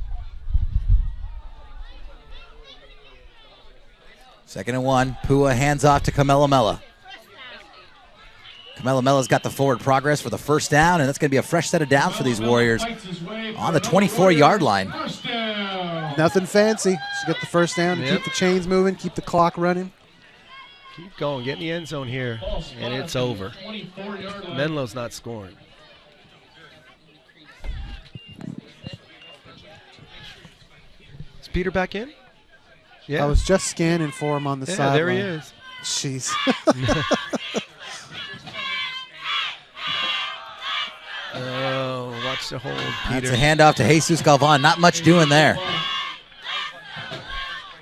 2nd and 1. Pua hands off to Camelo Mella. Camelo Mella's got the forward progress for the first down, and that's going to be a fresh set of downs for these Warriors on the 24-yard line. Nothing fancy. Just get the first down and keep the chains moving, keep the clock running. Keep going. Get in the end zone here, and it's over. Menlo's not scoring. Is Peter back in? Yeah. I was just scanning for him on the sideline. There he is. Jeez. Oh, watch the hold, Peter. That's a handoff to Jesus Galvan. Not much doing there.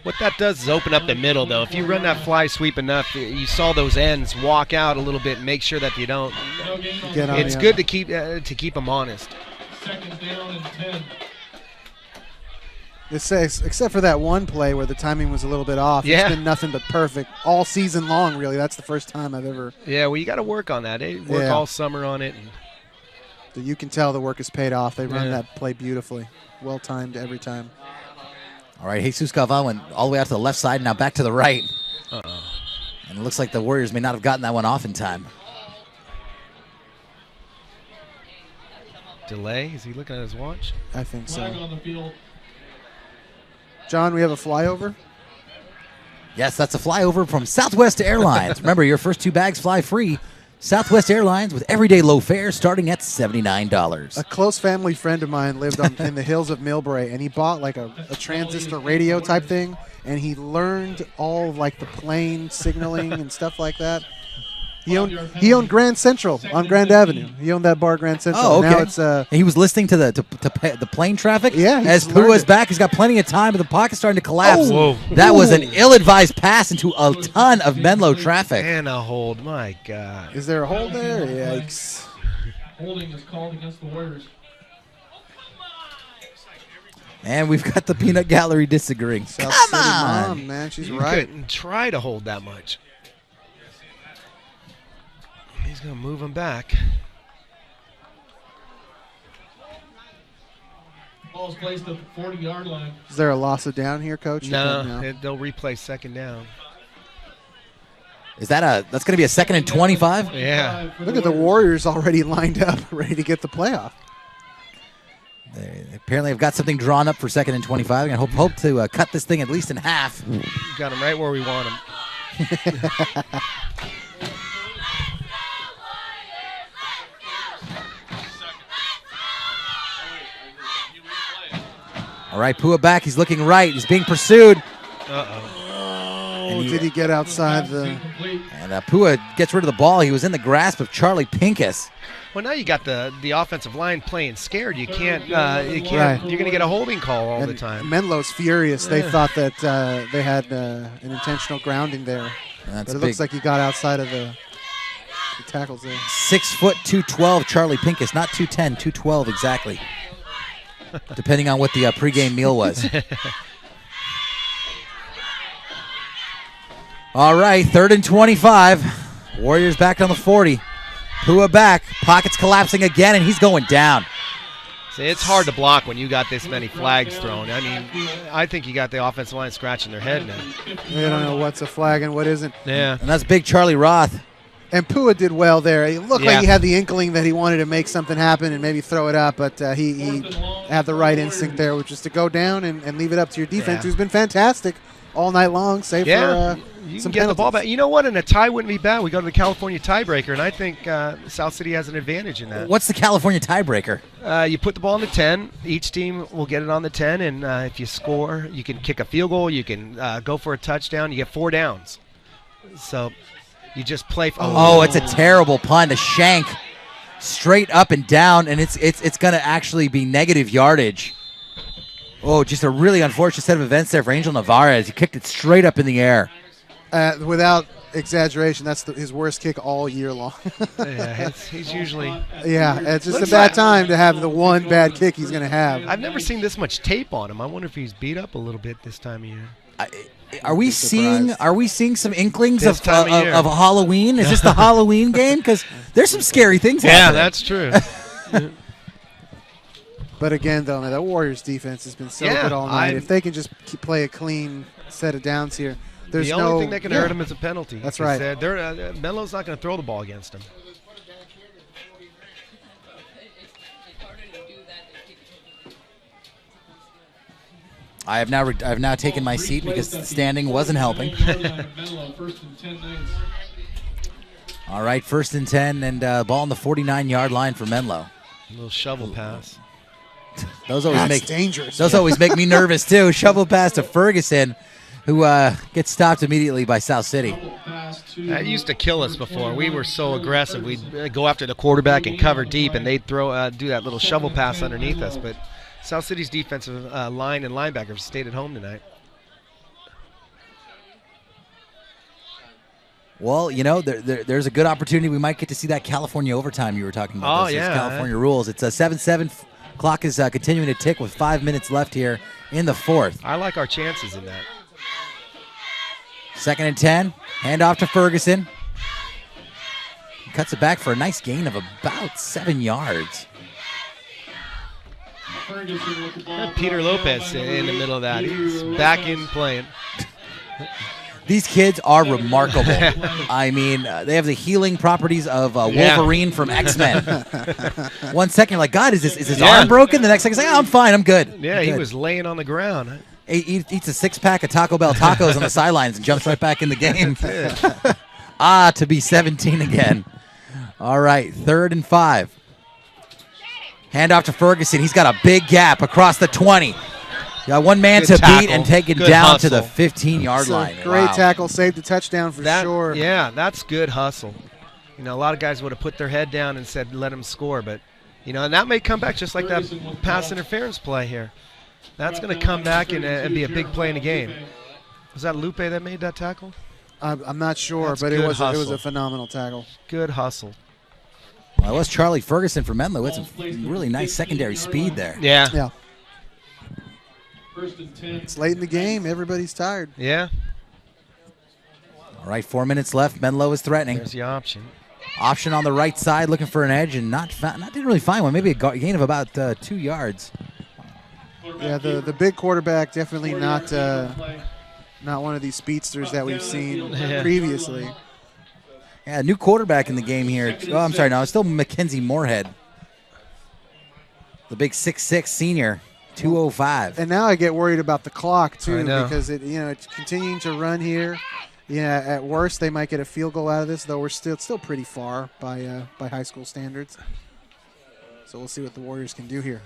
What that does is open up the middle, though. If you run that fly sweep enough, you saw those ends walk out a little bit and make sure that you don't. It's good to keep them honest. 2nd down and 10. It says, except for that one play where the timing was a little bit off, it's been nothing but perfect all season long, really. That's the first time I've ever. Yeah, well, you got to work on that. They work all summer on it. And you can tell the work has paid off. They run that play beautifully. Well timed every time. All right, Jesus Galvan went all the way out to the left side, now back to the right. Uh-oh. And it looks like the Warriors may not have gotten that one off in time. Delay? Is he looking at his watch? I think so. Flag on the field. John, we have a flyover? Yes, that's a flyover from Southwest Airlines. Remember, your first 2 bags fly free. Southwest Airlines with everyday low fares starting at $79. A close family friend of mine lived in the hills of Millbrae, and he bought like a transistor radio type thing, and he learned all of like the plane signaling and stuff like that. He owned Grand Central on Grand Avenue. He owned that bar, Grand Central. Oh, okay. Now it's he was listening to the plane traffic. Yeah. As Pua's back, he's got plenty of time, but the pocket's starting to collapse. Oh. That was an ill-advised pass into a ton of Menlo traffic. And a hold. My God. Is there a hold there? Yikes. Holding is called against the Warriors. And we've got the peanut gallery disagreeing. South Come City on. Mom, man, she's You right. couldn't try to hold that much. He's going to move him back. Ball's placed at the 40-yard line. Is there a loss of down here, Coach? No, they'll replay second down. Is that that's going to be a 2nd and 25? Yeah. Look at the Warriors already lined up, ready to get the playoff. They apparently have got something drawn up for 2nd and 25. And hope to cut this thing at least in half. Got him right where we want him. All right, Pua back. He's looking right. He's being pursued. Uh-oh. Oh, did he get outside the... And Pua gets rid of the ball. He was in the grasp of Charlie Pincus. Well, now you got the offensive line playing scared. You can't. Right. You're going to get a holding call all the time. Menlo's furious. They thought that they had an intentional grounding there. But it looks like he got outside of the tackles there. 6 foot 212 Charlie Pincus, not 210, 212 exactly. Depending on what the pregame meal was. All right, 3rd and 25. Warriors back on the 40. Pua back. Pockets collapsing again, and he's going down. See, it's hard to block when you got this many flags thrown. I mean, I think you got the offensive line scratching their head now. They don't know what's a flag and what isn't. Yeah. And that's big Charlie Roth. And Pua did well there. It looked like he had the inkling that he wanted to make something happen and maybe throw it up, but he had the right instinct there, which is to go down and leave it up to your defense, who's been fantastic all night long, save for you some can get the ball penalties. back. You know what? And a tie wouldn't be bad. We go to the California tiebreaker, and I think South City has an advantage in that. What's the California tiebreaker? You put the ball on the 10. Each team will get it on the 10, and if you score, you can kick a field goal. You can go for a touchdown. You get 4 downs. So you just play. Oh, it's a terrible punt, a shank, straight up and down, and it's going to actually be negative yardage. Oh, just a really unfortunate set of events there for Angel Navarez. He kicked it straight up in the air. Without exaggeration, that's his worst kick all year long. He's usually. Yeah, it's just a bad time to have the one bad kick he's going to have. I've never seen this much tape on him. I wonder if he's beat up a little bit this time of year. Are we seeing some inklings This of time of year. of Halloween? Is this the Halloween game? Because there's some scary things happening. That's true. But again, though, man, that Warriors defense has been so good all night. If they can just play a clean set of downs here, there's the only thing that can hurt him is a penalty. That's right. Menlo's not going to throw the ball against him. I have now taken my seat because the standing wasn't helping. All right, 1st and 10, and ball on the 49-yard line for Menlo. A little shovel pass. Those always That's dangerous. Those always make me nervous too. Shovel pass to Ferguson, who gets stopped immediately by South City. That used to kill us before. We were so aggressive. We'd go after the quarterback and cover deep, and they'd do that little shovel pass underneath us. But South City's defensive line and linebackers stayed at home tonight. Well, you know, there's a good opportunity. We might get to see that California overtime you were talking about. Those California rules. It's a 7-7. Clock is continuing to tick with 5 minutes left here in the 4th. I like our chances in that. 2nd and 10. Hand off to Ferguson. He cuts it back for a nice gain of about 7 yards. Peter Lopez in the middle of that. He's back in playing. These kids are remarkable. I mean, they have the healing properties of Wolverine from X-Men. 1 second, you're like, God, is his arm broken? The next second, he's like, oh, I'm fine, I'm good. Yeah, he was laying on the ground. He eats a 6-pack of Taco Bell tacos on the sidelines and jumps right back in the game. To be 17 again. All right, 3rd and 5. Hand off to Ferguson. He's got a big gap across the 20. Got one man to beat and taken down to the 15-yard line. Great tackle, saved a touchdown for sure. Yeah, that's good hustle. You know, a lot of guys would have put their head down and said, let him score. But, you know, and that may come back just like that pass interference play here. That's going to come back and be a big play in the game. Was that Lupe that made that tackle? I'm not sure, That's but it was hustle. a phenomenal tackle. Good hustle. Well, that was Charlie Ferguson for Menlo. It's a really nice secondary speed there. Yeah. First and 10. It's late in the game. Everybody's tired. Yeah. All right, 4 minutes left. Menlo is threatening. There's the option. Option on the right didn't really find one. Maybe a gain of about 2 yards. Yeah, the big quarterback definitely not one of these speedsters that we've seen previously. Yeah, new quarterback in the game here. Oh, I'm sorry, no, it's still Mackenzie Moorhead. The big 6'6" senior, 205. And now I get worried about the clock too, know. because it's continuing to run here. Yeah, at worst they might get a field goal out of this, though we're still pretty far by high school standards. So we'll see what the Warriors can do here.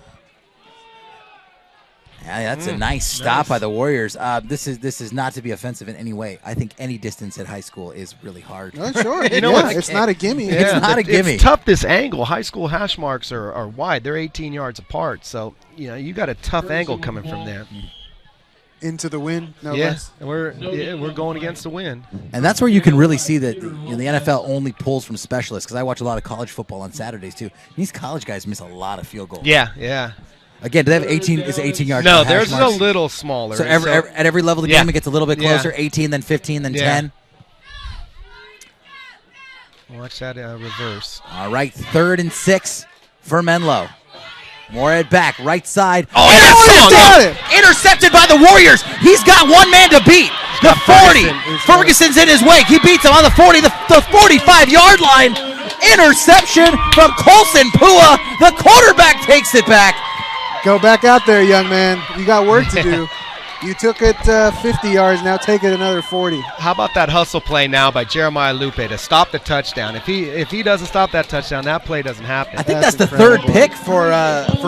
Yeah, that's a nice stop by the Warriors. This is not to be offensive in any way. I think any distance at high school is really hard. Oh, sure. You know what? It's not a gimme. It's not a gimme. It's tough, this angle. High school hash marks are wide. They're 18 yards apart. So, you got a tough angle coming from there. Into the wind, no less. And we're going against the wind. And that's where you can really see that the NFL only pulls from specialists, because I watch a lot of college football on Saturdays too. These college guys miss a lot of field goals. Yeah. Again, do they have 18? Is it 18 yards? No, theirs is a little smaller. So at every level of the game, it gets a little bit closer. 18, then 15, then 10. Watch that reverse. All right, 3rd and 6 for Menlo. Moorhead back, right side. Oh, Intercepted by the Warriors. He's got one man to beat. The 40. Ferguson's in his wake. He beats him on the 40, the 45-yard line. Interception from Colson Pua. The quarterback takes it back. Go back out there, young man. You got work to do. You took it 50 yards, now take it another 40. How about that hustle play now by Jeremiah Lupe to stop the touchdown? If he doesn't stop that touchdown, that play doesn't happen. I think that's the third pick for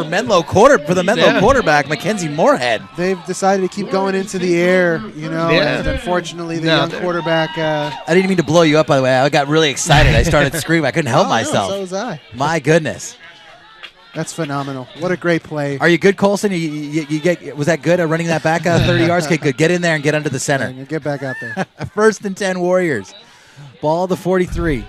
Menlo quarterback, Mackenzie Moorhead. They've decided to keep going into the air, and unfortunately the young quarterback. I didn't mean to blow you up, by the way. I got really excited. I started screaming. I couldn't help myself. So was I. My goodness. That's phenomenal. What a great play. Are you good, Colson? Was that good at running that back 30 yards? Okay, good. Get in there and get under the center. Yeah, get back out there. 1st and 10 Warriors. Ball to 43.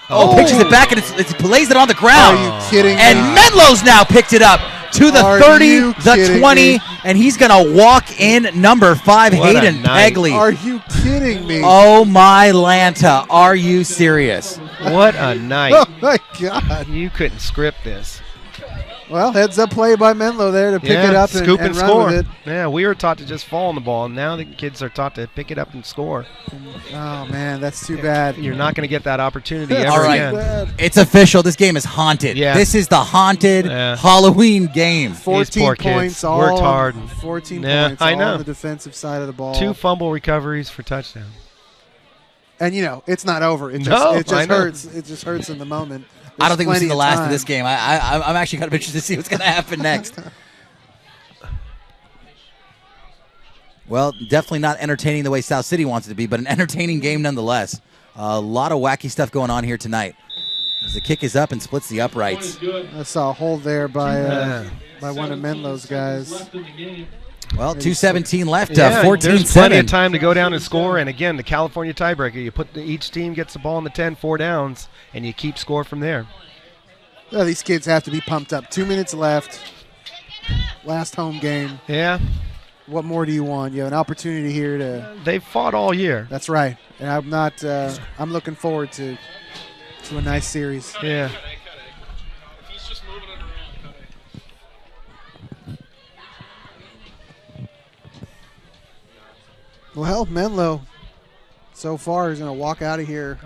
Pitches it back and it lays it on the ground. Are you kidding me? And Menlo's now picked it up to the 30, the 20, and he's going to walk in number 5, Hayden Pegley. Are you kidding me? Oh, my Lanta. Are you serious? What a night. Oh, my God. You couldn't script this. Well, heads-up play by Menlo there to pick it up scoop and run score. with it. Yeah, we were taught to just fall on the ball. Now the kids are taught to pick it up and score. Oh, man, that's too bad. You're not going to get that opportunity ever All right. again. It's official. This game is haunted. Yeah. This is the haunted Halloween game. 14 points. All worked hard. 14 points all on the defensive side of the ball. 2 fumble recoveries for touchdown. And, it's not over. It just hurts. It just hurts in the moment. I don't think we've seen the last time. of this game. I'm actually kind of interested to see what's going to happen next. Well, definitely not entertaining the way South City wants it to be, but an entertaining game nonetheless. A lot of wacky stuff going on here tonight. As the kick is up and splits the uprights. I saw a hold there by one of Menlo's guys. Well, 2:17 left, 14-7. There's plenty of time to go down and score. And again, the California tiebreaker. You put each team gets the ball in the 10, 4 downs, and you keep score from there. Well, these kids have to be pumped up. 2 minutes left. Last home game. Yeah. What more do you want? You have an opportunity here to. They've fought all year. That's right, and I'm not. I'm looking forward to a nice series. Yeah. Well, Menlo, so far, is going to walk out of here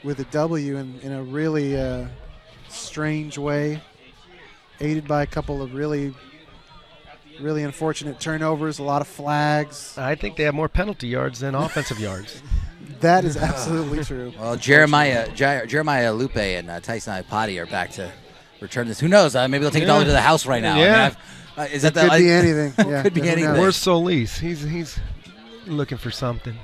with a W in a really strange way, aided by a couple of really unfortunate turnovers, a lot of flags. I think they have more penalty yards than offensive yards. That is absolutely true. Well, Jeremiah Lupe and Tyson Ipati are back to return this. Who knows? Maybe they'll take it all into the house right now. Yeah. Could be anything. Yeah, could be anything. Where's Solis? He's looking for something.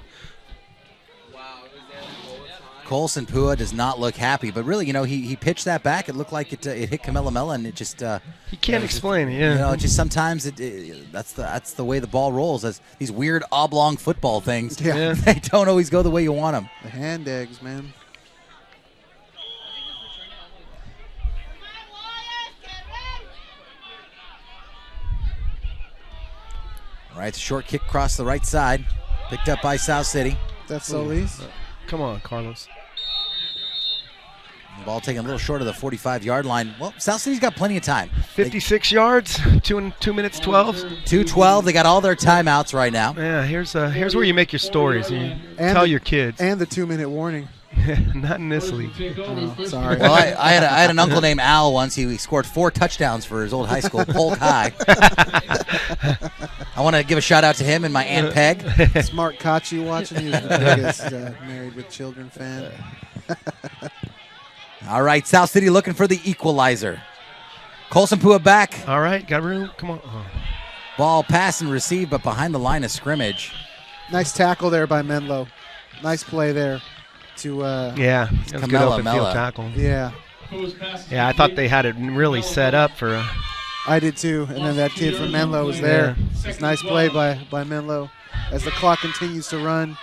Colson Pua does not look happy, but really, he pitched that back. It looked like it hit Kamelamela, and it just he can't explain it. Yeah, just sometimes that's the way the ball rolls. As these weird oblong football things, they don't always go the way you want them. The hand eggs, man. All right, short kick across the right side. Picked up by South City. That's Solis. Come on, Carlos. The ball taken a little short of the 45-yard line. Well, South City's got plenty of time. 56 yards, 2 minutes 12. 2:12. They got all their timeouts right now. Yeah, here's where you make your stories. You tell your kids. And the 2-minute warning. Not in this league. Oh, sorry. Well, I had an uncle named Al once. He scored 4 touchdowns for his old high school, Polk High. I want to give a shout out to him and my Aunt Peg. Smart Kachi watching. He was the biggest Married with Children fan. All right, South City looking for the equalizer. Colson Pua back. All right, got room. Come on. Oh. Ball pass and receive, but behind the line of scrimmage. Nice tackle there by Menlo. Nice play there. Yeah, that was a good open field tackle. Yeah. Yeah, I thought they had it really set up for a... I did too, and then that kid from Menlo was there. Yeah. It's nice play by Menlo as the clock continues to run.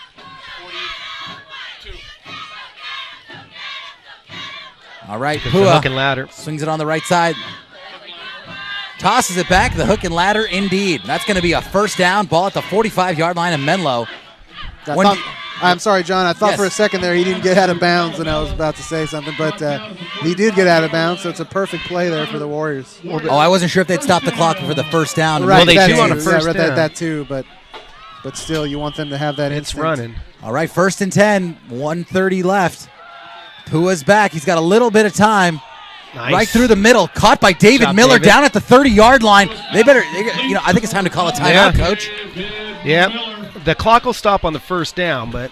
All right, The Pua hook and ladder. swings it on the right side. Tosses it back, the hook and ladder indeed. That's going to be a first down, ball at the 45-yard line of Menlo. I'm sorry, John. I thought Yes. for a second there he didn't get out of bounds, and I was about to say something, but he did get out of bounds, so it's a perfect play there for the Warriors. Oh, I wasn't sure if they'd stop the clock for the first down. Right, Well, they that do too. on a first Yeah, down. that too, but still, you want them to have that It's instinct. running. All right, 1st and 10, 1:30 left. Pua's back. He's got a little bit of time. Nice. Right through the middle, caught by David Job, Miller David. down at the 30-yard line. I think it's time to call a timeout, Coach. Yeah, the clock will stop on the first down, but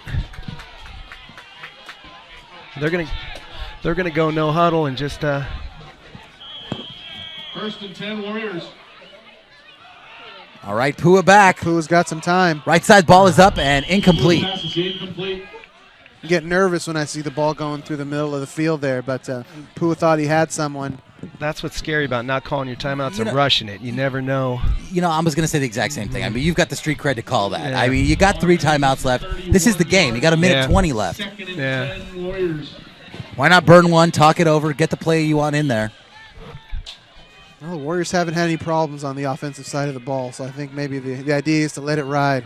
they're gonna go no huddle and just 1st and 10 Warriors. All right, Pua back. Pua's got some time. Right side ball is up and incomplete. Pass is incomplete. I get nervous when I see the ball going through the middle of the field there, but Pua thought he had someone. That's what's scary about not calling your timeouts and rushing it. You never know. I was going to say the exact same thing. I mean, you've got the street cred to call that. Yeah. I mean, you got 3 timeouts left. This is the game. You got a minute 20 left. 2nd and Yeah. 10 Warriors. Why not burn one, talk it over, get the play you want in there? Well, the Warriors haven't had any problems on the offensive side of the ball, so I think maybe the idea is to let it ride.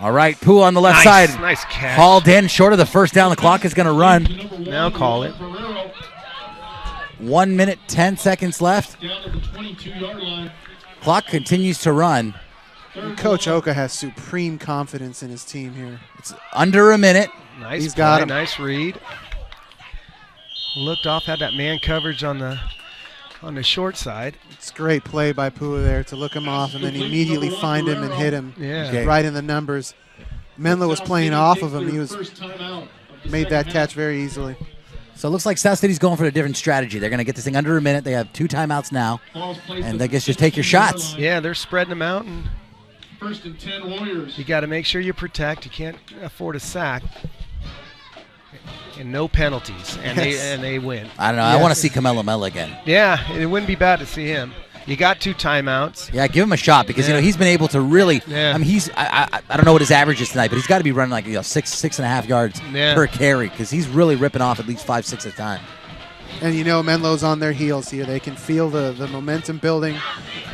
All right, Pua on the left Nice, side. nice catch. Hauled in, short of the first down. The clock is going to run. Now call it. 1 minute, 10 seconds left. Down to the 22-yard line. Clock continues to run. Coach Oka has supreme confidence in his team here. It's under a minute. Nice He's got play, him. nice read. Looked off, had that man coverage on the short side. It's great play by Pua there to look him off and then immediately find him and hit him right in the numbers. Menlo was playing off of him. He made that catch very easily. So it looks like South City's going for a different strategy. They're going to get this thing under a minute. They have 2 timeouts now. And I guess just take your shots. Yeah, they're spreading them out. And 1st and 10 Warriors. you got to make sure you protect. You can't afford a sack. And no penalties. And they win. I don't know. I want to see Kamela again. Yeah, it wouldn't be bad to see him. You got 2 timeouts. Yeah, give him a shot because he's been able to really. Yeah. I mean, I don't know what his average is tonight, but he's got to be running like 6.5 yards per carry because he's really ripping off at least 5, 6 at a time. And Menlo's on their heels here. They can feel the momentum building.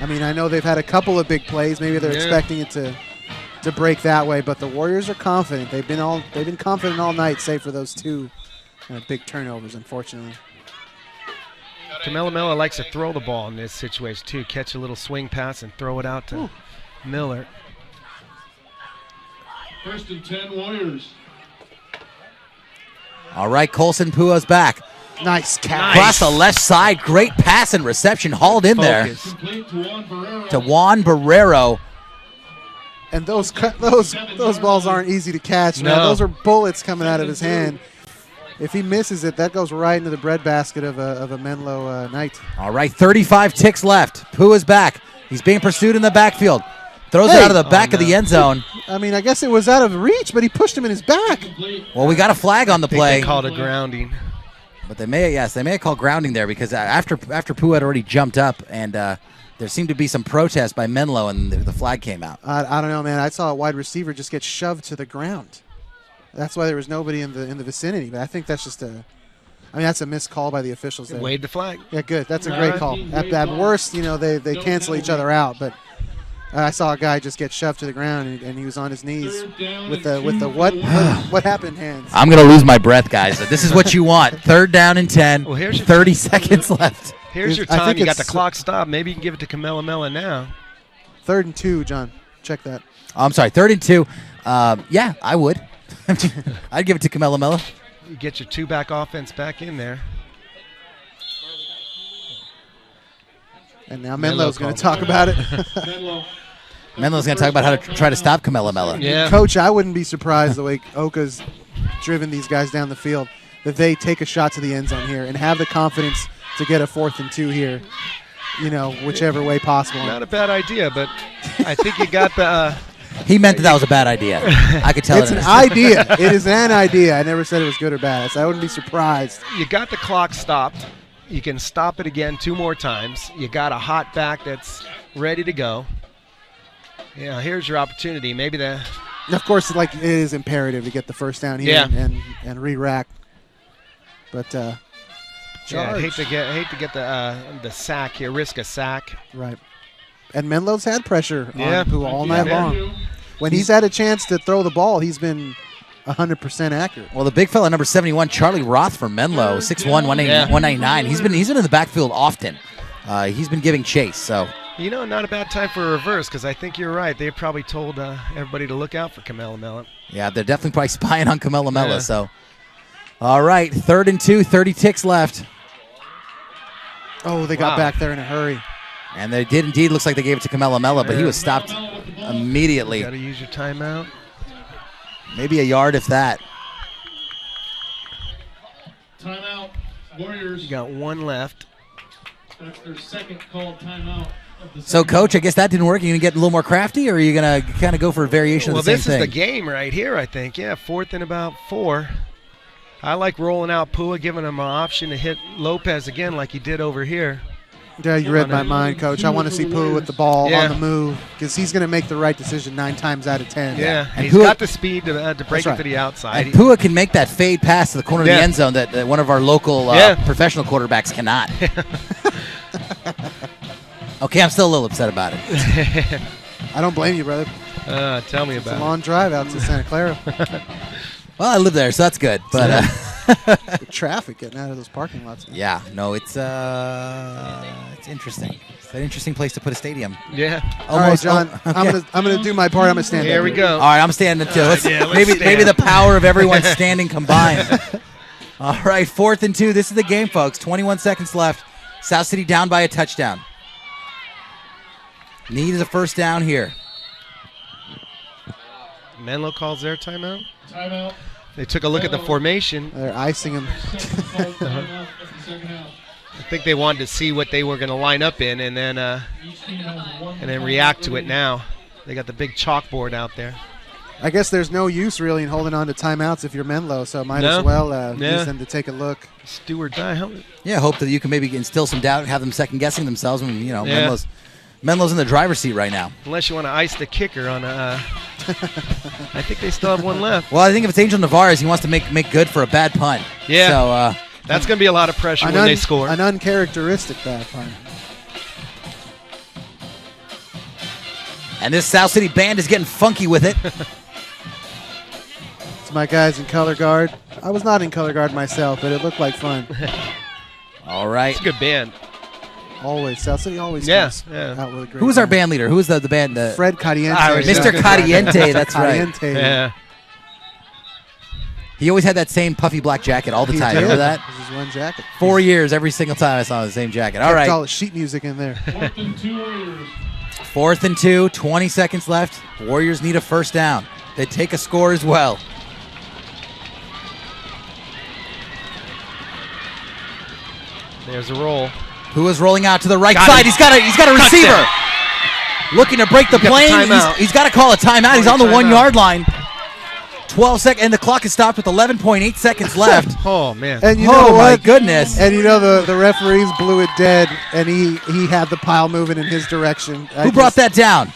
I mean, I know they've had a couple of big plays. Maybe they're expecting it to break that way, but the Warriors are confident. They've been confident all night, save for those 2 big turnovers, unfortunately. Camelo likes to throw the ball in this situation too. Catch a little swing pass and throw it out to Miller. 1st and 10 Warriors. All right, Colson Pua's back. Nice catch. Across the left side, great pass and reception hauled in there to Juan Barrero. And those balls aren't easy to catch, man. No. Those are bullets coming out of his hand. If he misses it, that goes right into the breadbasket of a Menlo night. All right, 35 ticks left. Pua's back. He's being pursued in the backfield. Throws it out of the back of the end zone. I mean, I guess it was out of reach, but he pushed him in his back. Well, we got a flag on the play. They called a grounding. But they may have called grounding there because after Pua had already jumped up and there seemed to be some protest by Menlo and the flag came out. I don't know, man. I saw a wide receiver just get shoved to the ground. That's why there was nobody in the vicinity. But I think that's just that's a missed call by the officials there. Waved the flag. Yeah, good. That's a great call. At worst, they cancel each other out. But I saw a guy just get shoved to the ground, and he was on his knees with the what happened hands. I'm going to lose my breath, guys. This is what you want. 3rd down and 10. Well, here's your 30 seconds left. Here's your time. You got the clock stopped. Maybe you can give it to Camella now. 3rd and 2, John. Check that. Oh, I'm sorry, 3rd and 2. Yeah, I would. I'd give it to Camella. You get your 2-back offense back in there. And now Menlo's going to talk about it. Menlo's going to talk about how to try to stop Camella. Yeah. Coach, I wouldn't be surprised the way Oka's driven these guys down the field that they take a shot to the end zone here and have the confidence to get a 4th and 2 here, whichever way possible. Not a bad idea, but I think you got the... He meant that was a bad idea. I could tell. It's an idea. It is an idea. I never said it was good or bad. So I wouldn't be surprised. You got the clock stopped. You can stop it again 2 more times. You got a hot back that's ready to go. Here's your opportunity. Maybe Of course, it is imperative to get the first down here and re-rack. But I hate to get the sack here. Risk a sack. Right. And Menlo's had pressure on Pua all night Yeah. long. When he's had a chance to throw the ball, he's been 100% accurate. Well, the big fella, number 71, Charlie Roth from Menlo, 6'1", 199. He's been in the backfield often. He's been giving chase. So not a bad time for a reverse because I think you're right. They probably told everybody to look out for Camella. Yeah, they're definitely probably spying on Camella. Yeah. So, all right, 3rd and 2, 30 ticks left. Oh, they got back there in a hurry. And they did indeed. Looks like they gave it to Camella, but he was stopped immediately. Got to use your timeout. Maybe a yard, if that. Timeout, Warriors. You got 1 left. That's their 2nd called timeout. So, Coach, I guess that didn't work. Are you going to get a little more crafty, or are you going to kind of go for a variation of the same thing? Well, this is the game right here, I think. Yeah, 4th and about 4. I like rolling out Pua, giving him an option to hit Lopez again like he did over here. Yeah, you read my mind, Coach. I want to see Pua with the ball on the move because he's going to make the right decision 9 times out of 10. Yeah, and he's got the speed to break it to the outside. And Pua can make that fade pass to the corner of the end zone that one of our local professional quarterbacks cannot. Okay, I'm still a little upset about it. I don't blame you, brother. Tell me about it. It's a long drive out to Santa Clara. Well, I live there, so that's good. But the traffic getting out of those parking lots. Yeah, no, it's interesting. It's an interesting place to put a stadium. Yeah. All right, John. Okay. I'm gonna do my part. I'm gonna stand. Here we go. All right, I'm standing too. Maybe the power of everyone standing combined. All right, 4th and 2. This is the game, folks. 21 seconds left. South City down by a touchdown. Need is a first down here. Menlo calls their timeout. Timeout. They took a look at the formation. They're icing him. I think they wanted to see what they were going to line up in and then react to it now. They got the big chalkboard out there. I guess there's no use really in holding on to timeouts if you're Menlo, so might as well use them to take a look. Stewart die. Yeah, hope that you can maybe instill some doubt, have them second guessing themselves when Menlo's in the driver's seat right now. Unless you want to ice the kicker on I think they still have 1 left. Well, I think if it's Angel Navarez, he wants to make good for a bad punt. Yeah. So that's going to be a lot of pressure when they score. An uncharacteristic bad punt. And this South City band is getting funky with it. It's my guys in color guard. I was not in color guard myself, but it looked like fun. All right. It's a good band. Always. South City always comes out with a great Who was our band leader? Who was the band? Fred Caliente. Mr. Caliente, that's right. Yeah. He always had that same puffy black jacket all the time. Remember that? This is one jacket. 4 years, every single time I saw the same jacket. All right. All the sheet music in there. 4th and 2, 20 seconds left. Warriors need a first down. They take a score as well. There's a roll. Pua's rolling out to the right side. He's got a receiver. Looking to break the plane. He's got to call a timeout. He's on the 1 yard line. 12 seconds, and the clock is stopped with 11.8 seconds left. Oh, man. And you know my goodness. And you know the referees blew it dead, and he had the pile moving in his direction. Who brought that down?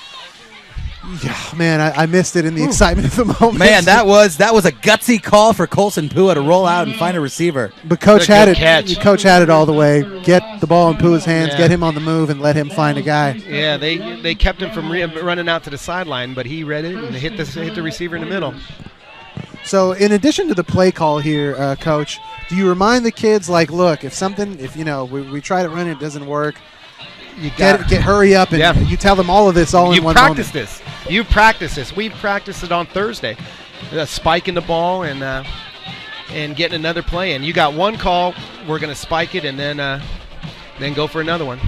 Yeah, man, I missed it in the excitement of the moment. Man, that was a gutsy call for Colson Pua to roll out and find a receiver. But Coach had it. Catch. Coach had it all the way. Get the ball in Pua's hands, get him on the move, and let him find a guy. Yeah, they kept him from running out to the sideline, but he read it and hit the receiver in the middle. So, in addition to the play call here, Coach, do you remind the kids, like, look, if we try to run it doesn't work, you get hurry up, and you tell them all of this all in one moment. You practice this. We practiced it on Thursday, spiking the ball and getting another play. And you got one call, we're going to spike it, and then go for another one.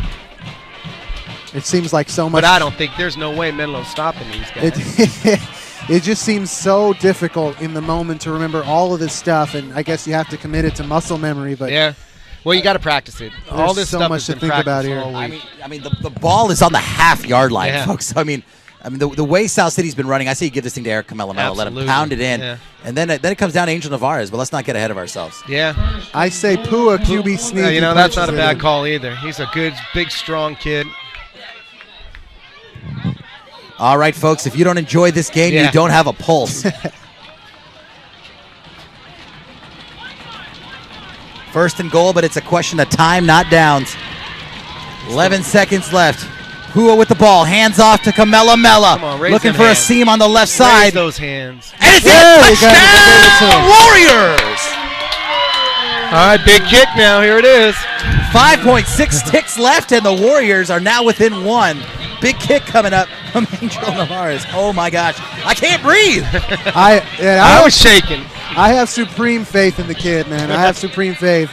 It seems like so much. But I don't think there's no way Menlo's stopping these guys. It just seems so difficult in the moment to remember all of this stuff, and I guess you have to commit it to muscle memory. But yeah, well, you got to practice it. All this so stuff much has to been think about practiced here. all week. I mean, the ball is on the half-yard line, folks. I mean, the way South City's been running, I say you give this thing to Eric Camelo, let him pound it in, and then it comes down to Angel Navarez. But let's not get ahead of ourselves. Yeah, I say Pua QB sneak. That's not a bad call either. He's a good, big, strong kid. All right, folks, if you don't enjoy this game, you don't have a pulse. First and goal, but it's a question of time, not downs. 11 seconds left. Pua with the ball, hands off to Camelo Mella. Looking for a seam on the left side. Raise those hands. And it's touchdown, Warriors! All right, big kick now. Here it is. 5.6 ticks left, and the Warriors are now within one. Big kick coming up from Angel Navarez. Oh, my gosh. I can't breathe. I was shaking. I have supreme faith in the kid, man. I have supreme faith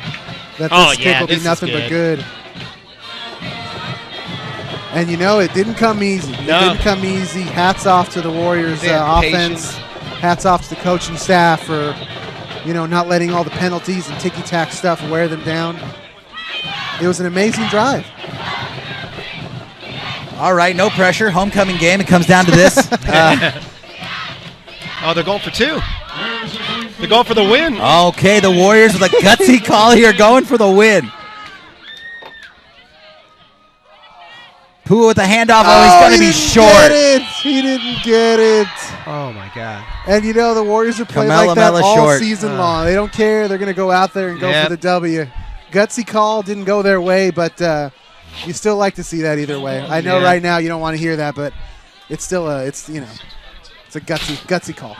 that this kick will be nothing but good. And, it didn't come easy. It didn't come easy. Hats off to the Warriors offense. Hats off to the coaching staff for, not letting all the penalties and ticky-tack stuff wear them down. It was an amazing drive. All right, no pressure. Homecoming game. It comes down to this. They're going for two. They're going for the win. Okay, the Warriors with a gutsy call here going for the win. Pua with the handoff. He's going to be short. He didn't get it. Oh, my God. And, the Warriors are playing like that all season long. They don't care. They're going to go out there and go for the W. Gutsy call didn't go their way, but you still like to see that either way. I know right now you don't want to hear that, but it's still it's a gutsy call.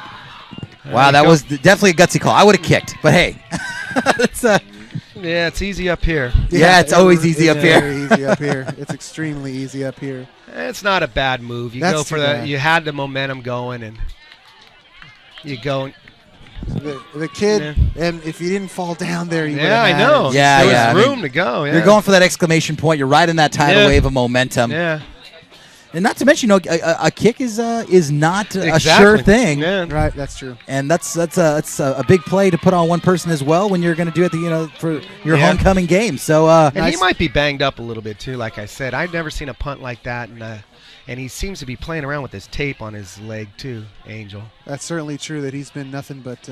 Wow, that was definitely a gutsy call. I would have kicked, but hey. It's easy up here. Yeah, it's always easy up here. Very easy up here. It's extremely easy up here. It's not a bad move. You go for that. You had the momentum going, and you go. The kid, and if you didn't fall down there, you I know. There was room to go. Yeah. You're going for that exclamation point. You're riding that tidal wave of momentum. Yeah. And not to mention, a kick is not a sure thing. Yeah. Right, that's true. And that's a big play to put on one person as well when you're going to do it for your homecoming game. So and he might be banged up a little bit too. Like I said, I've never seen a punt like that, and he seems to be playing around with his tape on his leg too, Angel. That's certainly true that he's been nothing but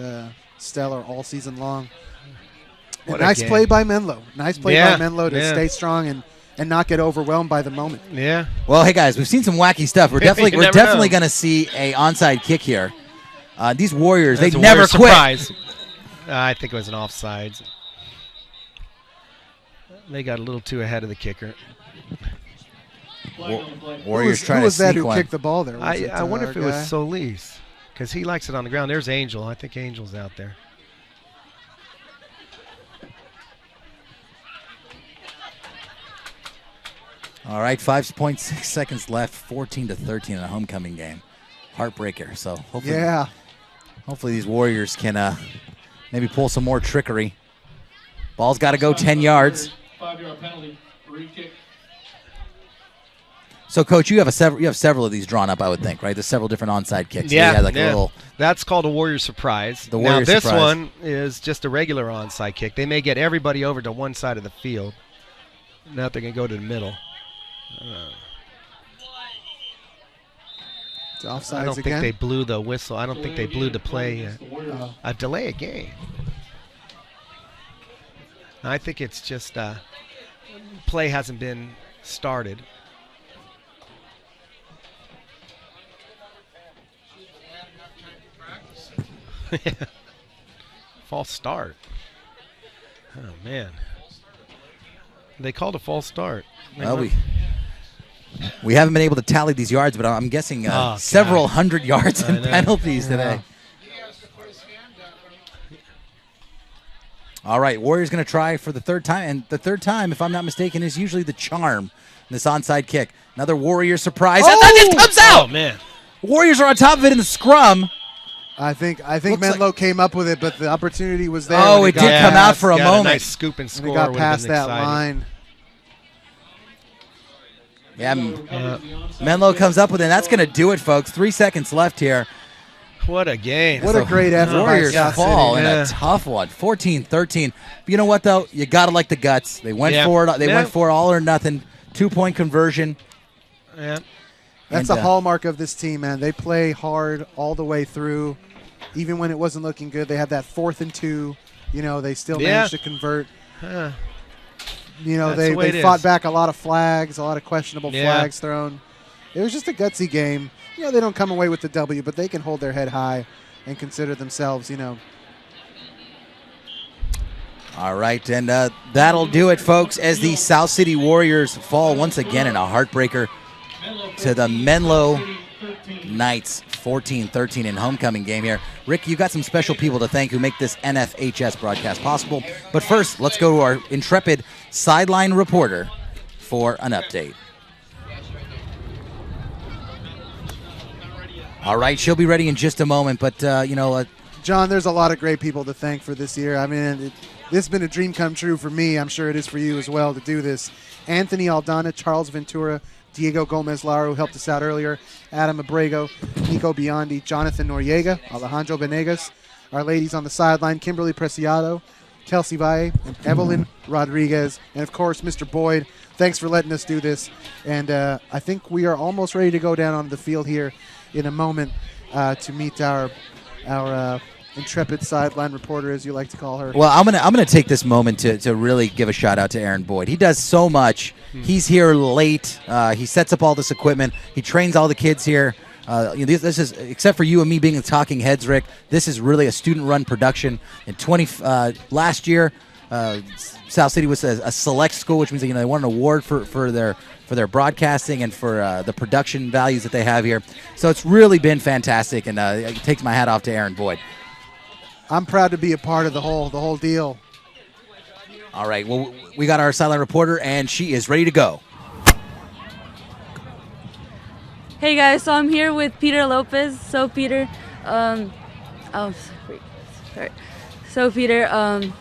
stellar all season long. Nice play by Menlo. Nice play by Menlo to stay strong and not get overwhelmed by the moment. Yeah. Well, hey guys, we've seen some wacky stuff. We're definitely going to see a onside kick here. These Warriors, they never quit. Surprise. I think it was an offsides. They got a little too ahead of the kicker. Warriors trying to sneak one. Who was that who kicked the ball there? I wonder if it was Solis, because he likes it on the ground. There's Angel. I think Angel's out there. All right, 5.6 seconds left, 14-13 in a homecoming game. Heartbreaker. So hopefully these Warriors can maybe pull some more trickery. Ball's got to go 10 yards. 5-yard penalty, free kick. So, Coach, you have several of these drawn up, I would think, right? There's several different onside kicks. Yeah, that's called a Warrior surprise. This one is just a regular onside kick. They may get everybody over to one side of the field. Now they're going to go to the middle. It's offsides I don't think they blew the whistle. I don't think they blew the play. A delay a game. I think it's just play hasn't been started. False start. Oh, man. They called a false start. Well, we haven't been able to tally these yards, but I'm guessing several hundred yards in penalties today. All right, Warriors going to try for the third time, and the third time, if I'm not mistaken, is usually the charm. This onside kick. Another Warrior surprise. And then it comes out! Oh, man. Warriors are on top of it in the scrum. I think Menlo came up with it, but the opportunity was there. Oh, it did come out for a moment. A nice scoop and score. He got past that line. Yeah, Menlo comes up with it, and that's going to do it, folks. 3 seconds left here. What a game. What a great effort. Warriors by fall City. in a tough one, 14-13. But you know what, though? You got to like the guts. They went for it. They went for all or nothing. 2-point conversion. Yeah. That's a hallmark of this team, man. They play hard all the way through. Even when it wasn't looking good, they had that 4th and 2. You know, they still managed to convert. You know, they fought back a lot of flags, a lot of questionable flags thrown. It was just a gutsy game. You know, they don't come away with the W, but they can hold their head high and consider themselves, you know. All right, and that'll do it, folks, as the South City Warriors fall once again in a heartbreaker to the Menlo Knights, 14-13 in homecoming game here. Rick, you got some special people to thank who make this NFHS broadcast possible. But first, let's go to our intrepid sideline reporter for an update. All right, she'll be ready in just a moment, but, John, there's a lot of great people to thank for this year. I mean, this has been a dream come true for me. I'm sure it is for you as well to do this. Anthony Aldana, Charles Ventura, Diego Gomez-Lara, who helped us out earlier, Adam Abrego, Nico Biondi, Jonathan Noriega, Alejandro Venegas, our ladies on the sideline, Kimberly Preciado, Kelsey Valle, and Evelyn Rodriguez, and, of course, Mr. Boyd. Thanks for letting us do this. And I think we are almost ready to go down on the field here in a moment to meet our intrepid sideline reporter, as you like to call her. Well, I'm gonna take this moment to really give a shout out to Aaron Boyd. He does so much. He's here late. He sets up all this equipment. He trains all the kids here. This is, except for you and me being the talking heads, Rick, this is really a student-run production. In last year, South City was a select school, which means they won an award for their broadcasting and for the production values that they have here. So it's really been fantastic, and it takes my hat off to Aaron Boyd. I'm proud to be a part of the whole deal. All right, well, we got our sideline reporter, and she is ready to go. Hey guys, so I'm here with Peter Lopez. So Peter, So Peter,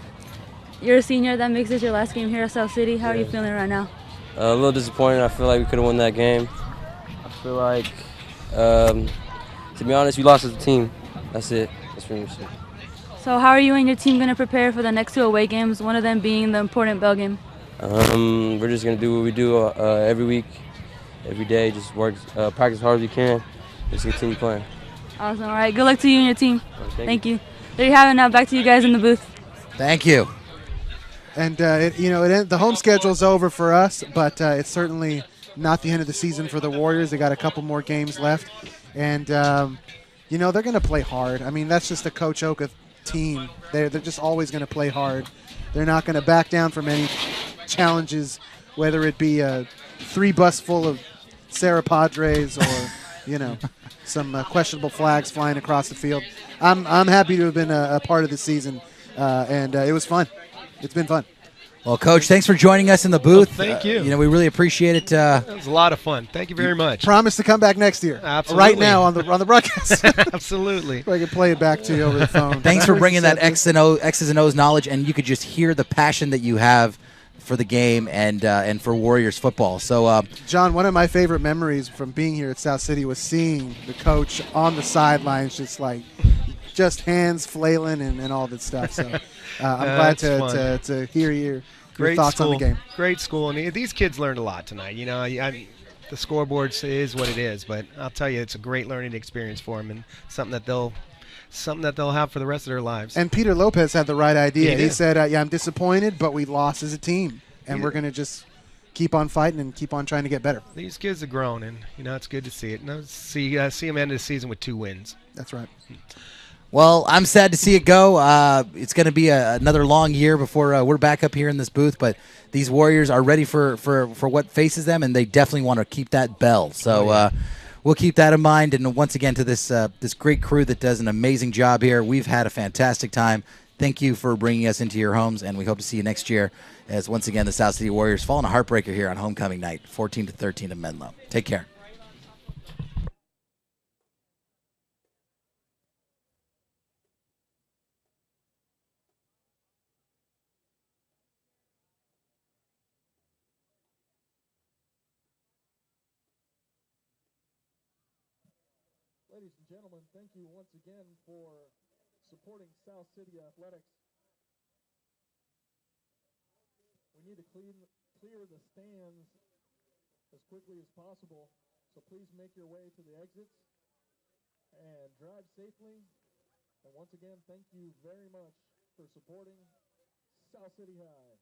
you're a senior. That makes this your last game here at South City. How are you feeling right now? A little disappointed. I feel like we could have won that game. I feel like, to be honest, we lost as a team. That's it. That's pretty much it. So how are you and your team going to prepare for the next 2 away games, one of them being the important Bell game? We're just going to do what we do every week, every day, just work, practice as hard as we can, just continue playing. Awesome. All right. Good luck to you and your team. Right, thank you. There you have it. Now back to you guys in the booth. Thank you. And, the home schedule's over for us, but it's certainly not the end of the season for the Warriors. They got a couple more games left. And, they're going to play hard. I mean, that's just the Coach Oka team. They're just always going to play hard. They're not going to back down from any challenges, whether it be a 3 bus full of Sarah Padres or, some questionable flags flying across the field. I'm happy to have been a part of the season, and it was fun. It's been fun. Well, Coach, thanks for joining us in the booth. Thank you. We really appreciate it. That was a lot of fun. Thank you very much. Promise to come back next year. Absolutely. Right now on the broadcast. Absolutely. So I can play it back to you over the phone. Thanks for bringing that X's and O's knowledge, and you could just hear the passion that you have for the game and for Warriors football. So, John, one of my favorite memories from being here at South City was seeing the coach on the sidelines, just hands flailing and all that stuff. So I'm glad to hear your thoughts on the game. Great school, and these kids learned a lot tonight. The scoreboard is what it is, but I'll tell you, it's a great learning experience for them and something that they'll have for the rest of their lives. And Peter Lopez had the right idea. He said, I'm disappointed, but we lost as a team, and we're going to just keep on fighting and keep on trying to get better. These kids have grown, and it's good to see it. And see them end the season with 2 wins. That's right. Well, I'm sad to see it go. It's going to be another long year before we're back up here in this booth, but these Warriors are ready for what faces them, and they definitely want to keep that bell. So we'll keep that in mind. And once again, to this great crew that does an amazing job here, we've had a fantastic time. Thank you for bringing us into your homes, and we hope to see you next year as, once again, the South City Warriors fall in a heartbreaker here on homecoming night, 14-13 of Menlo. Take care. Ladies and gentlemen, thank you once again for supporting South City Athletics. We need to clear the stands as quickly as possible, so please make your way to the exits and drive safely. And once again, thank you very much for supporting South City High.